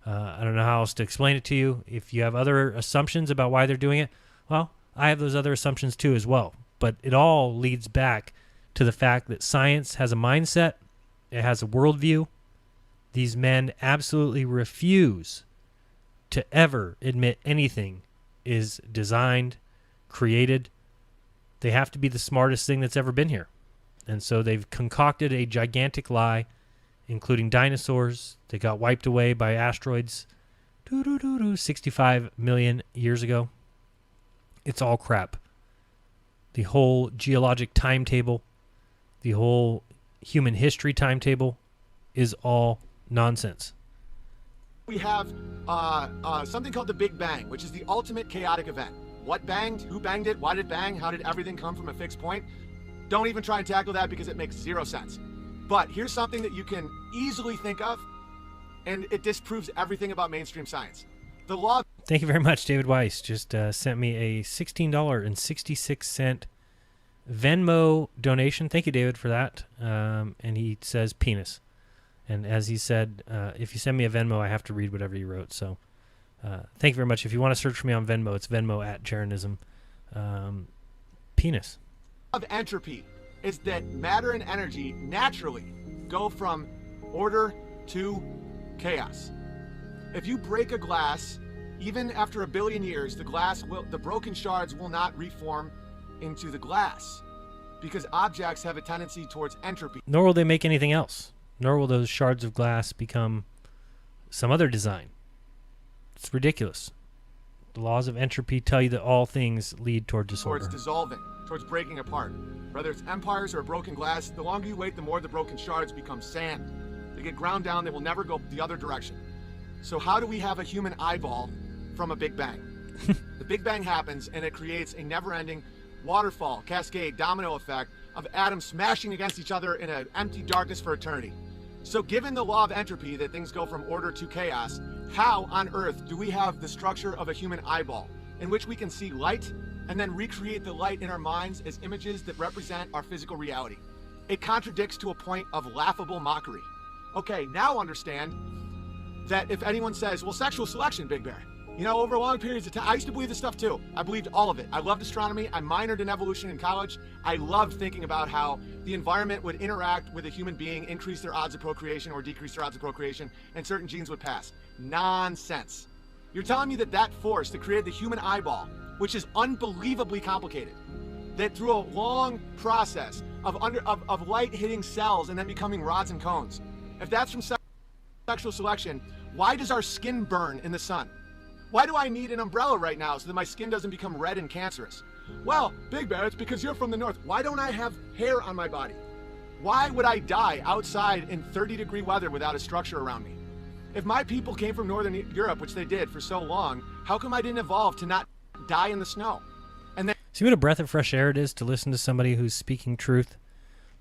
I don't know how else to explain it to you. If you have other assumptions about why they're doing it, well, I have those other assumptions too as well. But it all leads back to the fact that science has a mindset. It has a worldview. These men absolutely refuse to ever admit anything is designed, created. They have to be the smartest thing that's ever been here. And so they've concocted a gigantic lie, including dinosaurs. They got wiped away by asteroids 65 million years ago. It's all crap. The whole geologic timetable, the whole human history timetable is all nonsense. We have something called the Big Bang, which is the ultimate chaotic event. What banged? Who banged it? Why did it bang? How did everything come from a fixed point? Don't even try and tackle that because it makes zero sense. But here's something that you can easily think of, and it disproves everything about mainstream science. The law... Thank you very much, David Weiss. Just sent me a $16.66 Venmo donation. Thank you, David, for that. And he says penis. And as he said, if you send me a Venmo, I have to read whatever you wrote. So thank you very much. If you want to search for me on Venmo, it's Venmo at jeranism. Penis. Of entropy is that matter and energy naturally go from order to chaos. If you break a glass, even after 1 billion years, the broken shards will not reform into the glass because objects have a tendency towards entropy. Nor will they make anything else. Nor will those shards of glass become some other design. It's ridiculous. The laws of entropy tell you that all things lead toward disorder. Towards dissolving, towards breaking apart. Whether it's empires or a broken glass, the longer you wait, the more the broken shards become sand. They get ground down, they will never go the other direction. So how do we have a human eyeball from a Big Bang? The Big Bang happens and it creates a never-ending waterfall, cascade, domino effect of atoms smashing against each other in an empty darkness for eternity. So given the law of entropy that things go from order to chaos, how on earth do we have the structure of a human eyeball in which we can see light and then recreate the light in our minds as images that represent our physical reality? It contradicts to a point of laughable mockery. Okay, now understand that if anyone says, well, sexual selection, Big Bear, You know, over long periods of time, I used to believe this stuff too. I believed all of it. I loved astronomy. I minored in evolution in college. I loved thinking about how the environment would interact with a human being, increase their odds of procreation or decrease their odds of procreation, and certain genes would pass. Nonsense. You're telling me that that force that created the human eyeball, which is unbelievably complicated, that through a long process of light hitting cells and then becoming rods and cones, if that's from sexual selection, why does our skin burn in the sun? Why do I need an umbrella right now so that my skin doesn't become red and cancerous? Well, Big Bear, it's because you're from the north. Why don't I have hair on my body? Why would I die outside in 30-degree weather without a structure around me? If my people came from Northern Europe, which they did for so long, how come I didn't evolve to not die in the snow? And then See what a breath of fresh air it is to listen to somebody who's speaking truth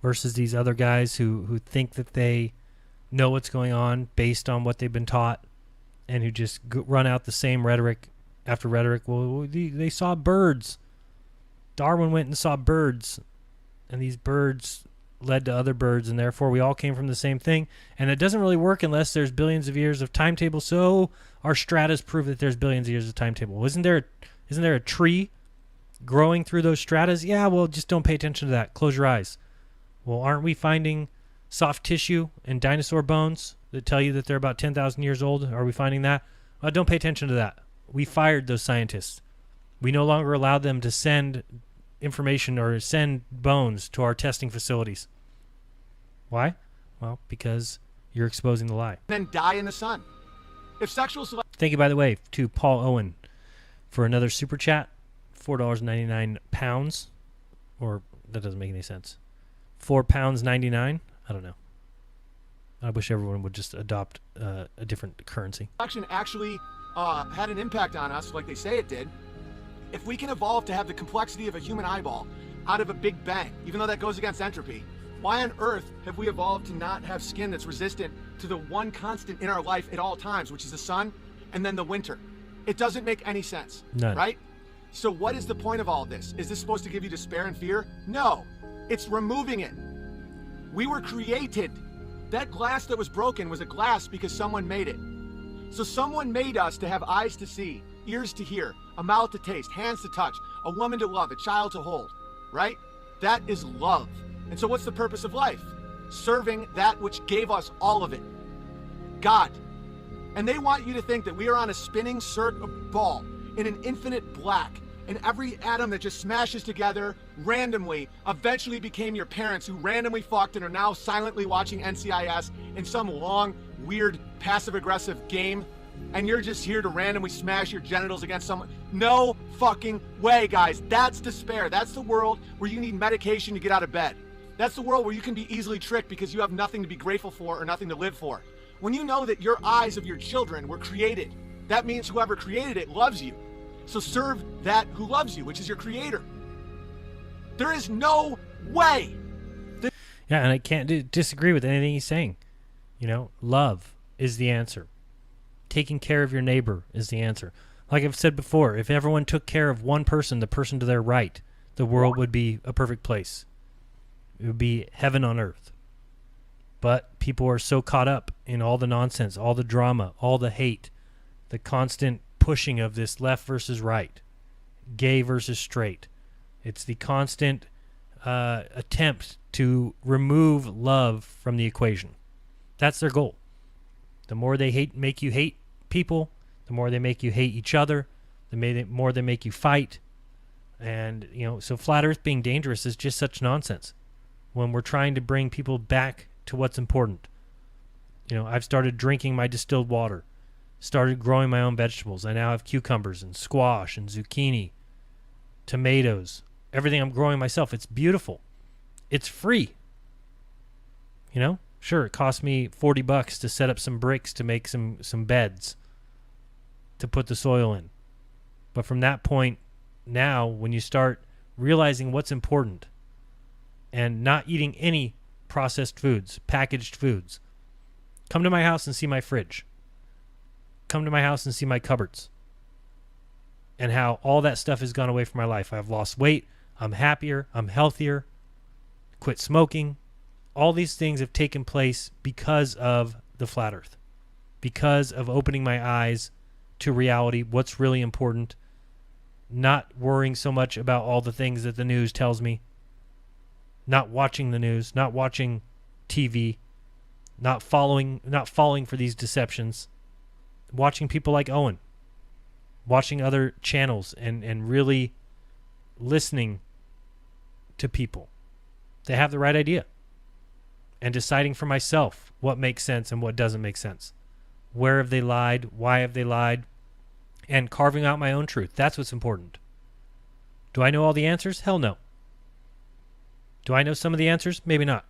versus these other guys who think that they know what's going on based on what they've been taught, and who just run out the same rhetoric after rhetoric. Well, they saw birds. Darwin went and saw birds, and these birds led to other birds, and therefore we all came from the same thing. And it doesn't really work unless there's billions of years of timetable. So our stratas prove that there's billions of years of timetable. Isn't there a tree growing through those stratas? Yeah, well, just don't pay attention to that. Close your eyes. Well, aren't we finding soft tissue and dinosaur bones that tell you that they're about 10,000 years old? Are we finding that? Don't pay attention to that. We fired those scientists. We no longer allow them to send information or send bones to our testing facilities. Why? Well, because you're exposing the lie. then die in the sun. If sexual selection... Thank you, by the way, to Paul Owen for another super chat. $4.99. Or, that doesn't make any sense. £4.99. I don't know. I wish everyone would just adopt a different currency. Selection actually had an impact on us, like they say it did. If we can evolve to have the complexity of a human eyeball out of a big bang, even though that goes against entropy, why on earth have we evolved to not have skin that's resistant to the one constant in our life at all times, which is the sun and then the winter? It doesn't make any sense, None. right? So what is the point of all this? Is this supposed to give you despair and fear? No, it's removing it. We were created. That glass that was broken was a glass because someone made it. So someone made us to have eyes to see, ears to hear, a mouth to taste, hands to touch, a woman to love, a child to hold, right? That is love. And so what's the purpose of life? Serving that which gave us all of it, God. And they want you to think that we are on a spinning ball in an infinite black, and every atom that just smashes together randomly eventually became your parents, who randomly fucked and are now silently watching NCIS in some long, weird, passive-aggressive game, and you're just here to randomly smash your genitals against someone. No fucking way, guys. That's despair. That's the world where you need medication to get out of bed. That's the world where you can be easily tricked because you have nothing to be grateful for or nothing to live for. When you know that your eyes of your children were created, that means whoever created it loves you. So serve that who loves you, which is your creator. There is no way. Yeah, and I can't disagree with anything he's saying. You know, love is the answer. Taking care of your neighbor is the answer. Like I've said before, if everyone took care of one person, the person to their right, the world would be a perfect place. It would be heaven on earth. But people are so caught up in all the nonsense, all the drama, all the hate, the constant pushing of this left versus right, gay versus straight. It's the constant attempt to remove love from the equation. That's their goal. The more they make you hate people, the more they make you hate each other, the more they make you fight. And, you know, so flat earth being dangerous is just such nonsense when we're trying to bring people back to what's important. You know, I've started drinking my distilled water, started growing my own vegetables. I now have cucumbers and squash and zucchini, tomatoes, everything I'm growing myself. It's beautiful. It's free. You know, sure, it cost me $40 to set up some bricks to make some beds to put the soil in. But from that point, now when you start realizing what's important and not eating any processed foods, packaged foods, come to my house and see my fridge. Come to my house and see my cupboards and how all that stuff has gone away from my life. I've lost weight. I'm happier. I'm healthier. Quit smoking. All these things have taken place because of the flat earth, because of opening my eyes to reality, what's really important, not worrying so much about all the things that the news tells me, not watching the news, not watching TV, not falling for these deceptions, watching people like Owen, watching other channels, and really listening to people that have the right idea, and deciding for myself what makes sense and what doesn't make sense. Where have they lied? Why have they lied? And carving out my own truth. That's what's important. Do I know all the answers? Hell no. Do I know some of the answers? Maybe not.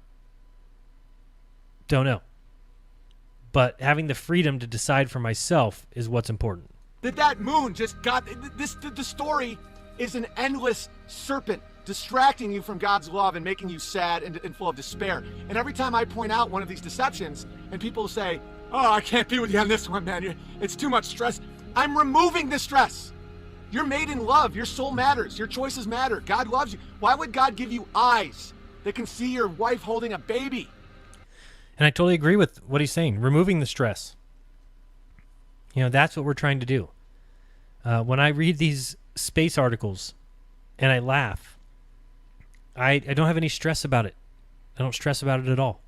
Don't know. But having the freedom to decide for myself is what's important. That moon just got this. The story is an endless serpent distracting you from God's love and making you sad and full of despair. And every time I point out one of these deceptions and people say, "Oh, I can't be with you on this one, man. It's too much stress." I'm removing the stress. You're made in love. Your soul matters. Your choices matter. God loves you. Why would God give you eyes that can see your wife holding a baby? And I totally agree with what he's saying. Removing the stress. You know, that's what we're trying to do. When I read these space articles and I laugh, I don't have any stress about it. I don't stress about it at all.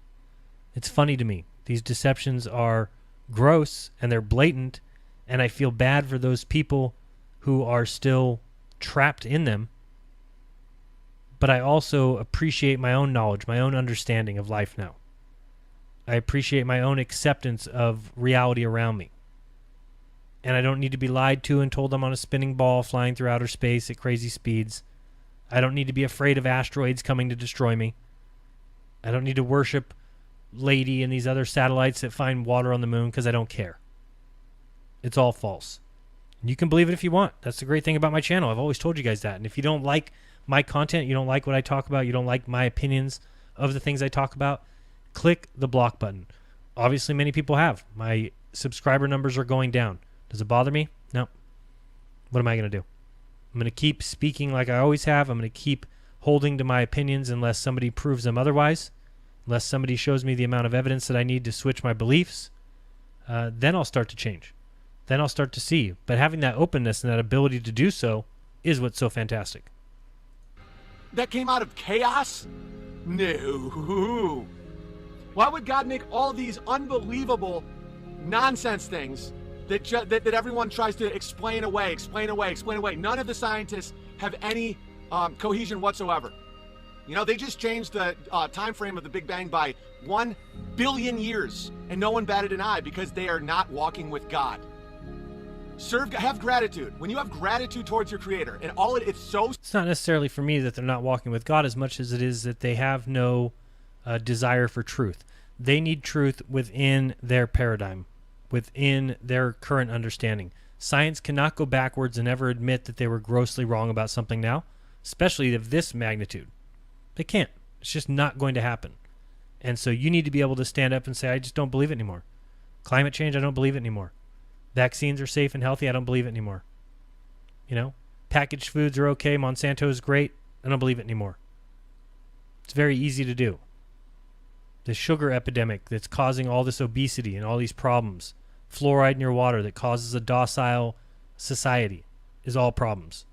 It's funny to me. These deceptions are gross and they're blatant, and I feel bad for those people who are still trapped in them. But I also appreciate my own knowledge, my own understanding of life now. I appreciate my own acceptance of reality around me. And I don't need to be lied to and told I'm on a spinning ball flying through outer space at crazy speeds. I don't need to be afraid of asteroids coming to destroy me. I don't need to worship Lady and these other satellites that find water on the moon because I don't care. It's all false. And you can believe it if you want. That's the great thing about my channel. I've always told you guys that. And if you don't like my content, you don't like what I talk about, you don't like my opinions of the things I talk about, click the block button. Obviously, many people have. My subscriber numbers are going down. Does it bother me? No. What am I going to do? I'm going to keep speaking like I always have. I'm going to keep holding to my opinions unless somebody proves them otherwise, unless somebody shows me the amount of evidence that I need to switch my beliefs. Then I'll start to change. Then I'll start to see. But having that openness and that ability to do so is what's so fantastic. That came out of chaos? No. Why would God make all these unbelievable nonsense things that everyone tries to explain away? None of the scientists have any cohesion whatsoever. You know, they just changed the time frame of the Big Bang by 1 billion years, and no one batted an eye because they are not walking with God. Have gratitude. When you have gratitude towards your Creator, and it's not necessarily for me that they're not walking with God as much as it is that they have no desire for truth. They need truth within their paradigm, within their current understanding. Science cannot go backwards and ever admit that they were grossly wrong about something now, especially of this magnitude. They can't. It's just not going to happen. And so you need to be able to stand up and say, I just don't believe it anymore. Climate change, I don't believe it anymore. Vaccines are safe and healthy, I don't believe it anymore. You know, packaged foods are okay, Monsanto is great, I don't believe it anymore. It's very easy to do. The sugar epidemic that's causing all this obesity and all these problems, fluoride in your water that causes a docile society, is all problems.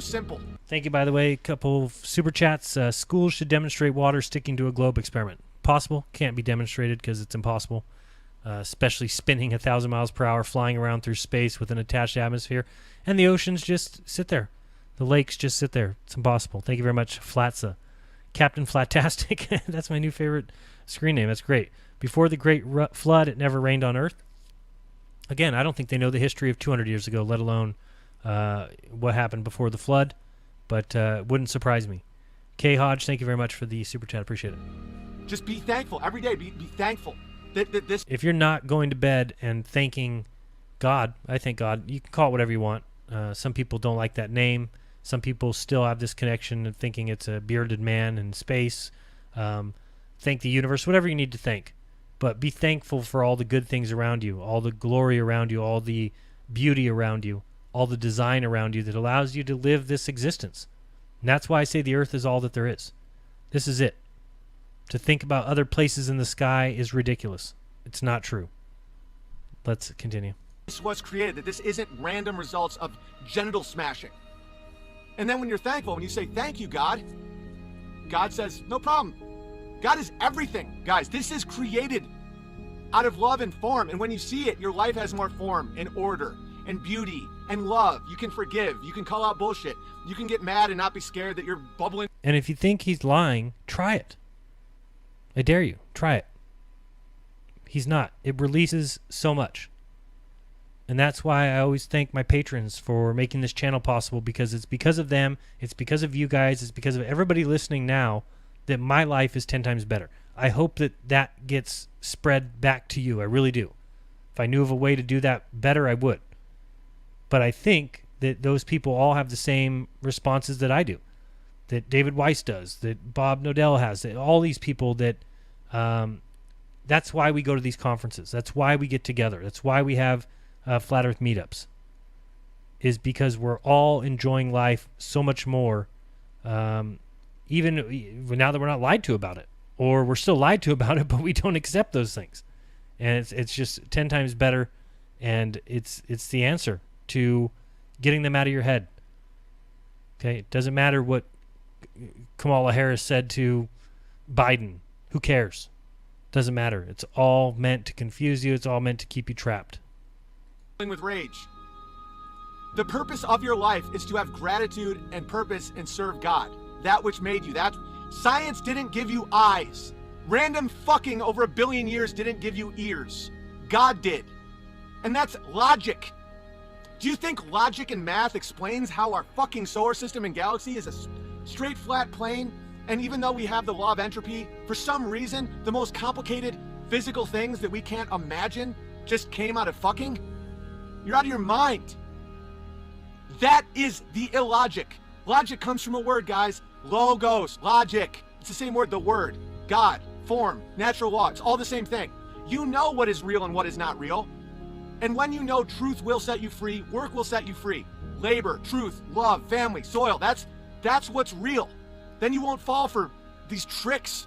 simple. Thank you, by the way. A couple of super chats. Schools should demonstrate water sticking to a globe experiment. Possible. Can't be demonstrated because it's impossible. Especially spinning 1,000 miles per hour, flying around through space with an attached atmosphere. And the oceans just sit there. The lakes just sit there. It's impossible. Thank you very much, Flatza. Captain Flatastic. That's my new favorite screen name. That's great. Before the Great Flood, it never rained on Earth. Again, I don't think they know the history of 200 years ago, let alone what happened before the flood. But it wouldn't surprise me. K. Hodge, thank you very much for the super chat. Appreciate it. Just be thankful. Every day, be thankful. That this. If you're not going to bed and thanking God, I thank God. You can call it whatever you want. Some people don't like that name. Some people still have this connection of thinking it's a bearded man in space. Thank the universe, whatever you need to thank. But be thankful for all the good things around you, all the glory around you, all the beauty around you, all the design around you that allows you to live this existence. And that's why I say the earth is all that there is. This is it. To think about other places in the sky is ridiculous. It's not true. let's continue. This was created, that this isn't random results of genital smashing. And then when you're thankful, when you say, thank you, God, God says, no problem. God is everything, guys. This is created out of love and form. And when you see it, your life has more form and order and beauty and love. You can forgive. You can call out bullshit. You can get mad and not be scared that you're bubbling. And if you think he's lying, try it. I dare you. Try it. He's not. It releases so much. And that's why I always thank my patrons for making this channel possible, because it's because of them, it's because of you guys, it's because of everybody listening now that my life is 10 times better. I hope that that gets spread back to you. I really do. If I knew of a way to do that better, I would. But I think that those people all have the same responses that I do, that David Weiss does, that Bob Nodell has, that all these people that, that's why we go to these conferences. That's why we get together. That's why we have Flat Earth meetups, is because we're all enjoying life so much more, even now that we're not lied to about it, or we're still lied to about it, but we don't accept those things. And it's just 10 times better, and it's the answer to getting them out of your head. Okay, it doesn't matter what Kamala Harris said to Biden. Who cares? Doesn't matter. It's all meant to confuse you. It's all meant to keep you trapped. With rage. The purpose of your life is to have gratitude and purpose and serve God, that which made you. That science didn't give you eyes. Random fucking over 1 billion years didn't give you ears. God did. And that's logic. Do you think logic and math explains how our fucking solar system and galaxy is a straight flat plane? And even though we have the law of entropy, for some reason, the most complicated physical things that we can't imagine just came out of fucking? You're out of your mind. That is the illogic. Logic comes from a word, guys. Logos, logic. It's the same word, the word. God, form, natural law. It's all the same thing. You know what is real and what is not real. And when you know truth will set you free, work will set you free. Labor, truth, love, family, soil. That's what's real. Then you won't fall for these tricks.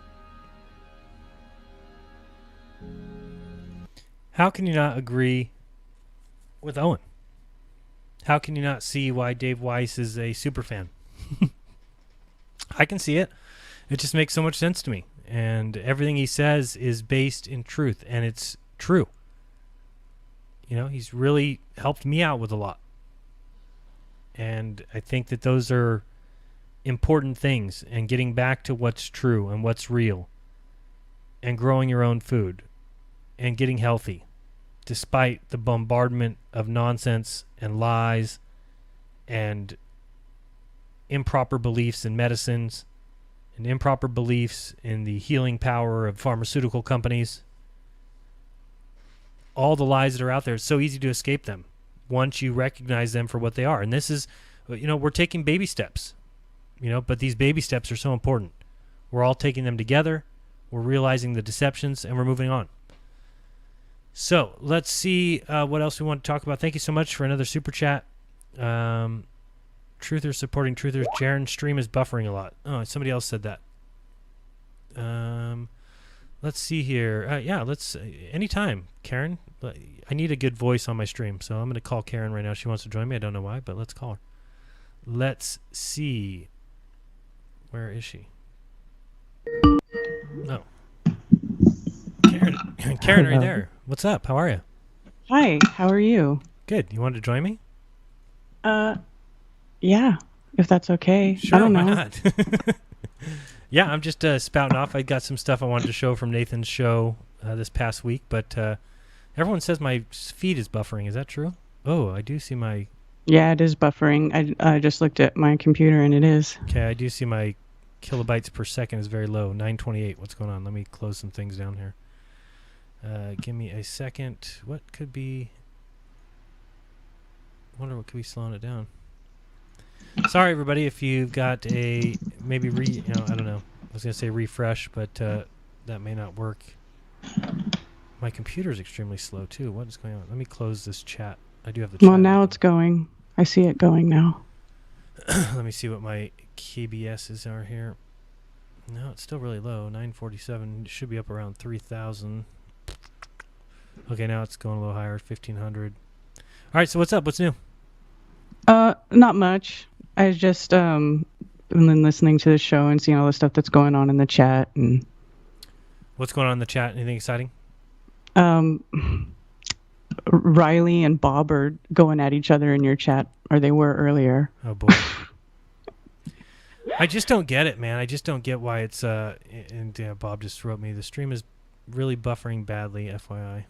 How can you not agree with Owen? How can you not see why Dave Weiss is a super fan? I can see it. It just makes so much sense to me. And everything he says is based in truth, and it's true. You know, he's really helped me out with a lot. And I think that those are important things, and getting back to what's true and what's real, and growing your own food, and getting healthy, despite the bombardment of nonsense and lies and improper beliefs in medicines and improper beliefs in the healing power of pharmaceutical companies. All the lies that are out there, it's so easy to escape them once you recognize them for what they are. And this is, you know, we're taking baby steps, you know, but these baby steps are so important. We're all taking them together. We're realizing the deceptions, and we're moving on. So let's see what else we want to talk about. Thank you so much for another super chat. Truthers supporting truthers. Jaren's stream is buffering a lot. Oh, somebody else said that. Let's see here. Yeah, let's anytime, Karen. I need a good voice on my stream, so I'm going to call Karen right now. She wants to join me. I don't know why, but let's call her. Let's see. Where is she? No. Karen, are you there? What's up? How are you? Hi, how are you? Good. You wanted to join me? Yeah, if that's okay. Sure, I don't know. why not? Yeah, I'm just spouting off. I got some stuff I wanted to show from Nathan's show this past week, but everyone says my feed is buffering. Is that true? Oh, I do see my... Yeah, it is buffering. I just looked at my computer and it is. Okay, I do see my kilobytes per second is very low, 928. What's going on? Let me close some things down here. Give me a second. What could be... I wonder what could be slowing it down. Sorry, everybody, if you've got a maybe I don't know. I was gonna say refresh, but that may not work. My computer is extremely slow too. What is going on? Let me close this chat. I do have the chat. Well, now it's going. I see it going now. Let me see what my KBSs are here. No, it's still really low. 947. It should be up around 3,000. Okay, now it's going a little higher, 1,500. All right, so what's up? What's new? Not much. I just been listening to the show and seeing all the stuff that's going on in the chat. And what's going on in the chat? Anything exciting? Riley and Bob are going at each other in your chat, or they were earlier. Oh boy. I just don't get it, man. I just don't get why it's and Bob just wrote me, the stream is really buffering badly, FYI.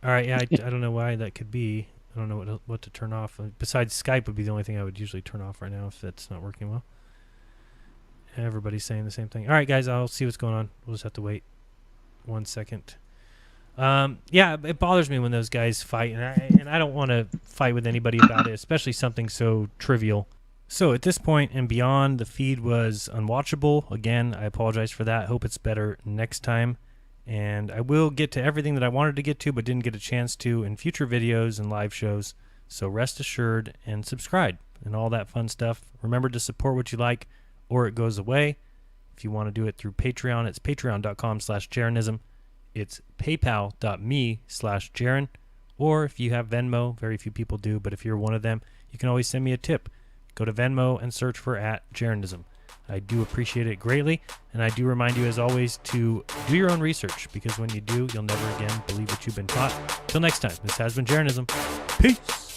All right, yeah, I don't know why that could be. I don't know what to turn off. Besides Skype would be the only thing I would usually turn off right now if that's not working well. Everybody's saying the same thing. All right, guys, I'll see what's going on. We'll just have to wait 1 second. Yeah, it bothers me when those guys fight, and I don't want to fight with anybody about it, especially something so trivial. So at this point and beyond, the feed was unwatchable. Again, I apologize for that. Hope it's better next time. And I will get to everything that I wanted to get to but didn't get a chance to in future videos and live shows. So rest assured and subscribe and all that fun stuff. Remember to support what you like or it goes away. If you want to do it through Patreon, it's patreon.com/jeranism. It's paypal.me/Jaron. Or if you have Venmo, very few people do, but if you're one of them, you can always send me a tip. Go to Venmo and search for @Jeranism. I do appreciate it greatly, and I do remind you, as always, to do your own research, because when you do, you'll never again believe what you've been taught. Till next time, this has been Jeranism. Peace!